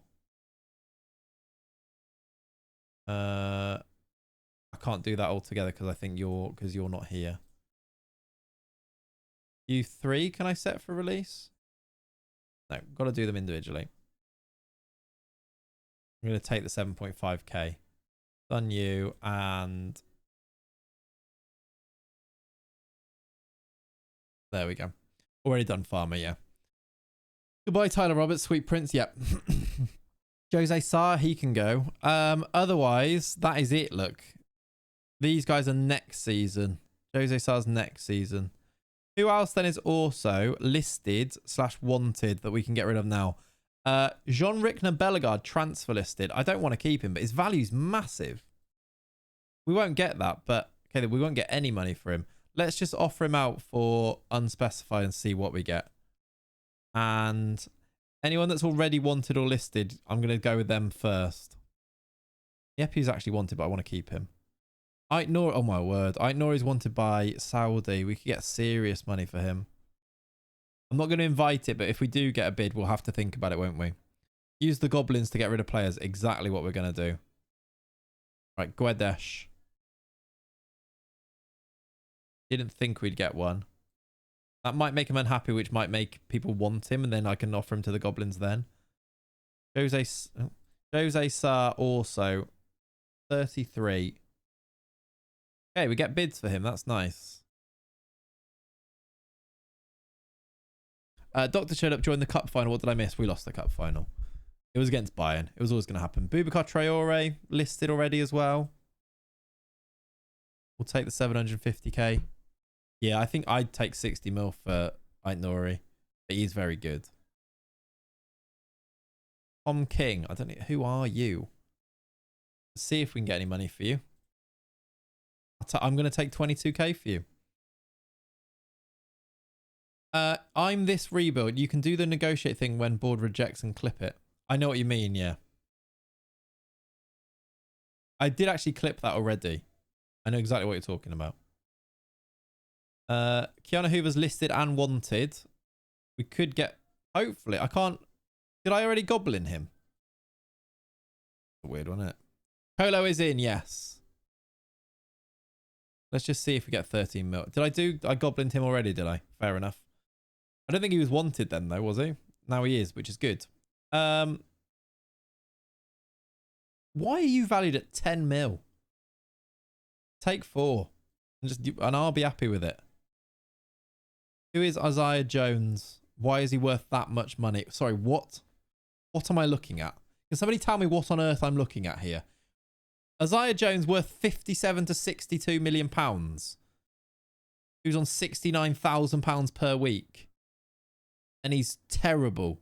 Speaker 1: I can't do that all together because I think you're not here. You 3, can I set for release? No, got to do them individually. I'm going to take the 7.5k. Done you, and there we go. Already done Farmer, yeah. Goodbye, Tyler Roberts, Sweet Prince, yep. Jose Sarr, he can go. Otherwise, that is it. Look, these guys are next season. Jose Sarr's next season. Who else then is also listed / wanted that we can get rid of now? Jean-Rickner Bellegarde transfer listed. I don't want to keep him, but his value's massive. We won't get that, but okay, we won't get any money for him. Let's just offer him out for unspecified and see what we get. And anyone that's already wanted or listed, I'm going to go with them first. Yep, he's actually wanted, but I want to keep him. Ait Nouri, oh my word. Ait Nouri is wanted by Saudi. We could get serious money for him. I'm not going to invite it, but if we do get a bid, we'll have to think about it, won't we? Use the goblins to get rid of players. Exactly what we're going to do. Right, Guedes. Didn't think we'd get one. That might make him unhappy, which might make people want him, and then I can offer him to the goblins then. Jose Sarr also 33. Okay, we get bids for him. That's nice. Doctor showed up during the cup final. What did I miss? We lost the cup final. It was against Bayern. It was always going to happen. Boubacar Traore listed already as well. We'll take the 750k. Yeah, I think I'd take 60 mil for Ait Nouri. But he's very good. Tom King. I don't know. Who are you? Let's see if we can get any money for you. I'm going to take 22k for you. I'm this rebuild. You can do the negotiate thing when board rejects and clip it. I know what you mean, yeah. I did actually clip that already. I know exactly what you're talking about. Keanu Hoover's listed and wanted. We could get... Hopefully. I can't... Did I already goblin him? Weird, wasn't it? Polo is in, yes. Let's just see if we get 13 mil. I goblined him already, did I? Fair enough. I don't think he was wanted then, though, was he? Now he is, which is good. Why are you valued at 10 mil? Take 4. And I'll be happy with it. Who is Isaiah Jones? Why is he worth that much money? Sorry, what? What am I looking at? Can somebody tell me what on earth I'm looking at here? Isaiah Jones worth 57 to 62 million pounds. Who's on 69,000 pounds per week. And he's terrible.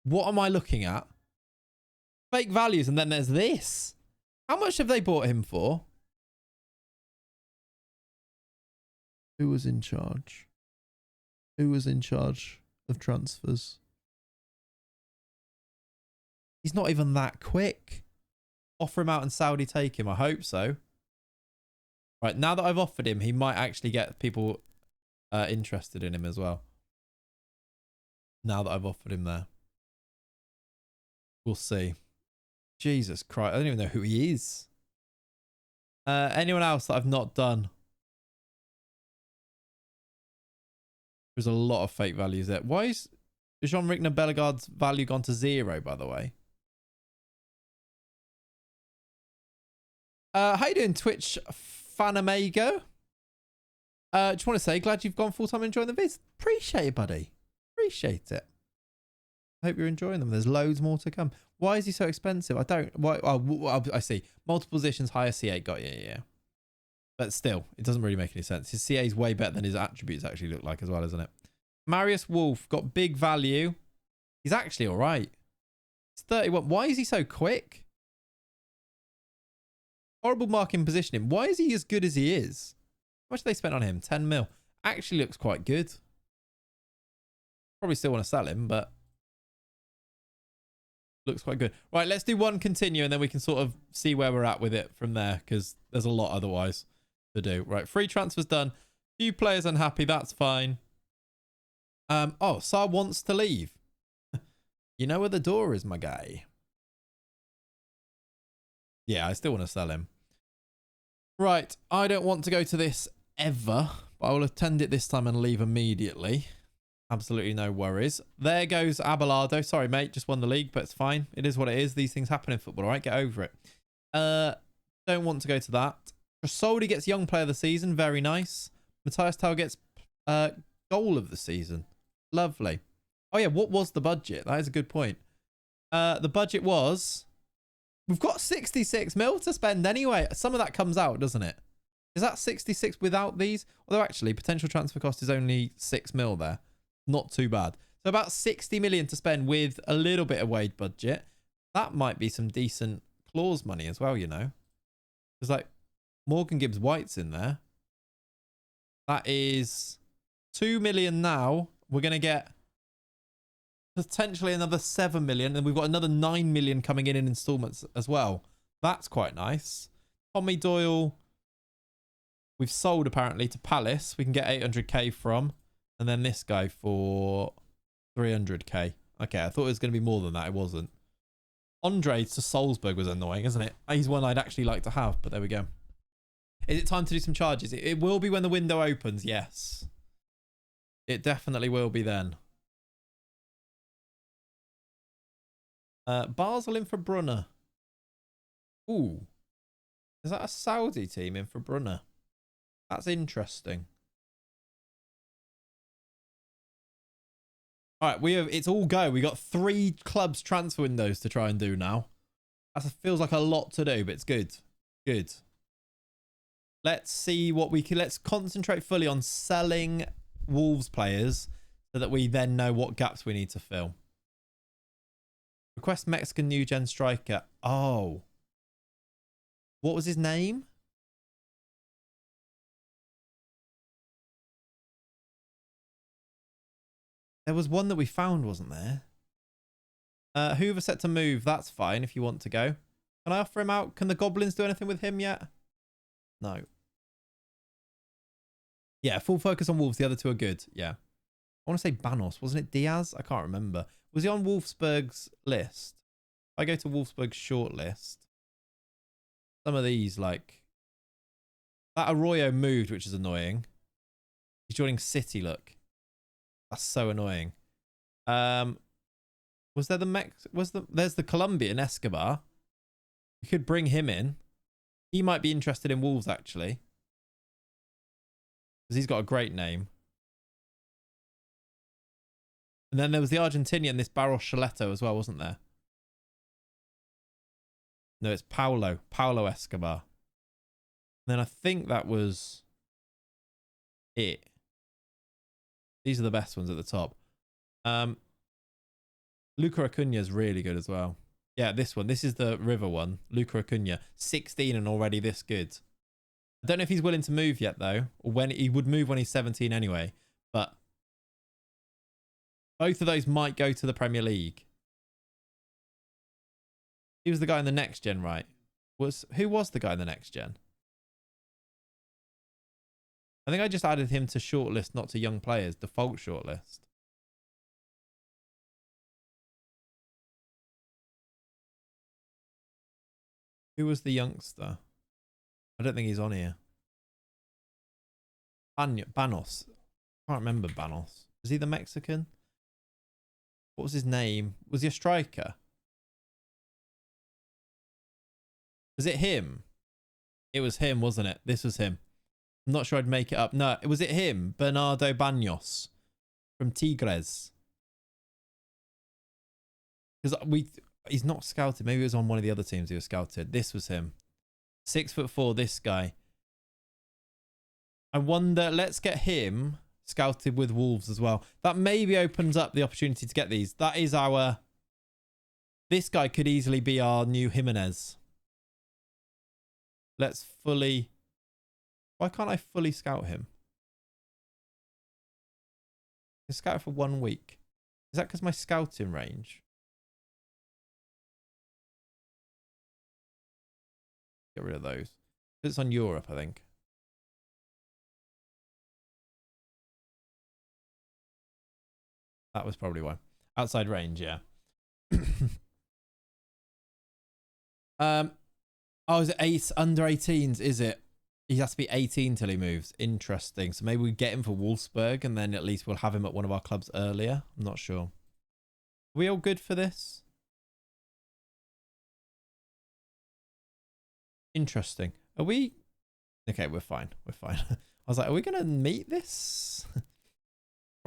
Speaker 1: What am I looking at? Fake values, and then there's this. How much have they bought him for? Who was in charge? Who was in charge of transfers? He's not even that quick. Offer him out and Saudi take him. I hope so. Right, now that I've offered him, he might actually get people interested in him as well. Now that I've offered him there. We'll see. Jesus Christ. I don't even know who he is. Anyone else that I've not done? There's a lot of fake values there. Why is Jean-Rickner Bellegarde's value gone to 0, by the way? How you doing, Twitch Fanamago? Just want to say, glad you've gone full time enjoying the vids. Appreciate it, buddy. Appreciate it. I hope you're enjoying them. There's loads more to come. Why is he so expensive? I don't. Why? Oh, I see. Multiple positions, higher C8. Got you. Yeah. But still, it doesn't really make any sense. His CA is way better than his attributes actually look like as well, isn't it? Marius Wolf got big value. He's actually all right. It's 31. Why is he so quick? Horrible marking positioning. Why is he as good as he is? How much have they spent on him? 10 mil. Actually looks quite good. Probably still want to sell him, but looks quite good. Right, let's do one continue and then we can sort of see where we're at with it from there because there's a lot otherwise to do. Right, free transfers done. Few players unhappy. That's fine. Oh, Sarr wants to leave. You know where the door is, my guy. Yeah, I still want to sell him. Right, I don't want to go to this ever, but I will attend it this time and leave immediately. Absolutely no worries. There goes Abelardo. Sorry, mate, just won the league, but it's fine. It is what it is. These things happen in football, all right? Get over it. Don't want to go to that. Trasoldi gets young player of the season. Very nice. Matthias Tau gets goal of the season. Lovely. Oh, yeah, what was the budget? That is a good point. The budget was... We've got 66 mil to spend anyway. Some of that comes out, doesn't it? Is that 66 without these? Although actually, potential transfer cost is only 6 mil there. Not too bad. So about 60 million to spend with a little bit of wage budget. That might be some decent clause money as well, you know. There's like Morgan Gibbs White's in there. That is 2 million now. We're going to get potentially another 7 million. And we've got another 9 million coming in installments as well. That's quite nice. Tommy Doyle, we've sold apparently to Palace. We can get 800k from. And then this guy for 300k. Okay, I thought it was going to be more than that. It wasn't. Andre to Salzburg was annoying, isn't it? He's one I'd actually like to have, but there we go. Is it time to do some charges? It will be when the window opens, yes. It definitely will be then. Basel in for Brunner. Ooh. Is that a Saudi team in for Brunner? That's interesting. All right, it's all go. We got 3 clubs transfer windows to try and do now. That feels like a lot to do, but it's good. Good. Let's see what we can. Let's concentrate fully on selling Wolves players so that we then know what gaps we need to fill. Request Mexican new gen striker. Oh. What was his name? There was one that we found, wasn't there? Hoover set to move. That's fine if you want to go. Can I offer him out? Can the Goblins do anything with him yet? No. Yeah, full focus on Wolves. The other 2 are good. Yeah. I want to say Banos. Wasn't it Diaz? I can't remember. Was he on Wolfsberg's list? If I go to Wolfsberg's short list, some of these, like... That Arroyo moved, which is annoying. He's joining City, look. That's so annoying. Was there there's the Colombian Escobar. You could bring him in. He might be interested in Wolves actually. Because he's got a great name. And then there was the Argentinian, this Barros Chileto as well, wasn't there? No, it's Paulo Escobar. And then I think that was it. These are the best ones at the top. Luca Acuna is really good as well. Yeah, this one. This is the River one. Luca Acuna. 16 and already this good. I don't know if he's willing to move yet, though. Or when he would move when he's 17 anyway. But both of those might go to the Premier League. He was the guy in the next gen, right? Who was the guy in the next gen? I think I just added him to shortlist, not to young players. Default shortlist. Who was the youngster? I don't think he's on here. Banos. I can't remember Banos. Is he the Mexican? What was his name? Was he a striker? Was it him? It was him, wasn't it? This was him. I'm not sure I'd make it up. No, was it him? Bernardo Banos from Tigres. Because he's not scouted. Maybe it was on one of the other teams he was scouted. This was him. 6'4", this guy. I wonder, let's get him scouted with Wolves as well. That maybe opens up the opportunity to get these. That is our... This guy could easily be our new Jimenez. Let's fully... Why can't I fully scout him? I scout for 1 week. Is that because my scouting range? Get rid of those. It's on Europe, I think. That was probably why. Outside range, yeah. Oh, is it under 18s? Is it? He has to be 18 till he moves. Interesting. So maybe we get him for Wolfsburg and then at least we'll have him at one of our clubs earlier. I'm not sure. Are we all good for this? Interesting. Are we? Okay, we're fine. We're fine. I was like, are we going to meet this?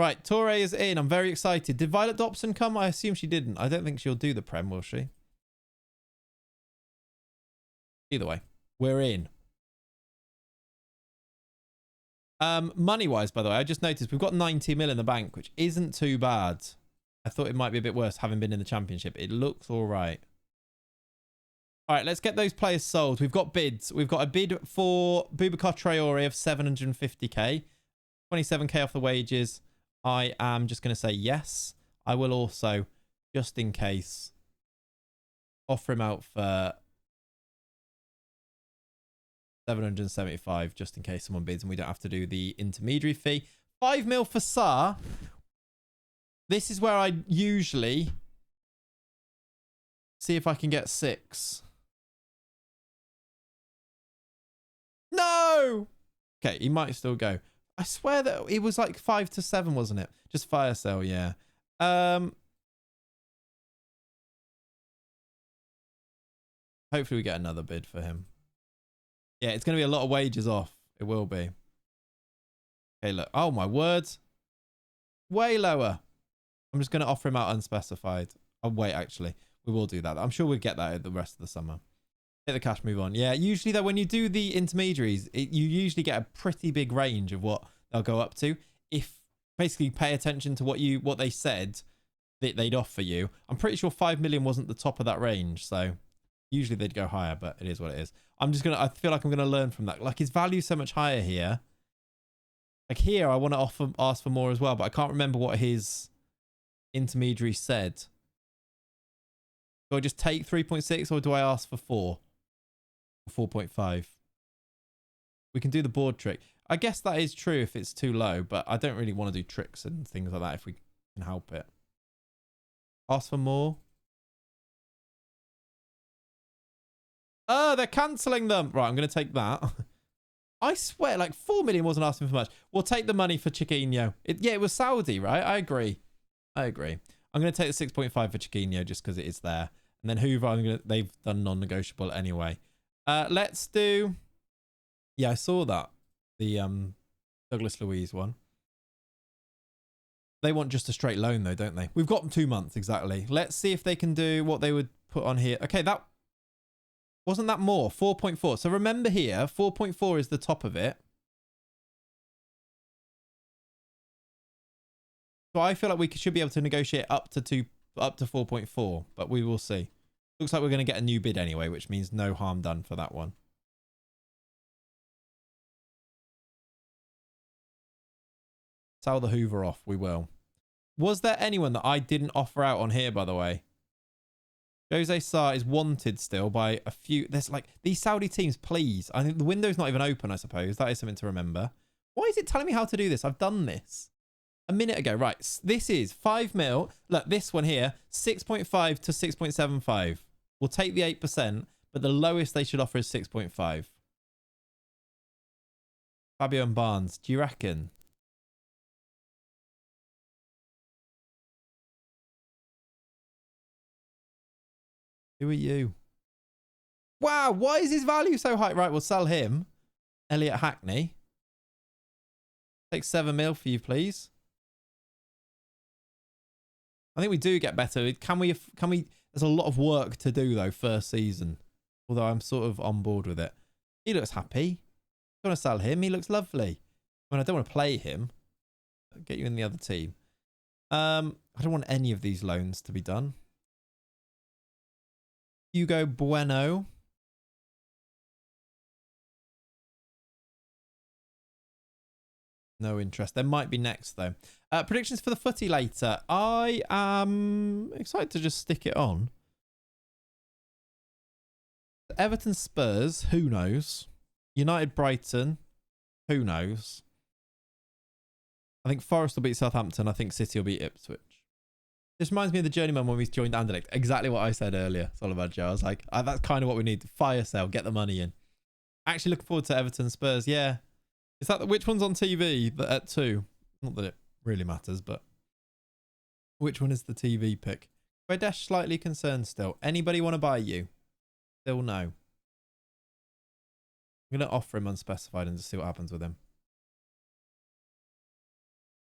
Speaker 1: Right, Torre is in. I'm very excited. Did Violet Dobson come? I assume she didn't. I don't think she'll do the Prem, will she? Either way, we're in. Money-wise, by the way, I just noticed we've got 90 mil in the bank, which isn't too bad. I thought it might be a bit worse having been in the championship. It looks all right. All right, let's get those players sold. We've got bids. We've got a bid for Boubacar Traore of 750k, 27k off the wages. I am just going to say yes. I will also, just in case, offer him out for 775 just in case someone bids and we don't have to do the intermediary fee. 5 mil for Saar. This is where I usually see if I can get 6. No! Okay, he might still go. I swear that it was like 5 to 7, wasn't it? Just fire sale, yeah. Hopefully we get another bid for him. Yeah, it's going to be a lot of wages off. It will be. Okay, look. Oh, my words. Way lower. I'm just going to offer him out unspecified. Oh, wait, actually. We will do that. I'm sure we'll get that at the rest of the summer. Take the cash, move on. Yeah, usually, though, when you do the intermediaries, you usually get a pretty big range of what they'll go up to. If basically pay attention to what they said that they'd offer you. I'm pretty sure 5 million wasn't the top of that range, so... Usually they'd go higher, but it is what it is. I feel like I'm going to learn from that. Like, his value's so much higher here. Like, here, I want to ask for more as well, but I can't remember what his intermediary said. Do I just take 3.6 or do I ask for 4? Or 4.5? We can do the board trick. I guess that is true if it's too low, but I don't really want to do tricks and things like that if we can help it. Ask for more. Oh, they're cancelling them. Right, I'm going to take that. I swear, like 4 million wasn't asking for much. We'll take the money for Chiquinho. Yeah, it was Saudi, right? I agree. I'm going to take the 6.5 for Chiquinho just because it is there. And then Hoover, they've done non-negotiable anyway. Let's do... Yeah, I saw that. The Douglas Luiz one. They want just a straight loan though, don't they? We've got 2 months, exactly. Let's see if they can do what they would put on here. Okay, that... Wasn't that more? 4.4. So remember here, 4.4 is the top of it. So I feel like we should be able to negotiate up to 4.4, but we will see. Looks like we're going to get a new bid anyway, which means no harm done for that one. Sell the Hoover off, we will. Was there anyone that I didn't offer out on here, by the way? Jose Sarr is wanted still by a few. There's like these Saudi teams, please. I think the window's not even open, I suppose. That is something to remember. Why is it telling me how to do this? I've done this a minute ago. Right. This is 5 mil. Look, this one here, 6.5 to 6.75. We'll take the 8%, but the lowest they should offer is 6.5. Fabio and Barnes, do you reckon? Who are you? Wow, why is his value so high? Right, we'll sell him. Elliot Hackney. Take 7 mil for you, please. I think we do get better. Can we? There's a lot of work to do, though, first season. Although I'm sort of on board with it. He looks happy. I'm going to sell him. He looks lovely. I mean, I don't want to play him. I'll get you in the other team. I don't want any of these loans to be done. Hugo Bueno. No interest. There might be next, though. Predictions for the footy later. I am excited to just stick it on. Everton Spurs. Who knows? United Brighton. Who knows? I think Forest will beat Southampton. I think City will beat Ipswich. This reminds me of the journeyman when we joined Anderlecht. Exactly what I said earlier. It's all about Joe. I was like, that's kind of what we need. Fire sale. Get the money in. Actually looking forward to Everton Spurs. Yeah. Is that which one's on TV at 2? Not that it really matters, but which one is the TV pick? Redesh slightly concerned still. Anybody want to buy you? Still no. I'm going to offer him unspecified and just see what happens with him.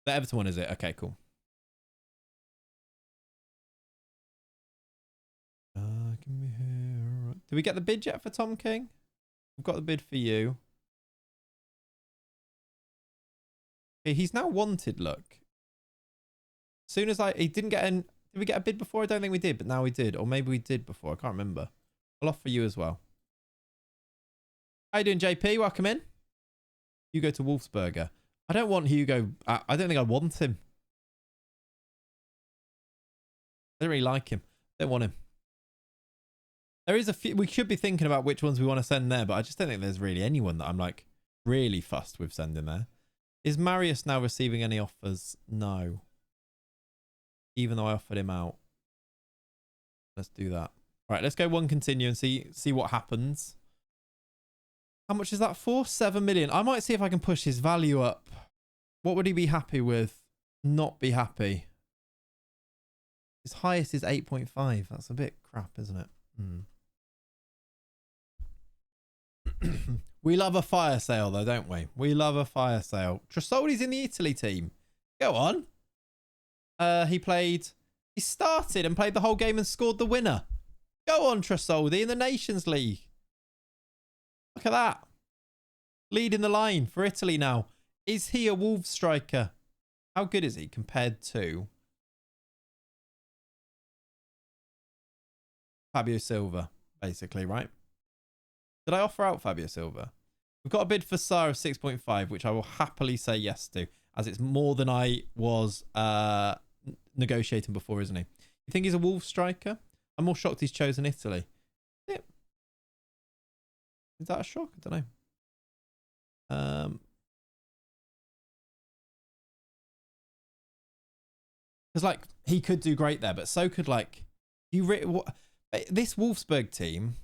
Speaker 1: The Everton one, is it? Okay, cool. Did we get the bid yet for Tom King? We've got the bid for you. Okay, he's now wanted, look. As soon as he didn't get in. Did we get a bid before? I don't think we did, but now we did. Or maybe we did before. I can't remember. I'll offer you as well. How you doing, JP? Welcome in. You go to Wolfsberger. I don't want Hugo. I don't think I want him. I don't really like him. Don't want him. There is a few. We should be thinking about which ones we want to send there, but I just don't think there's really anyone that I'm like really fussed with sending there. Is Marius now receiving any offers? No. Even though I offered him out. Let's do that. Right, let's go one continue and see what happens. How much is that for? 7 million. I might see if I can push his value up. What would he be happy with? Not be happy. His highest is 8.5. That's a bit crap, isn't it? We love a fire sale, though, don't we? We love a fire sale. Trasoldi's in the Italy team. Go on. He started and played the whole game and scored the winner. Go on, Trasoldi, in the Nations League. Look at that. Leading the line for Italy now. Is he a Wolves striker? How good is he compared to Fabio Silva, basically, right? Did I offer out Fabio Silva? We've got a bid for Sarr of 6.5, which I will happily say yes to, as it's more than I was negotiating before, isn't he? You think he's a Wolves striker? I'm more shocked he's chosen Italy. Yeah. Is that a shock? I don't know. Because, like, he could do great there, but so could, like, this Wolfsburg team.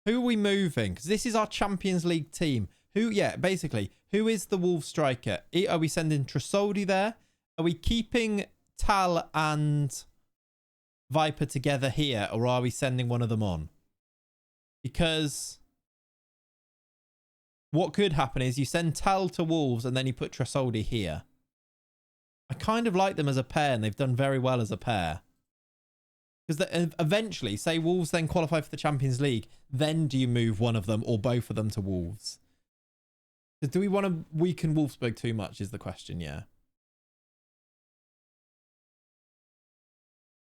Speaker 1: Who are we moving? Because this is our Champions League team. Basically, who is the Wolves striker? Are we sending Trasoldi there? Are we keeping Tal and Viper together here, or are we sending one of them on? Because what could happen is you send Tal to Wolves and then you put Trasoldi here. I kind of like them as a pair, and they've done very well as a pair. Because eventually, say Wolves then qualify for the Champions League, then do you move one of them or both of them to Wolves? Because do we want to weaken Wolfsburg too much is the question, yeah.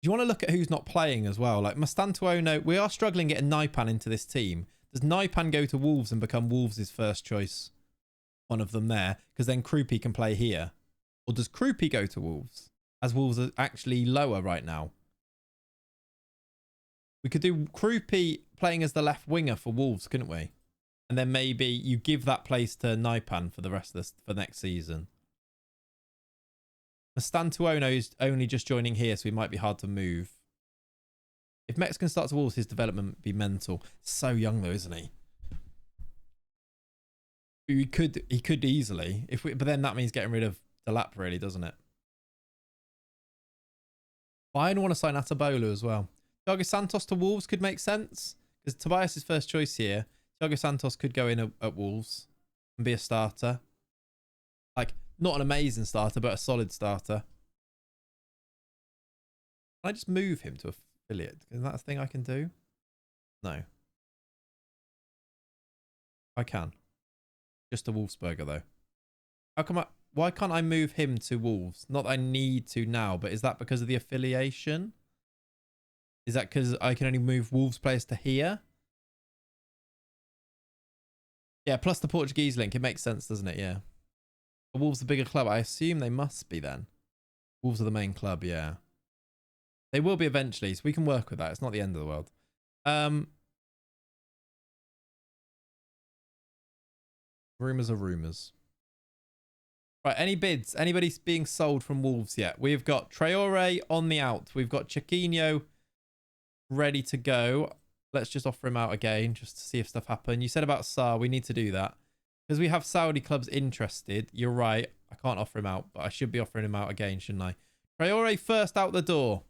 Speaker 1: Do you want to look at who's not playing as well? Like Mastantuono, we are struggling getting Naipan into this team. Does Naipan go to Wolves and become Wolves' first choice? One of them there, because then Krupi can play here. Or does Krupi go to Wolves? As Wolves are actually lower right now. We could do Krupi playing as the left winger for Wolves, couldn't we? And then maybe you give that place to Naipan for the rest of this for next season. Mastantuono is only just joining here, so he might be hard to move. If Mexican starts to Wolves, his development would be mental. So young though, isn't he? He could easily. But then that means getting rid of Delap, really, doesn't it? I want to sign Atabolu as well. Thiago Santos to Wolves could make sense. Because Tobias' first choice here. Thiago Santos could go in at Wolves and be a starter. Like, not an amazing starter, but a solid starter. Can I just move him to affiliate? Is that a thing I can do? No. I can. Just a Wolfsberger, though. Why can't I move him to Wolves? Not that I need to now, but is that because of the affiliation? Is that because I can only move Wolves players to here? Yeah, plus the Portuguese link. It makes sense, doesn't it? Yeah. Are Wolves the bigger club? I assume they must be then. Wolves are the main club, yeah. They will be eventually, so we can work with that. It's not the end of the world. Rumours are rumours. Right, any bids? Anybody being sold from Wolves yet? We've got Traore on the out. We've got Chiquinho ready to go. Let's just offer him out again just to see if stuff happen. You said about Sarr. We need to do that. Because we have Saudi clubs interested. You're right. I can't offer him out, but I should be offering him out again, shouldn't I? Traore first out the door.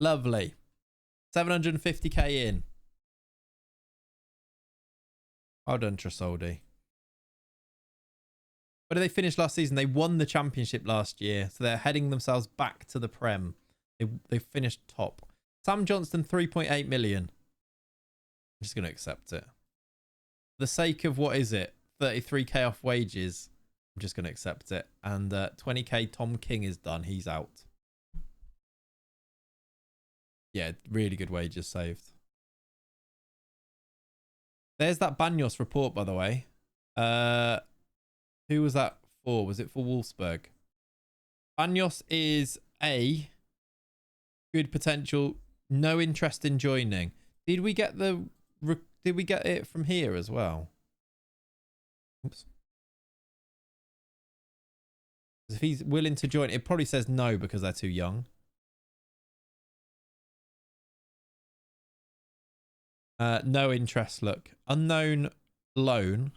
Speaker 1: Lovely. 750k in. Well done, Trasoldi. Where did they finish last season? They won the championship last year, so they're heading themselves back to the Prem. They finished top. Sam Johnston, 3.8 million. I'm just going to accept it. For the sake of, what is it? 33k off wages. I'm just going to accept it. And 20k Tom King is done. He's out. Yeah, really good wages saved. There's that Banyos report, by the way. Who was that for? Was it for Wolfsburg? Banyos is a good potential. No interest in joining. Did we get it from here as well? Oops. If he's willing to join, it probably says no because they're too young. No interest. Look, unknown loan.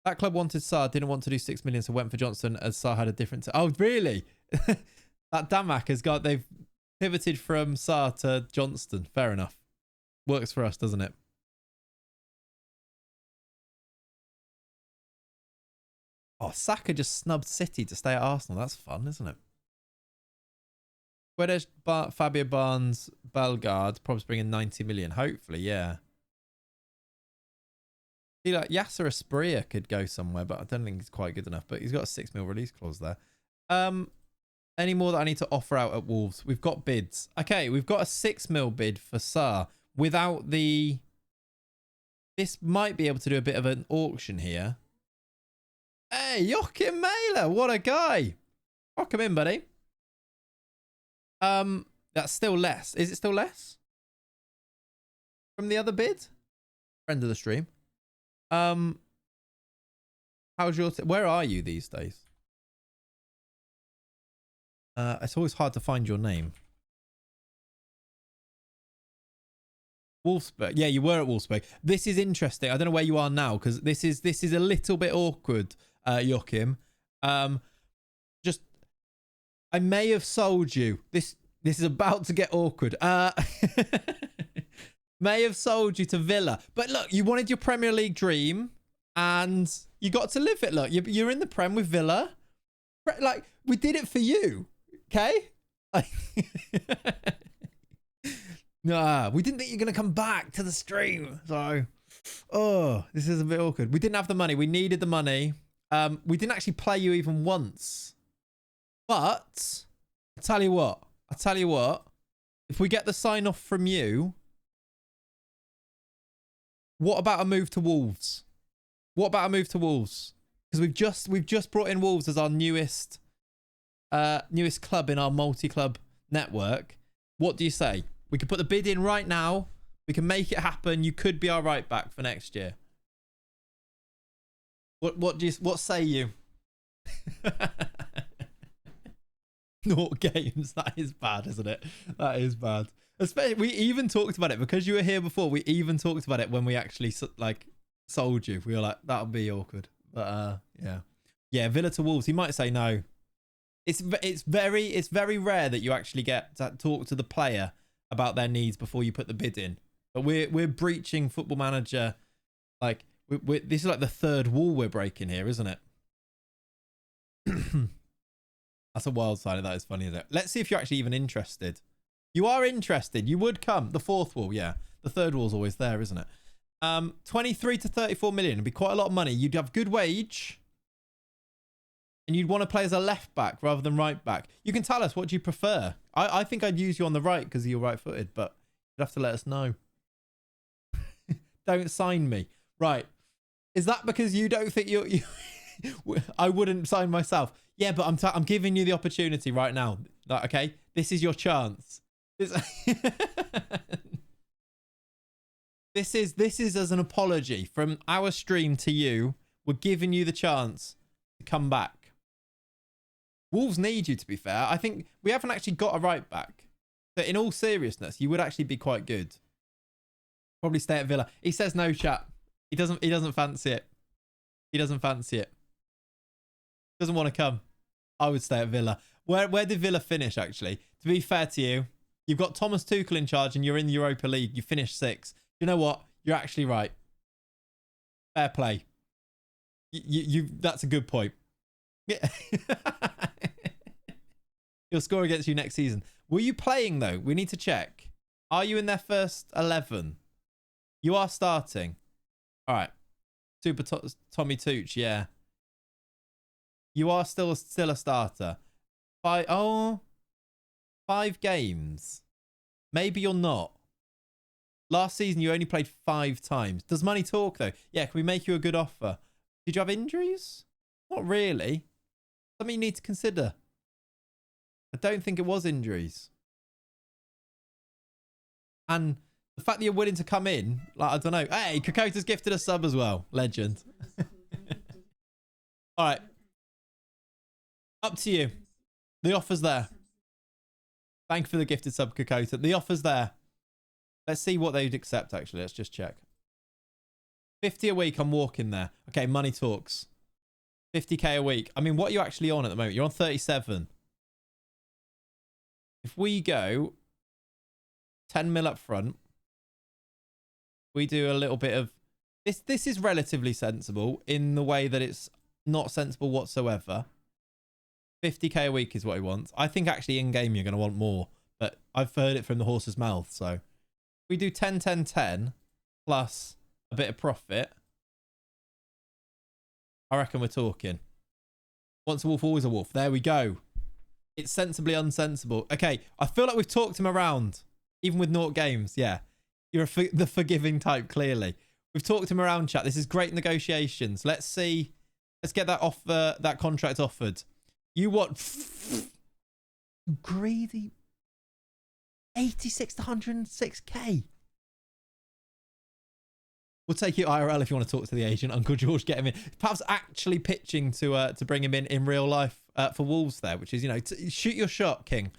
Speaker 1: That club wanted Saar, didn't want to do 6 million, so went for Johnston as Saar had a different. Oh, really? That Damak has got. They've pivoted from Saar to Johnston. Fair enough. Works for us, doesn't it? Oh, Saka just snubbed City to stay at Arsenal. That's fun, isn't it? Guedes, Fabio Barnes, Bellegarde, probably bringing 90 million. Hopefully, yeah. See, like Yasser Asprilla could go somewhere, but I don't think he's quite good enough. But he's got a 6 mil release clause there. Any more that I need to offer out at Wolves? We've got bids. Okay, we've got a 6 mil bid for Saar without the. This might be able to do a bit of an auction here. Hey, Joachim Mailer, what a guy! Rock him in, buddy. That's still less. Is it still less from the other bid? Friend of the stream. How's your... Where are you these days? It's always hard to find your name. Wolfsberg. Yeah, you were at Wolfsberg. This is interesting. I don't know where you are now because this is a little bit awkward, Joachim. Just... I may have sold you. This is about to get awkward. May have sold you to Villa. But look, you wanted your Premier League dream and you got to live it. Look, you're in the Prem with Villa. Like, we did it for you. Okay? Nah, we didn't think you're going to come back to the stream. So, oh, this is a bit awkward. We didn't have the money. We needed the money. We didn't actually play you even once. But I tell you what, if we get the sign off from you, what about a move to Wolves? Because we've just brought in Wolves as our newest club in our multi-club network. What do you say? We could put the bid in right now. We can make it happen. You could be our right back for next year. What say you? Naught games. That is bad, isn't it? That is bad. Especially, we even talked about it because you were here before. We even talked about it when we actually like sold you. We were like, that'll be awkward. But yeah. Villa to Wolves. He might say no. It's very rare that you actually get to talk to the player about their needs before you put the bid in. But we're breaching Football Manager. Like this is like the third wall we're breaking here, isn't it? That's a wild side of that. Is funny, isn't it? Let's see if you're actually even interested. You are interested. You would come. The fourth wall, yeah. The third wall's always there, isn't it? 23 to 34 million. It'd be quite a lot of money. You'd have good wage. And you'd want to play as a left back rather than right back. You can tell us, what do you prefer? I think I'd use you on the right because you're right footed, but you'd have to let us know. Don't sign me. Right. Is that because you don't think you I wouldn't sign myself? Yeah, but I'm giving you the opportunity right now. Like, okay, this is your chance. This is as an apology from our stream to you. We're giving you the chance to come back. Wolves need you, to be fair. I think we haven't actually got a right back. But in all seriousness, you would actually be quite good. Probably stay at Villa. He says no, chat. He doesn't fancy it. He doesn't fancy it. Doesn't want to come. I would stay at Villa. Where did Villa finish, actually? To be fair to you, you've got Thomas Tuchel in charge and you're in the Europa League. You finished 6th. You know what? You're actually right. Fair play. That's a good point. Yeah. He'll score against you next season. Were you playing though? We need to check. Are you in their first 11? You are starting. All right. Super Tommy Tooch, yeah. You are still a starter. 5 games. Maybe you're not. Last season, you only played 5 times. Does money talk, though? Yeah, can we make you a good offer? Did you have injuries? Not really. Something you need to consider. I don't think it was injuries. And the fact that you're willing to come in, like, I don't know. Hey, Kokota's gifted a sub as well. Legend. All right. Up to you. The offer's there. Thank you for the gifted sub, Kokota. The offer's there. Let's see what they'd accept, actually. Let's just check. 50 a week, I'm walking there. Okay, money talks. 50k a week. I mean, what are you actually on at the moment? You're on 37. If we go 10 mil up front, we do a little bit of... This is relatively sensible in the way that it's not sensible whatsoever. 50k a week is what he wants. I think actually in-game you're going to want more, but I've heard it from the horse's mouth, so... We do 10, 10, 10, plus a bit of profit. I reckon we're talking. Once a wolf, always a wolf. There we go. It's sensibly unsensible. Okay, I feel like we've talked him around, even with 0 games. Yeah, you're the forgiving type, clearly. We've talked him around, chat. This is great negotiations. Let's see. Let's get that offer, that contract offered. You want greedy 86 to 106k. We'll take you IRL if you want to talk to the agent. Uncle George, get him in. Perhaps actually pitching to bring him in real life for Wolves there, which is, you know, shoot your shot, King.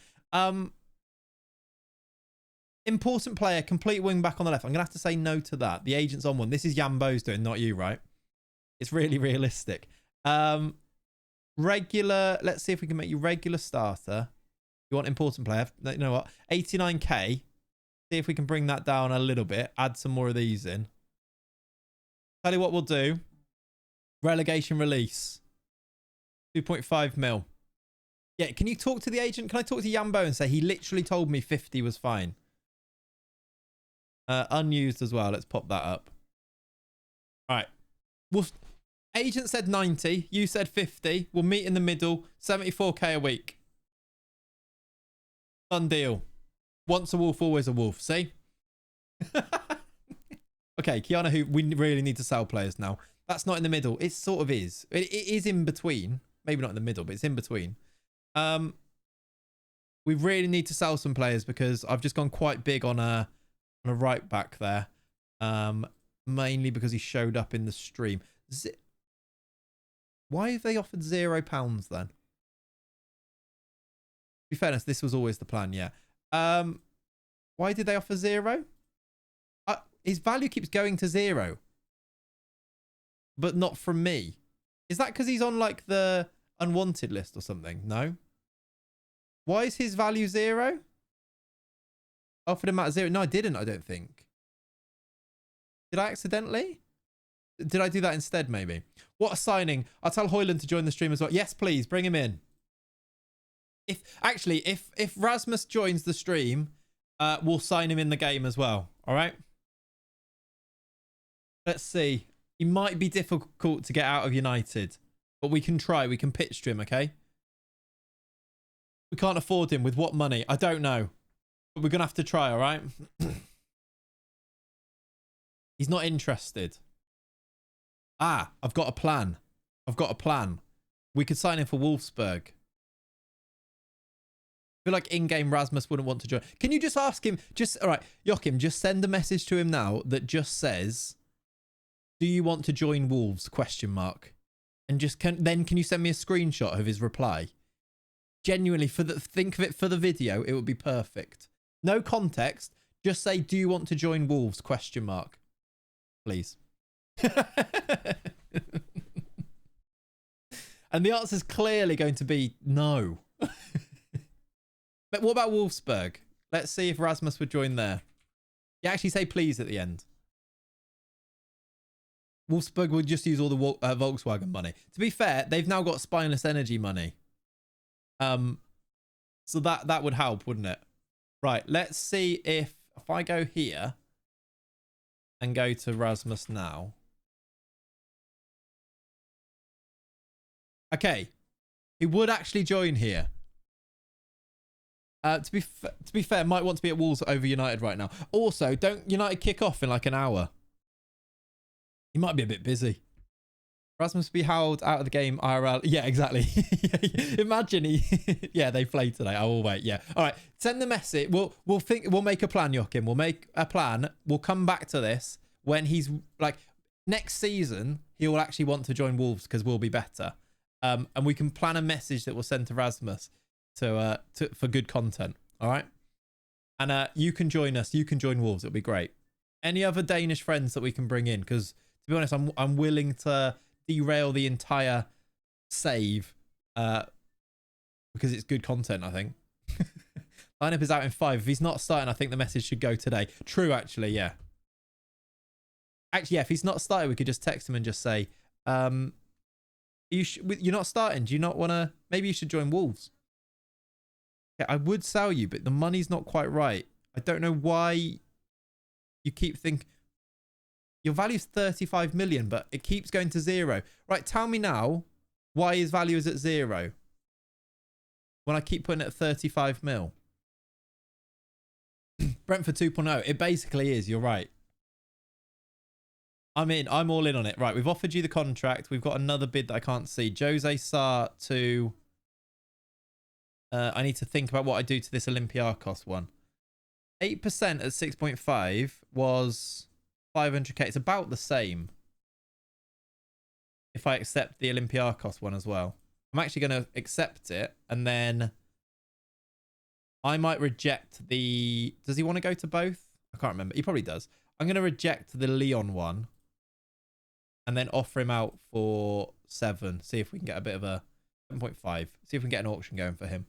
Speaker 1: Important player, complete wing back on the left. I'm going to have to say no to that. The agent's on one. This is Yambo's doing, not you, right? It's really realistic. Regular, let's see if we can make you regular starter. You want important player? You know what? 89k. See if we can bring that down a little bit. Add some more of these in. Tell you what we'll do. Relegation release. 2.5 mil. Yeah, can you talk to the agent? Can I talk to Yambo and say he literally told me 50 was fine? Unused as well. Let's pop that up. All right. Well, agent said 90. You said 50. We'll meet in the middle. 74k a week. Done deal. Once a wolf, always a wolf. See? Okay, Kiana, who we really need to sell players now. That's not in the middle. It sort of is. It is in between. Maybe not in the middle, but it's in between. We really need to sell some players because I've just gone quite big on a right back there. Mainly because he showed up in the stream. Why have they offered £0 then? To be fairness, this was always the plan, yeah. Why did they offer 0? His value keeps going to 0. But not from me. Is that because he's on like the unwanted list or something? No. Why is his value 0? Offered him at 0. No, I didn't, I don't think. Did I accidentally? Did I do that instead, maybe? What a signing. I'll tell Hoyland to join the stream as well. Yes, please, bring him in. If Rasmus joins the stream, we'll sign him in the game as well. All right? Let's see. He might be difficult to get out of United, but we can try. We can pitch to him, okay? We can't afford him with what money? I don't know. But we're going to have to try, all right? He's not interested. Ah, I've got a plan. I've got a plan. We could sign him for Wolfsburg. I feel like in-game Rasmus wouldn't want to join. Can you just ask him? All right, Joachim, just send a message to him now that just says, do you want to join Wolves? ? And just can you send me a screenshot of his reply? Genuinely, think of it for the video, it would be perfect. No context. Just say, do you want to join Wolves? ? Please. And the answer is clearly going to be no. But what about Wolfsberg? Let's see if Rasmus would join there. You actually say please at the end. Wolfsburg will just use all the Volkswagen money. To be fair, they've now got Spineless energy money. So that would help, wouldn't it? Right, let's see if I go here and go to Rasmus now. Okay, he would actually join here. To be fair, might want to be at Wolves over United right now. Also, don't United kick off in like an hour? He might be a bit busy. Rasmus be held out of the game IRL. Yeah, exactly. Imagine he. Yeah, they played today. I will wait. Yeah. All right. Send the message. We'll make a plan, Joachim. We'll make a plan. We'll come back to this when he's like next season. He will actually want to join Wolves because we'll be better. And we can plan a message that we'll send to Rasmus for good content. All right. And you can join us. You can join Wolves. It'll be great. Any other Danish friends that we can bring in? Because to be honest, I'm willing to derail the entire save because it's good content, I think. Lineup is out in 5. If he's not starting, I think the message should go today. True, actually, yeah. Actually, yeah, if he's not starting, we could just text him and just say, you're not starting. Do you not want to? Maybe you should join Wolves. Yeah, I would sell you, but the money's not quite right. I don't know why you keep thinking. Your value's 35 million, but it keeps going to 0. Right, tell me now why his value is at 0 when I keep putting it at 35 mil. Brentford 2.0. It basically is. You're right. I'm in. I'm all in on it. Right, we've offered you the contract. We've got another bid that I can't see. Jose Sarr to... I need to think about what I do to this Olympiacos one. 8% at 6.5 was 500k. It's about the same if I accept the Olympiacos one as well. I'm actually going to accept it, and then I might reject the... Does he want to go to both? I can't remember. He probably does. I'm going to reject the Leon one and then offer him out for 7. See if we can get a bit of a 7.5. See if we can get an auction going for him.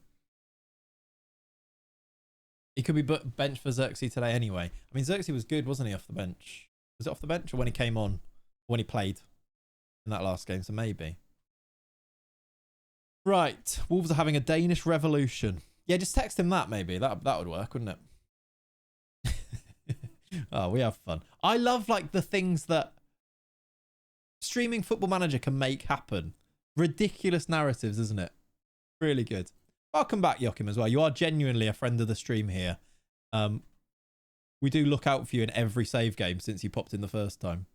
Speaker 1: He could be benched for Xerxes today anyway. I mean, Xerxes was good, wasn't he, off the bench? Was it off the bench or when he came on? When he played in that last game, so maybe. Right. Wolves are having a Danish revolution. Yeah, just text him that maybe. That would work, wouldn't it? Oh, we have fun. I love like the things that streaming Football Manager can make happen. Ridiculous narratives, isn't it? Really good. Welcome back, Joachim, as well. You are genuinely a friend of the stream here. We do look out for you in every save game since you popped in the first time.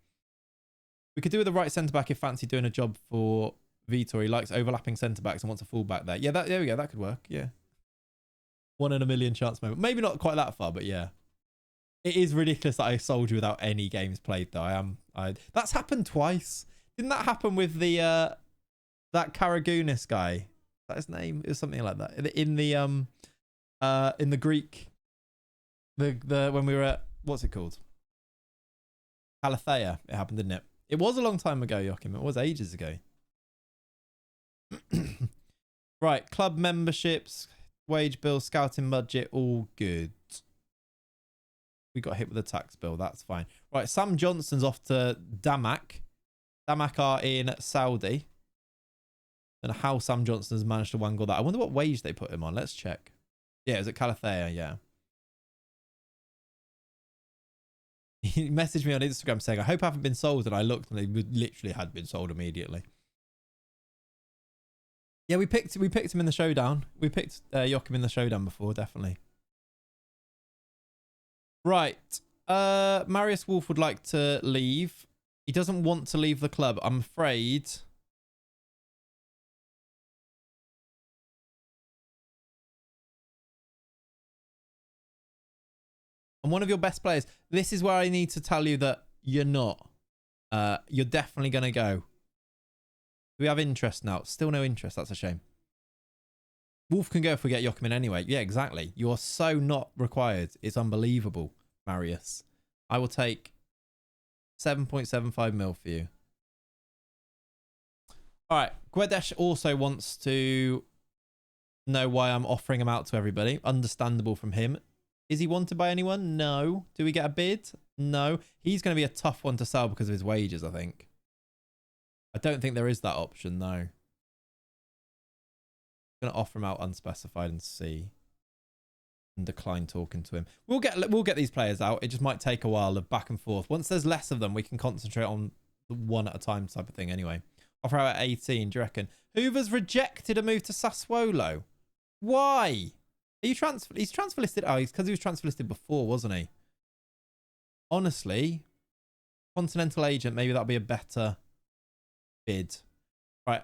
Speaker 1: We could do with the right centre-back if fancy doing a job for Vitor. He likes overlapping centre-backs and wants a full-back there. Yeah, there we go. That could work. Yeah. 1 in a million chance moment. Maybe not quite that far, but yeah. It is ridiculous that I sold you without any games played, though. That's happened twice. Didn't that happen with the that Karagounis guy? Is that his name? It was something like that. In the Greek, the when we were at, what's it called? Calathea. It happened, didn't it? It was a long time ago, Joachim. It was ages ago. Right, club memberships, wage bill, scouting budget, all good. We got hit with a tax bill. That's fine. Right, Sam Johnson's off to Damak. Damak are in Saudi. I don't know how Sam Johnson has managed to wangle that. I wonder what wage they put him on. Let's check. Yeah, it was at Calathea, yeah. He messaged me on Instagram saying, I hope I haven't been sold. And I looked and they literally had been sold immediately. Yeah, we picked him in the showdown. We picked Joachim in the showdown before, definitely. Right. Marius Wolf would like to leave. He doesn't want to leave the club, I'm afraid. I'm one of your best players. This is where I need to tell you that you're not. You're definitely going to go. Do we have interest now? Still no interest. That's a shame. Wolf can go if we get Joachim in anyway. Yeah, exactly. You are so not required. It's unbelievable, Marius. I will take 7.75 mil for you. All right. Guedesh also wants to know why I'm offering him out to everybody. Understandable from him. Is he wanted by anyone? No. Do we get a bid? No. He's going to be a tough one to sell because of his wages, I think. I don't think there is that option, though. I'm going to offer him out unspecified and see. And decline talking to him. We'll get these players out. It just might take a while of back and forth. Once there's less of them, we can concentrate on the one at a time type of thing anyway. Offer out at 18, do you reckon? Hoover's rejected a move to Sassuolo. Why? Are you transfer? He's transfer listed. Oh, he's because he was transfer listed before, wasn't he? Honestly, Continental agent, maybe that'll be a better bid. Right.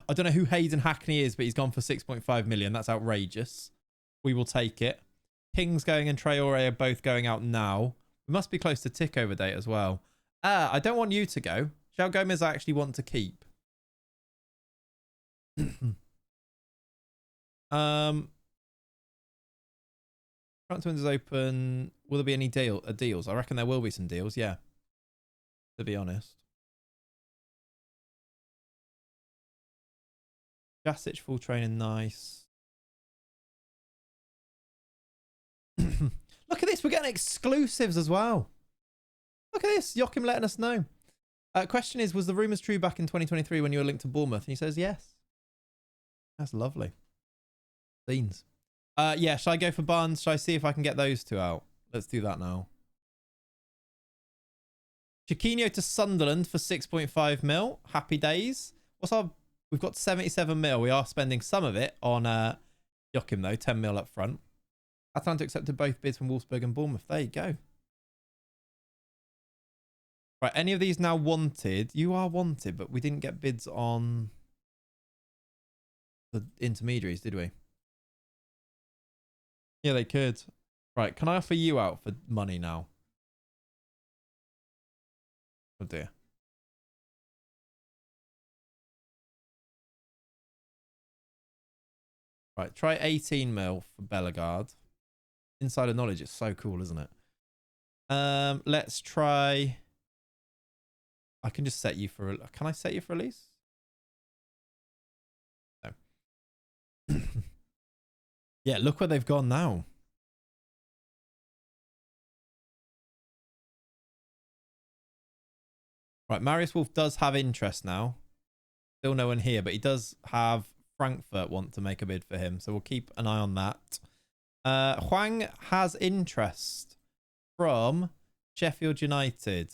Speaker 1: I don't know who Hayden Hackney is, but he's gone for 6.5 million. That's outrageous. We will take it. King's going and Traore are both going out now. We must be close to takeover date as well. I don't want you to go. João Gomez I actually want to keep. Transfer window's open. Will there be any deals? I reckon there will be some deals, yeah. To be honest. Jasic full training, nice. Look at this. We're getting exclusives as well. Look at this. Joachim letting us know. Question is, was the rumours true back in 2023 when you were linked to Bournemouth? And he says yes. That's lovely. Scenes. Yeah, shall I go for Barnes? Shall I see if I can get those two out? Let's do that now. Chiquinho to Sunderland for 6.5 mil. Happy days. What's our... We've got 77 mil. We are spending some of it on Joachim, though. 10 mil up front. Atalanta accepted both bids from Wolfsburg and Bournemouth. There you go. Right, any of these now wanted? You are wanted, but we didn't get bids on the intermediaries, did we? Yeah, they could. Right, can I offer you out for money now? Oh dear. Right, try 18 mil for Bellegarde. Insider knowledge is so cool, isn't it? Let's try... I can just set you for... Can I set you for release? No. Yeah, look where they've gone now. Right, Marius Wolf does have interest now. Still no one here, but he does have Frankfurt want to make a bid for him. So we'll keep an eye on that. Huang has interest from Sheffield United.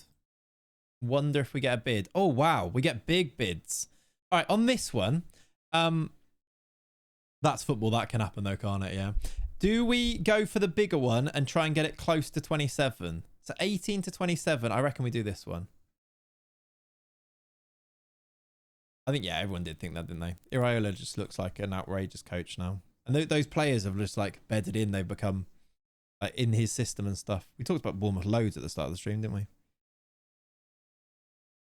Speaker 1: Wonder if we get a bid. Oh, wow. We get big bids. All right, on this one, that's football. That can happen though, can't it? Yeah. Do we go for the bigger one and try and get it close to 27? So 18 to 27. I reckon we do this one. I think, yeah, everyone did think that, didn't they? Iraola just looks like an outrageous coach now. And those players have just like bedded in. They've become like in his system and stuff. We talked about Bournemouth loads at the start of the stream, didn't we?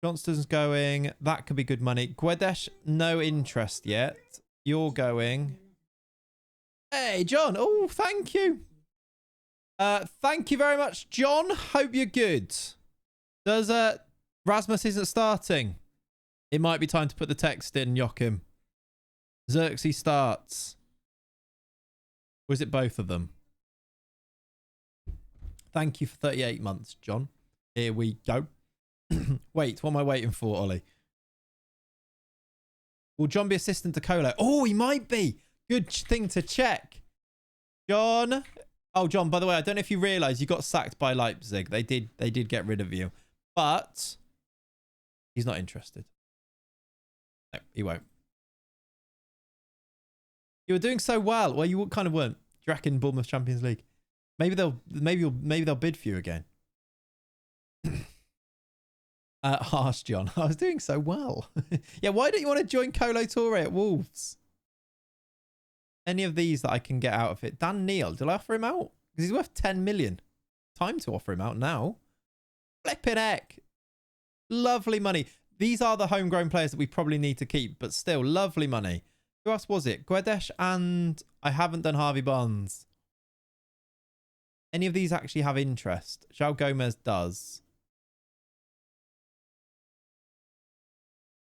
Speaker 1: Johnston's going. That could be good money. Guedes, no interest yet. You're going. Hey, John. Oh, thank you. Thank you very much, John. Hope you're good. Does Rasmus isn't starting? It might be time to put the text in, Joachim. Xerxes starts. Or is it both of them? Thank you for 38 months, John. Here we go. Wait, what am I waiting for, Ollie? Will John be assistant to Colo? Oh, he might be. Good thing to check. John. Oh, John, by the way, I don't know if you realise you got sacked by Leipzig. They did get rid of you. But he's not interested. No, he won't. You were doing so well. Well, you kind of weren't. Do you reckon Bournemouth Champions League? Maybe they'll bid for you again. Harsh, John. I was doing so well. Yeah, why don't you want to join Colo Touré at Wolves? Any of these that I can get out of it. Dan Neal, did I offer him out? Because he's worth 10 million. Time to offer him out now. Flippin' heck. Lovely money. These are the homegrown players that we probably need to keep, but still, lovely money. Who else was it? Guedes and I haven't done Harvey Barnes. Any of these actually have interest? João Gomez does.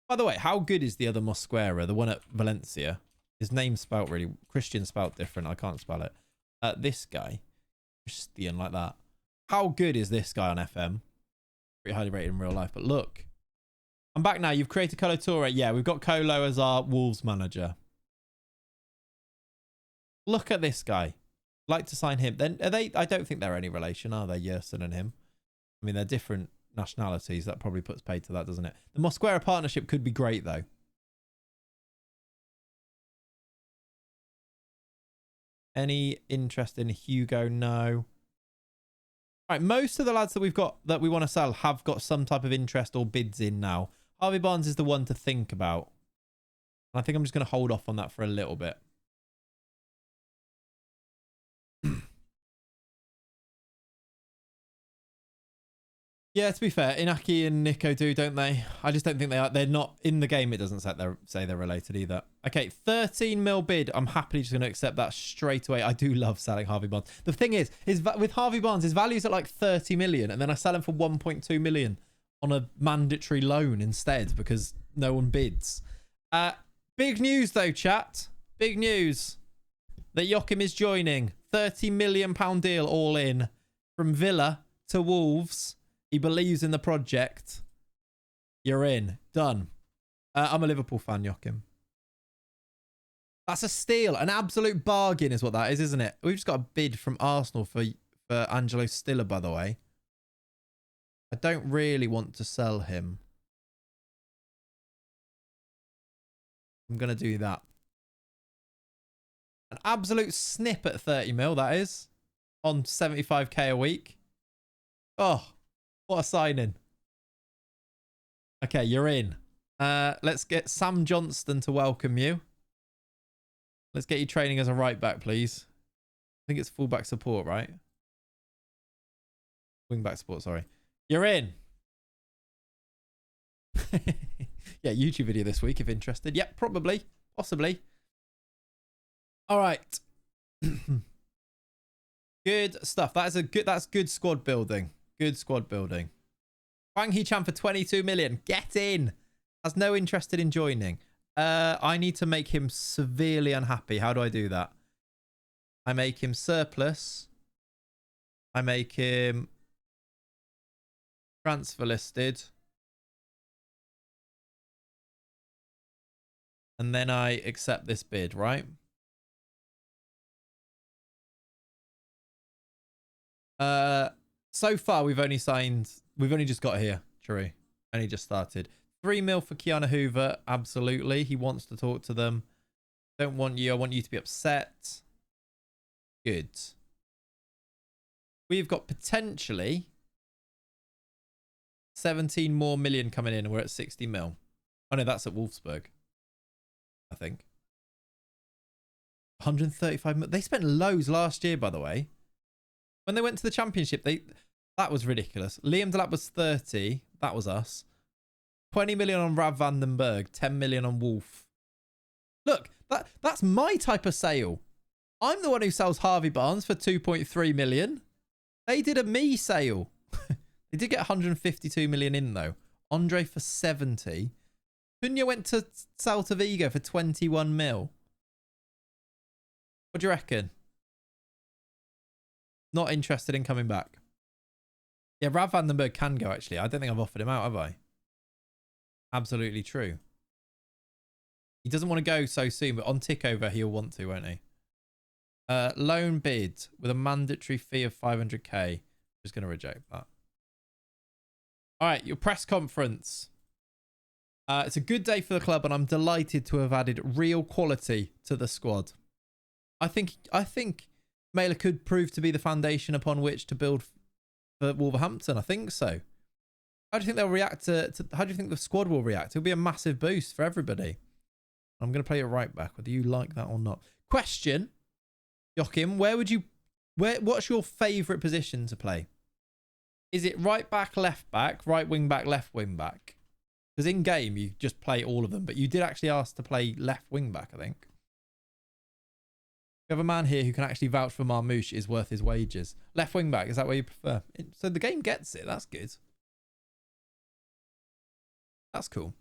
Speaker 1: By the way, how good is the other Mosquera, the one at Valencia? His name's spelt really... Christian spelt different. I can't spell it. This guy. Christian, like that. How good is this guy on FM? Pretty highly rated in real life. But look. I'm back now. You've created Colo Toure. Yeah, we've got Colo as our Wolves manager. Look at this guy. Like to sign him. Then are they? I don't think they're any relation, are they? Yerson and him. I mean, they're different nationalities. That probably puts paid to that, doesn't it? The Mosquera partnership could be great, though. Any interest in Hugo? No. All right, most of the lads that we've got that we want to sell have got some type of interest or bids in now. Harvey Barnes is the one to think about. I think I'm just going to hold off on that for a little bit. Yeah, to be fair, Inaki and Nico do, don't they? I just don't think they are. They're not in the game. It doesn't say they're related either. Okay, 13 mil bid. I'm happily just going to accept that straight away. I do love selling Harvey Barnes. The thing is with Harvey Barnes, his value's at like 30 million, and then I sell him for 1.2 million on a mandatory loan instead because no one bids. Big news though, chat. Big news that Joachim is joining. £30 million deal all in from Villa to Wolves. He believes in the project. You're in. Done. I'm a Liverpool fan, Joachim. That's a steal. An absolute bargain is what that is, isn't it? We've just got a bid from Arsenal for Angelo Stiller, by the way. I don't really want to sell him. I'm going to do that. An absolute snip at 30 mil, that is. On 75k a week. Oh, what a signing. Okay, you're in. Let's get Sam Johnston to welcome you. Let's get you training as a right back, please. I think it's full back support, right? Wing back support, sorry. You're in. Yeah, YouTube video this week if interested. Yep, probably. Possibly. All right. Good stuff. That's good squad building. Good squad building. Wang Hee-chan for 22 million. Get in. Has no interest in joining. I need to make him severely unhappy. How do I do that? I make him surplus. I make him transfer listed. And then I accept this bid, right? So far, we've only just got here. True. Only just started. 3 mil for Keanu Hoover. Absolutely. He wants to talk to them. Don't want you. I want you to be upset. Good. We've got potentially 17 more million coming in and we're at 60 mil. Oh no, that's at Wolfsburg. I think. 135 mil. They spent loads last year, by the way. When they went to the championship, that was ridiculous. Liam Delap was 30. That was us. 20 million on Rav Vandenberg. 10 million on Wolf. Look, that's my type of sale. I'm the one who sells Harvey Barnes for 2.3 million. They did a me sale. They did get 152 million in, though. Andre for 70. Cunha went to Celta Vigo for 21 mil. What do you reckon? Not interested in coming back. Yeah, Rav Vandenberg can go, actually. I don't think I've offered him out, have I? Absolutely true. He doesn't want to go so soon, but on takeover, he'll want to, won't he? Loan bid with a mandatory fee of 500k. Just going to reject that. All right, your press conference. It's a good day for the club, and I'm delighted to have added real quality to the squad. I think Mailer could prove to be the foundation upon which to build for Wolverhampton. I think so. How do you think they'll react how do you think the squad will react? It'll be a massive boost for everybody. I'm going to play it right back, whether you like that or not. Question, Joachim, what's your favourite position to play? Is it right back, left back, right wing back, left wing back? Because in game, you just play all of them, but you did actually ask to play left wing back, I think. We have a man here who can actually vouch for Marmouche is worth his wages. Left wing back, is that what you prefer? So the game gets it. That's good. That's cool.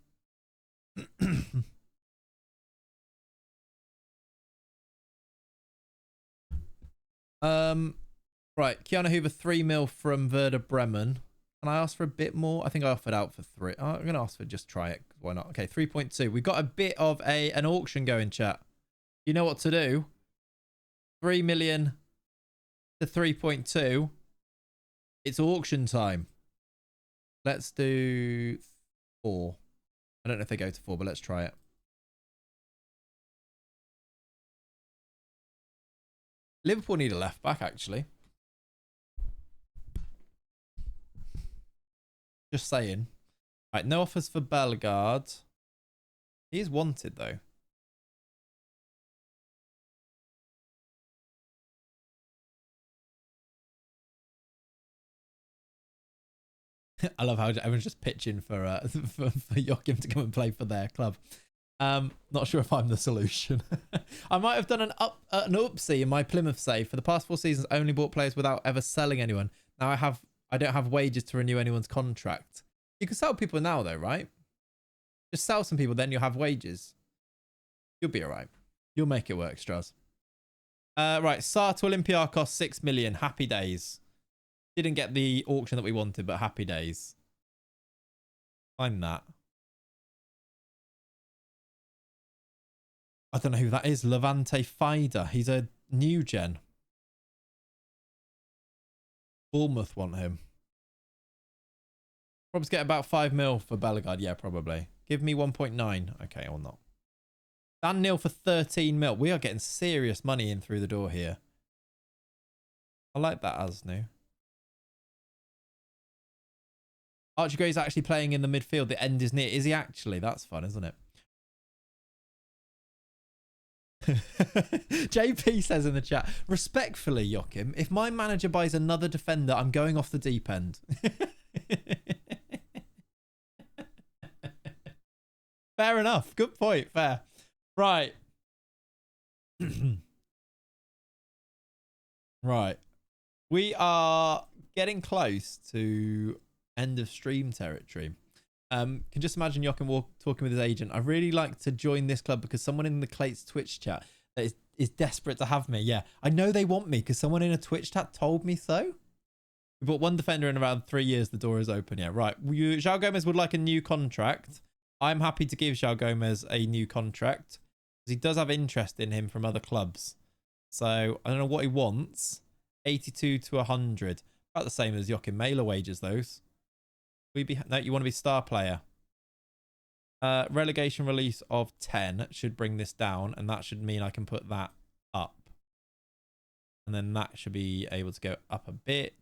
Speaker 1: Right, Keanu Hoover 3 mil from Werder Bremen. Can I ask for a bit more? I think I offered out for 3. Oh, I'm going to ask for just try it. Why not? Okay, 3.2. We've got a bit of an auction going, chat. You know what to do. 3 million to 3.2. It's auction time. Let's do 4. I don't know if they go to 4, but let's try it. Liverpool need a left back, actually. Just saying. Right, no offers for Bellegarde. He is wanted, though. I love how everyone's just pitching for Joachim to come and play for their club. Not sure if I'm the solution. I might have done an upsie in my Plymouth save. For the past 4 seasons, only bought players without ever selling anyone. Now I don't have wages to renew anyone's contract. You can sell people now, though, right? Just sell some people, then you'll have wages. You'll be all right. You'll make it work, Strauss. Right, Sarr to Olympiacos, 6 million. Happy days. Didn't get the auction that we wanted, but happy days. Find that. I don't know who that is. Levante Fida. He's a new gen. Bournemouth want him. Probably get about 5 mil for Bellegarde. Yeah, probably. Give me 1.9. Okay, or not. Dan Neil for 13 mil. We are getting serious money in through the door here. I like that Asnu. Archie Gray's actually playing in the midfield. The end is near. Is he actually? That's fun, isn't it? JP says in the chat, respectfully, Joachim, if my manager buys another defender, I'm going off the deep end. Fair enough. Good point. Fair. Right. Right. We are getting close to end of stream territory. Can just imagine Joachim talking with his agent. I really like to join this club because someone in the Clates Twitch chat that is desperate to have me. Yeah, I know they want me because someone in a Twitch chat told me so. We bought 1 defender in around 3 years. The door is open. Yeah, right. João Gomez would like a new contract. I'm happy to give João Gomez a new contract because he does have interest in him from other clubs. So I don't know what he wants. 82 to 100. About the same as Joachim Mailer wages, those. No, you want to be star player. Relegation release of 10 should bring this down, and that should mean I can put that up. And then that should be able to go up a bit.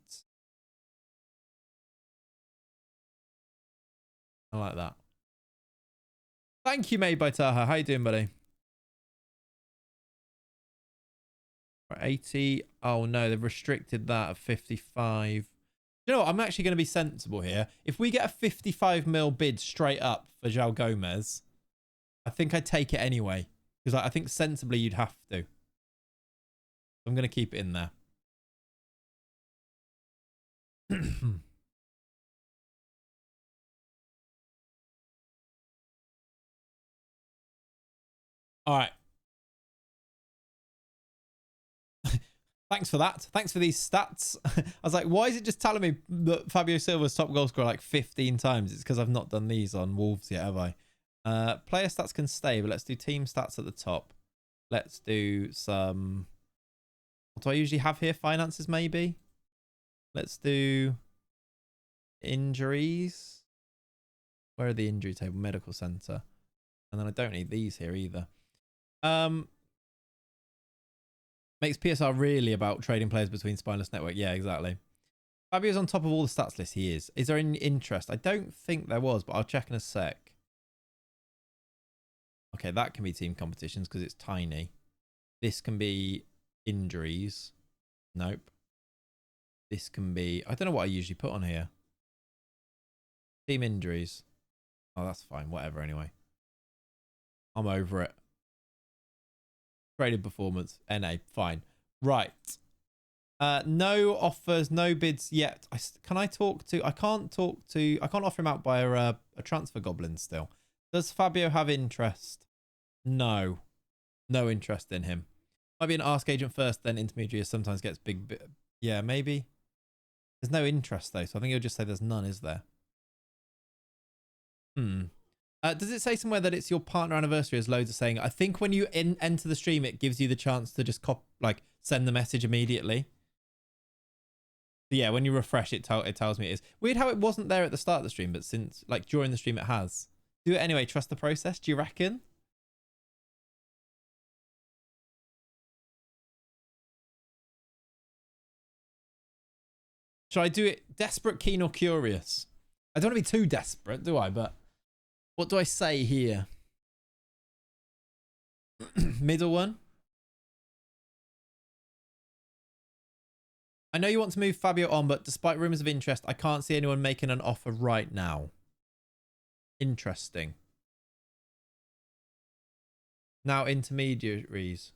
Speaker 1: I like that. Thank you, Made by Taha. How you doing, buddy? 80. Oh, no, they've restricted that at 55. You know what? I'm actually going to be sensible here. If we get a 55 mil bid straight up for João Gomez, I think I'd take it anyway. Because I think sensibly you'd have to. I'm going to keep it in there. All right. Thanks for that. Thanks for these stats. I was like, why is it just telling me that Fabio Silva's top goal scorer like 15 times? It's because I've not done these on Wolves yet, have I? Player stats can stay, but let's do team stats at the top. Let's do some... What do I usually have here? Finances, maybe? Let's do injuries. Where are the injury table? Medical center. And then I don't need these here either. Makes PSR really about trading players between Spineless Network. Yeah, exactly. Fabio's on top of all the stats list. He is. Is there any interest? I don't think there was, but I'll check in a sec. Okay, that can be team competitions because it's tiny. This can be injuries. Nope. This can be... I don't know what I usually put on here. Team injuries. Oh, that's fine. Whatever, anyway. I'm over it. Traded performance. NA. Fine. Right. No offers, no bids yet. Can I talk to... I can't offer him out by a transfer goblin still. Does Fabio have interest? No. No interest in him. Might be an ask agent first, then intermediary sometimes gets big... Yeah, maybe. There's no interest though, so I think he'll just say there's none, is there? Does it say somewhere that it's your partner anniversary? As loads are saying. I think when you enter the stream, it gives you the chance to just send the message immediately. But yeah, when you refresh, it tells me it is. Weird how it wasn't there at the start of the stream, but since during the stream it has. Do it anyway. Trust the process. Do you reckon? Should I do it desperate, keen, or curious? I don't want to be too desperate, do I? But what do I say here? Middle one. I know you want to move Fabio on, but despite rumours of interest, I can't see anyone making an offer right now. Interesting. Now intermediaries.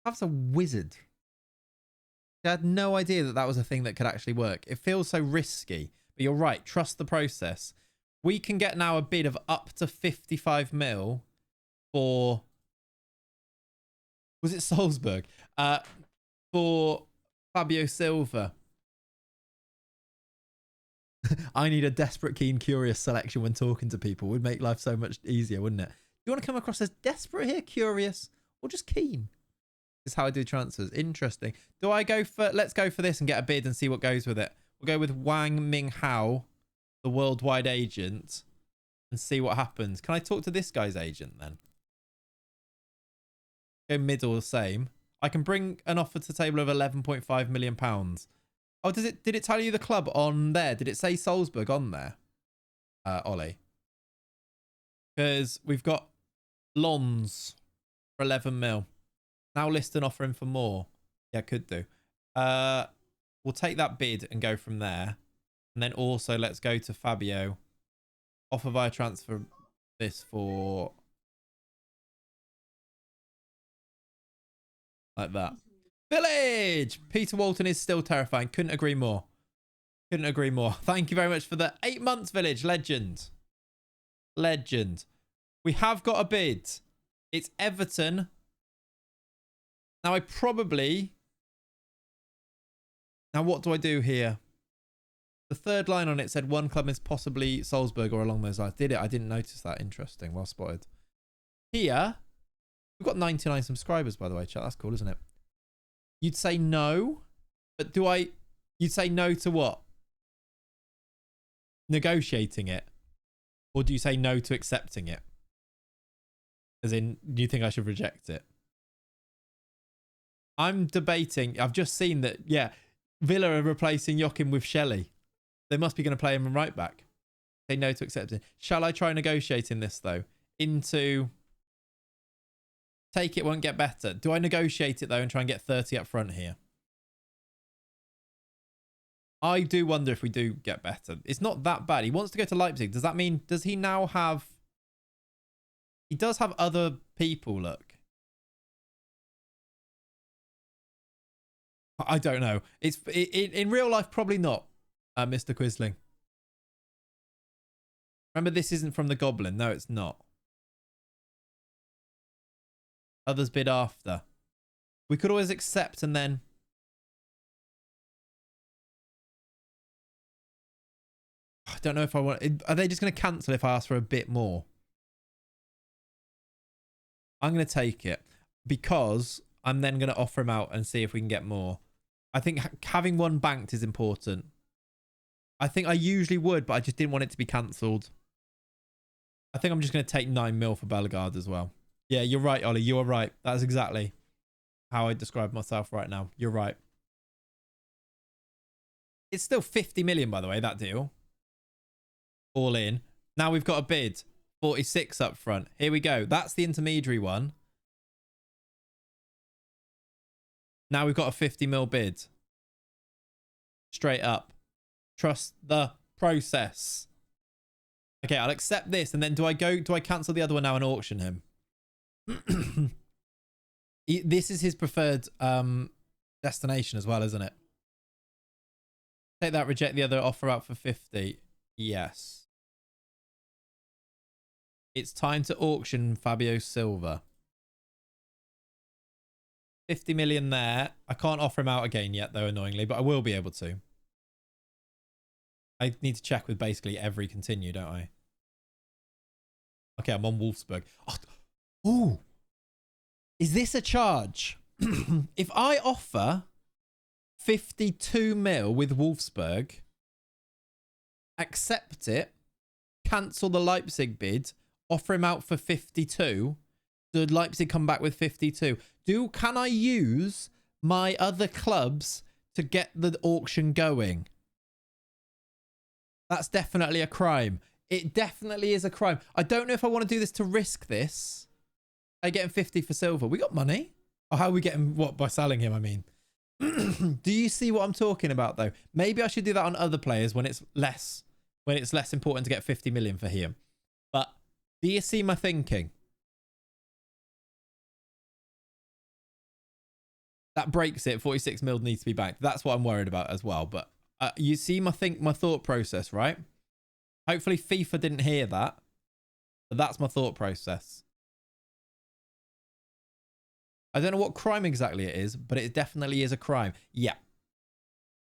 Speaker 1: That's a wizard. I had no idea that that was a thing that could actually work. It feels so risky, but you're right. Trust the process. We can get now a bid of up to 55 mil for... Was it Salzburg? For Fabio Silva. I need a desperate, keen, curious selection when talking to people. Would make life so much easier, wouldn't it? Do you want to come across as desperate here, curious, or just keen? This is how I do transfers. Interesting. Do I go for... Let's go for this and get a bid and see what goes with it. We'll go with Wang Ming Hao, the worldwide agent, and see what happens. Can I talk to this guy's agent then? Go middle, the same. I can bring an offer to the table of £11.5 million. Oh, did it tell you the club on there? Did it say Salzburg on there, Ollie? Because we've got Lons for 11 mil. Now list an offer in for more. Yeah, could do. We'll take that bid and go from there. And then also let's go to Fabio. Offer via transfer this for... like that. Village! Peter Walton is still terrifying. Couldn't agree more. Couldn't agree more. Thank you very much for the 8 months, Village. Legend. Legend. We have got a bid. It's Everton. Now I probably... Now what do I do here? The third line on it said one club is possibly Salzburg or along those lines. Did it? I didn't notice that. Interesting. Well spotted. Here... We've got 99 subscribers, by the way, chat. That's cool, isn't it? You'd say no, but do I... You'd say no to what? Negotiating it? Or do you say no to accepting it? As in, do you think I should reject it? I'm debating. I've just seen that, yeah, Villa are replacing Joachim with Shelley. They must be going to play him right back. Say no to accepting. Shall I try negotiating this, though? Into... Take it, won't get better. Do I negotiate it, though, and try and get 30 up front here? I do wonder if we do get better. It's not that bad. He wants to go to Leipzig. Does that mean... Does he now have... He does have other people, look. I don't know. It's in real life, probably not, Mr. Quisling. Remember, this isn't from the Goblin. No, it's not. Others bid after. We could always accept and then... I don't know if I want... Are they just going to cancel if I ask for a bit more? I'm going to take it because I'm then going to offer him out and see if we can get more. I think having one banked is important. I think I usually would, but I just didn't want it to be cancelled. I think I'm just going to take 9 mil for Bellegarde as well. Yeah, you're right, Ollie. You are right. That's exactly how I describe myself right now. You're right. It's still 50 million, by the way, that deal. All in. Now we've got a bid. 46 up front. Here we go. That's the intermediary one. Now we've got a 50 mil bid. Straight up. Trust the process. Okay, I'll accept this. And then do I cancel the other one now and auction him? This is his preferred destination as well, isn't it? Take that, reject the other, offer out for 50. Yes. It's time to auction Fabio Silva. 50 million there. I can't offer him out again yet, though, annoyingly, but I will be able to. I need to check with basically every continue, don't I? Okay, I'm on Wolfsburg. Oh, is this a charge? If I offer 52 mil with Wolfsburg, accept it, cancel the Leipzig bid, offer him out for 52, did Leipzig come back with 52? Can I use my other clubs to get the auction going? That's definitely a crime. It definitely is a crime. I don't know if I want to do this to risk this. I get him 50 for silver. We got money. Oh, how are we getting what by selling him? I mean, do you see what I'm talking about though? Maybe I should do that on other players when it's less important to get 50 million for him. But do you see my thinking? That breaks it. 46 mil needs to be banked. That's what I'm worried about as well. But you see my thought process, right? Hopefully FIFA didn't hear that. But that's my thought process. I don't know what crime exactly it is, but it definitely is a crime. Yeah.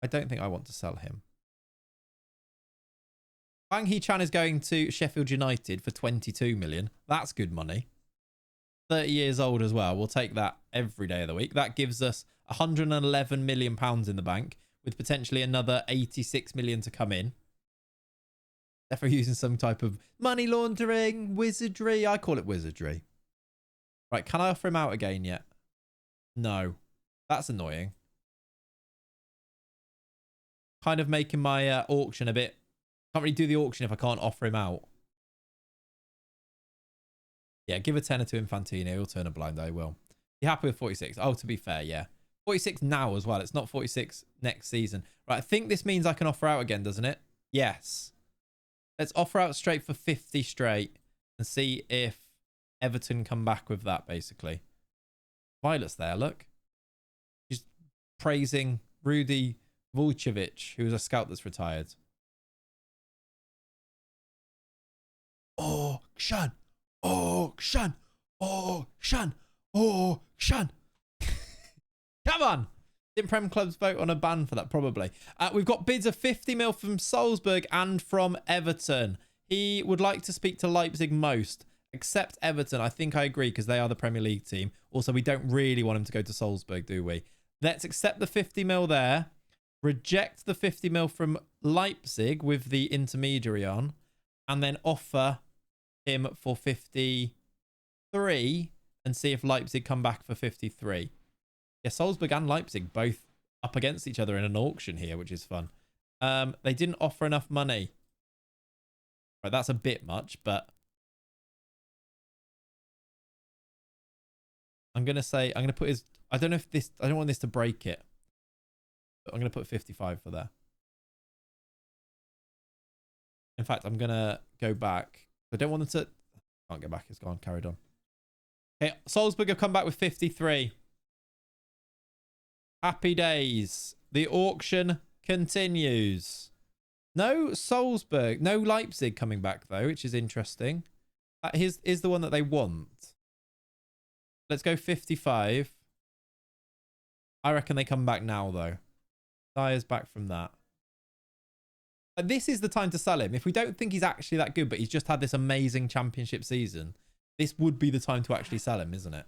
Speaker 1: I don't think I want to sell him. Wang Hee-chan is going to Sheffield United for 22 million. That's good money. 30 years old as well. We'll take that every day of the week. That gives us 111 million pounds in the bank with potentially another 86 million to come in. Definitely using some type of money laundering, wizardry. I call it wizardry. Right, can I offer him out again yet? No. That's annoying. Kind of making my auction a bit... Can't really do the auction if I can't offer him out. Yeah, give a tenner to Infantino. He'll turn a blind eye, will. You happy with 46? Oh, to be fair, yeah. 46 now as well. It's not 46 next season. Right, I think this means I can offer out again, doesn't it? Yes. Let's offer out straight for 50 straight and see if Everton come back with that, basically. Violet's there, look. She's praising Rudy Vucevic, who's a scout that's retired. Oh, Shan. Oh, Shan. Oh, Shan. Oh, Shan. Come on. Didn't Prem clubs vote on a ban for that? Probably. We've got bids of 50 mil from Salzburg and from Everton. He would like to speak to Leipzig most, except Everton. I think I agree because they are the Premier League team. Also, we don't really want him to go to Salzburg, do we? Let's accept the 50 mil there. Reject the 50 mil from Leipzig with the intermediary on. And then offer him for 53 and see if Leipzig come back for 53. Yeah, Salzburg and Leipzig both up against each other in an auction here, which is fun. They didn't offer enough money. Right, that's a bit much, but I'm going to say, I'm going to put his, I don't know if this, I don't want this to break it, but I'm going to put 55 for there. In fact, I'm going to go back. I don't want them to, can't go back. It's gone, carried on. Okay, Salzburg have come back with 53. Happy days. The auction continues. No Salzburg, no Leipzig coming back though, which is interesting. That is the one that they want. Let's go 55. I reckon they come back now though. Dyer's back from that. This is the time to sell him. If we don't think he's actually that good, but he's just had this amazing championship season, this would be the time to actually sell him, isn't it?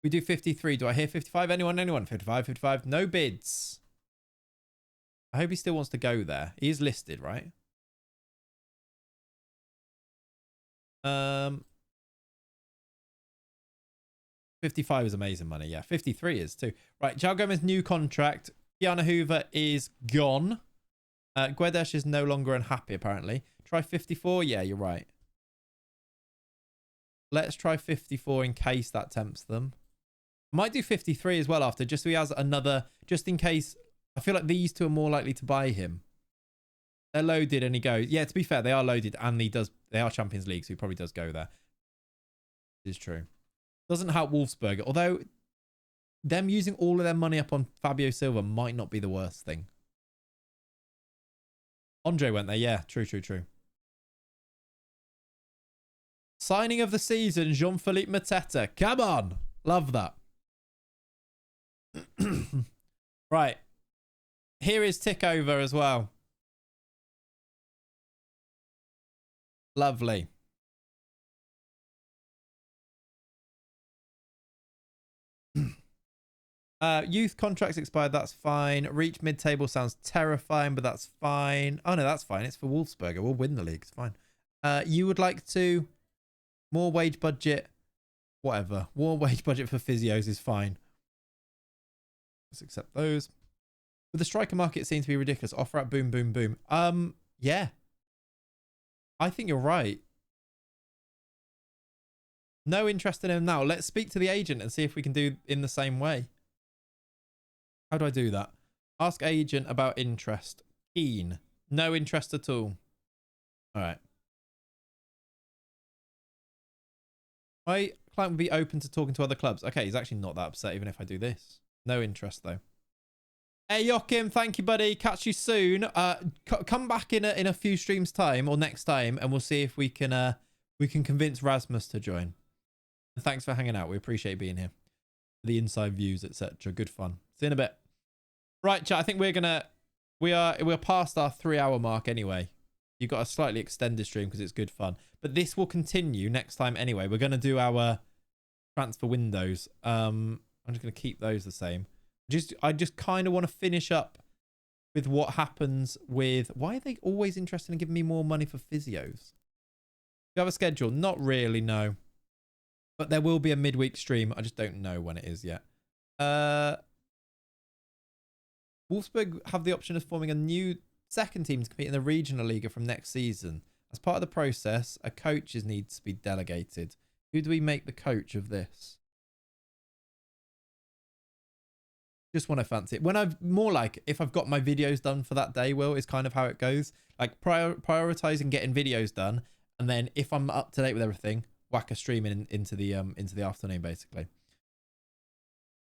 Speaker 1: We do 53. Do I hear 55? Anyone? 55, 55. No bids. I hope he still wants to go there. He is listed, right? 55 is amazing money. Yeah, 53 is too. Right, João Gomez's new contract. Kiana Hoover is gone. Guedes is no longer unhappy, apparently. Try 54. Yeah, you're right. Let's try 54 in case that tempts them. Might do 53 as well after, just so he has another, just in case. I feel like these two are more likely to buy him. They're loaded and he goes. Yeah, to be fair, they are loaded and they are Champions League, so he probably does go there. It is true. Doesn't help Wolfsberger, although them using all of their money up on Fabio Silva might not be the worst thing. Andre went there. Yeah, true. Signing of the season, Jean-Philippe Mateta. Come on. Love that. Right. Here is takeover as well. Lovely. Youth contracts expired. That's fine. Reach mid-table sounds terrifying, but that's fine. Oh, no, that's fine. It's for Wolfsberger. We'll win the league. It's fine. You would like to... More wage budget. Whatever. More wage budget for physios is fine. Let's accept those. But the striker market seems to be ridiculous. Offer out boom, boom, boom. Yeah. I think you're right. No interest in him now. Let's speak to the agent and see if we can do in the same way. How do I do that? Ask agent about interest. Keen. No interest at all. All right. My client would be open to talking to other clubs. Okay, he's actually not that upset even if I do this. No interest though. Hey Joachim, thank you buddy. Catch you soon. Come back in a few streams time or next time and we'll see if we can convince Rasmus to join. And thanks for hanging out. We appreciate being here. The inside views, etc. Good fun. See you in a bit. Right, chat. I think we're past our 3-hour mark anyway. You've got a slightly extended stream because it's good fun. But this will continue next time anyway. We're going to do our transfer windows. I'm just going to keep those the same. I just kind of want to finish up with what happens with... Why are they always interested in giving me more money for physios? Do you have a schedule? Not really, no. But there will be a midweek stream. I just don't know when it is yet. Wolfsburg have the option of forming a new second team to compete in the regional Liga from next season. As part of the process, a coach needs to be delegated. Who do we make the coach of this? Just when I fancy it. When I've more like if I've got my videos done for that day, Will, is kind of how it goes. Like prioritizing getting videos done, and then if I'm up to date with everything, whack a stream into the afternoon basically.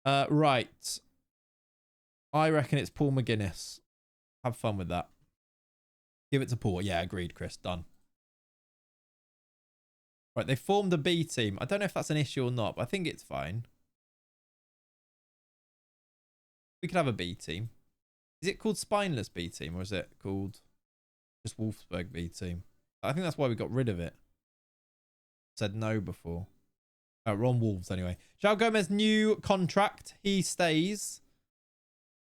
Speaker 1: Right. I reckon it's Paul McGuinness. Have fun with that. Give it to Paul. Yeah, agreed, Chris. Done. Right, they formed a B team. I don't know if that's an issue or not, but I think it's fine. We could have a B team. Is it called Spineless B team or is it called just Wolfsberg B team? I think that's why we got rid of it. Said no before. We're on Wolves anyway. João Gomez, new contract. He stays,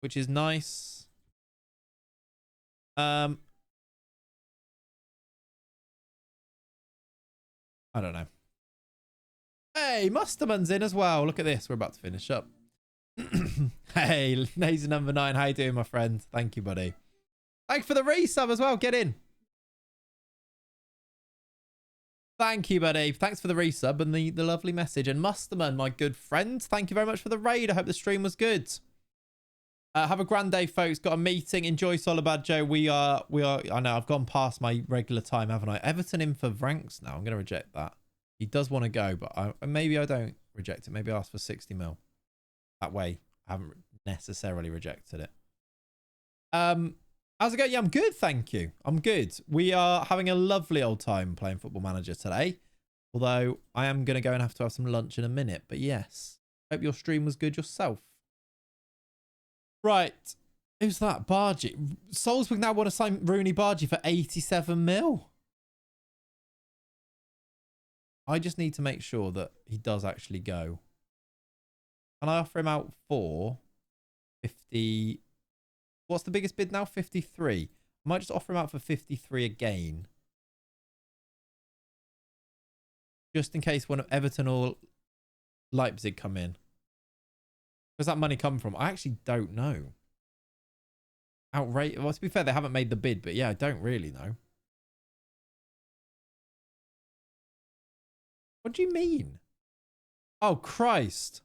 Speaker 1: which is nice. I don't know. Hey, Musterman's in as well. Look at this. We're about to finish up. Hey, Laser number 9. How you doing, my friend? Thank you, buddy. Thank you for the resub as well. Get in. Thank you, buddy. Thanks for the resub and the lovely message. And Musterman, my good friend, thank you very much for the raid. I hope the stream was good. Have a grand day, folks. Got a meeting. Enjoy Solibad, Joe. We are. I know I've gone past my regular time, haven't I? Everton in for Vranks now. I'm going to reject that. He does want to go, but maybe I don't reject it. Maybe I ask for 60 mil. That way, I haven't necessarily rejected it. How's it going? Yeah, I'm good, thank you. I'm good. We are having a lovely old time playing Football Manager today. Although, I am going to go and have to have some lunch in a minute. But yes, hope your stream was good yourself. Right. Who's that? Bargy. Salzburg now want to sign Rooney Bargy for 87 mil. I just need to make sure that he does actually go. Can I offer him out for 50? What's the biggest bid now? 53. I might just offer him out for 53 again. Just in case one of Everton or Leipzig come in. Where's that money come from? I actually don't know. Outrageous. Well, to be fair, they haven't made the bid, but yeah, I don't really know. What do you mean? Oh, Christ.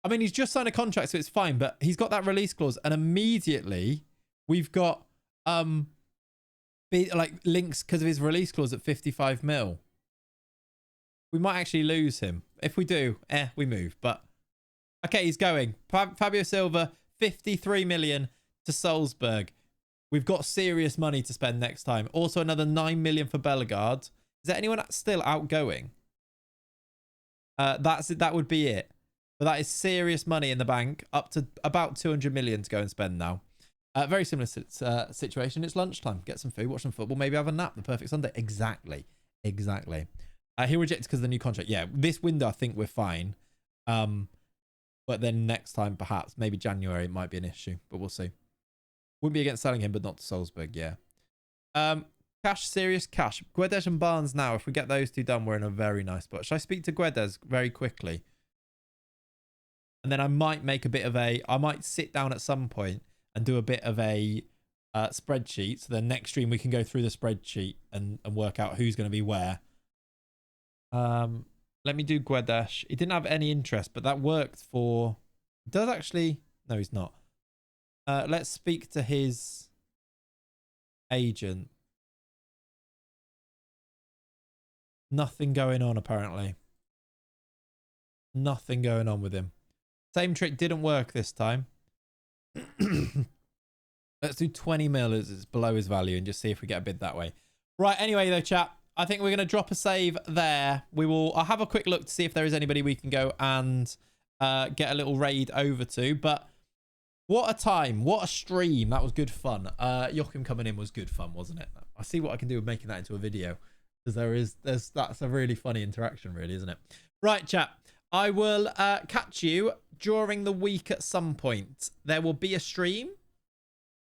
Speaker 1: I mean, he's just signed a contract, so it's fine, but he's got that release clause, and immediately we've got like links because of his release clause at 55 mil. We might actually lose him. If we do, we move. But okay, he's going. Fabio Silva, 53 million to Salzburg. We've got serious money to spend next time. Also, another 9 million for Bellegarde. Is there anyone still outgoing? That would be it. But that is serious money in the bank, up to about 200 million to go and spend now. Very similar situation. It's lunchtime. Get some food, watch some football, maybe have a nap. The perfect Sunday. Exactly. He rejected because of the new contract. Yeah, this window I think we're fine. But then next time, perhaps, maybe January, it might be an issue, but we'll see. Wouldn't be against selling him, but not to Salzburg, yeah. Cash, serious cash. Guedes and Barnes now. If we get those two done, we're in a very nice spot. Should I speak to Guedes very quickly? And then I might make a bit of a... I might sit down at some point and do a bit of a spreadsheet. So then next stream, we can go through the spreadsheet and work out who's going to be where. Let me do Guedes. He didn't have any interest, but that worked for... Does actually... No, he's not. Let's speak to his agent. Nothing going on, apparently. Nothing going on with him. Same trick didn't work this time. Let's do 20 mil as it's below his value and just see if we get a bid that way. Right, anyway, though, chat, I think we're going to drop a save there. I'll have a quick look to see if there is anybody we can go and get a little raid over to. But what a time. What a stream. That was good fun. Joachim coming in was good fun, wasn't it? I see what I can do with making that into a video. Because that's a really funny interaction, really, isn't it? Right, chat. I will catch you during the week at some point. There will be a stream.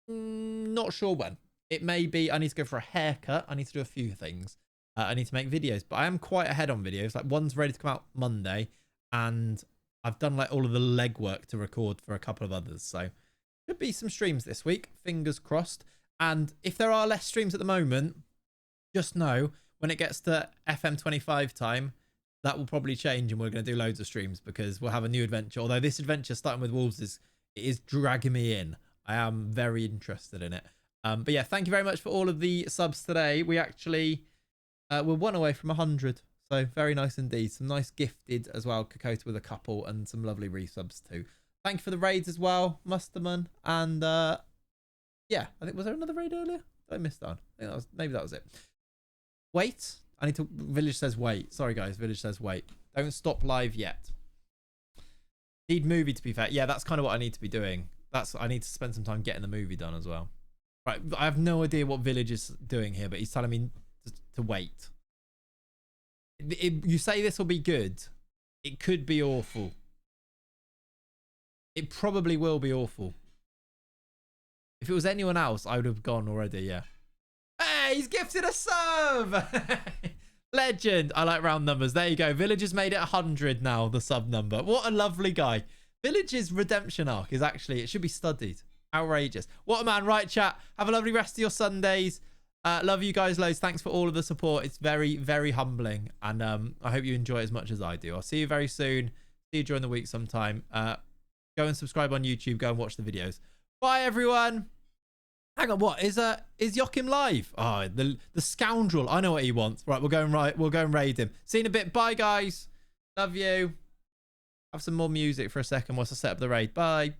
Speaker 1: Not sure when. It may be I need to go for a haircut. I need to do a few things. I need to make videos, but I am quite ahead on videos. Like one's ready to come out Monday, and I've done like all of the legwork to record for a couple of others. So should be some streams this week. Fingers crossed. And if there are less streams at the moment, just know when it gets to FM25 time, that will probably change and we're going to do loads of streams because we'll have a new adventure. Although this adventure starting with Wolves is dragging me in. I am very interested in it. But yeah, thank you very much for all of the subs today. We actually we're one away from 100. So very nice indeed. Some nice gifted as well. Kakota with a couple and some lovely resubs too. Thank you for the raids as well, Musterman. And yeah, I think was there another raid earlier? I missed on. I think maybe that was it. Wait. I need to... Village says wait. Sorry, guys. Village says wait. Don't stop live yet. Need movie, to be fair. Yeah, that's kind of what I need to be doing. I need to spend some time getting the movie done as well. Right. I have no idea what Village is doing here, but he's telling me to wait. You say this will be good. It could be awful. It probably will be awful. If it was anyone else, I would have gone already, yeah. Hey, he's gifted a sub! Legend. I like round numbers. There you go. Village has made it 100 now, the sub number. What a lovely guy. Village's redemption arc is actually, it should be studied. Outrageous. What a man. Right, chat. Have a lovely rest of your Sundays. Love you guys loads. Thanks for all of the support. It's very, very humbling. And I hope you enjoy it as much as I do. I'll see you very soon. See you during the week sometime. Go and subscribe on YouTube. Go and watch the videos. Bye, everyone. Hang on, what is Joachim live? Oh, the scoundrel. I know what he wants. Right, we'll go and raid him. See you in a bit. Bye, guys. Love you. Have some more music for a second whilst I set up the raid. Bye.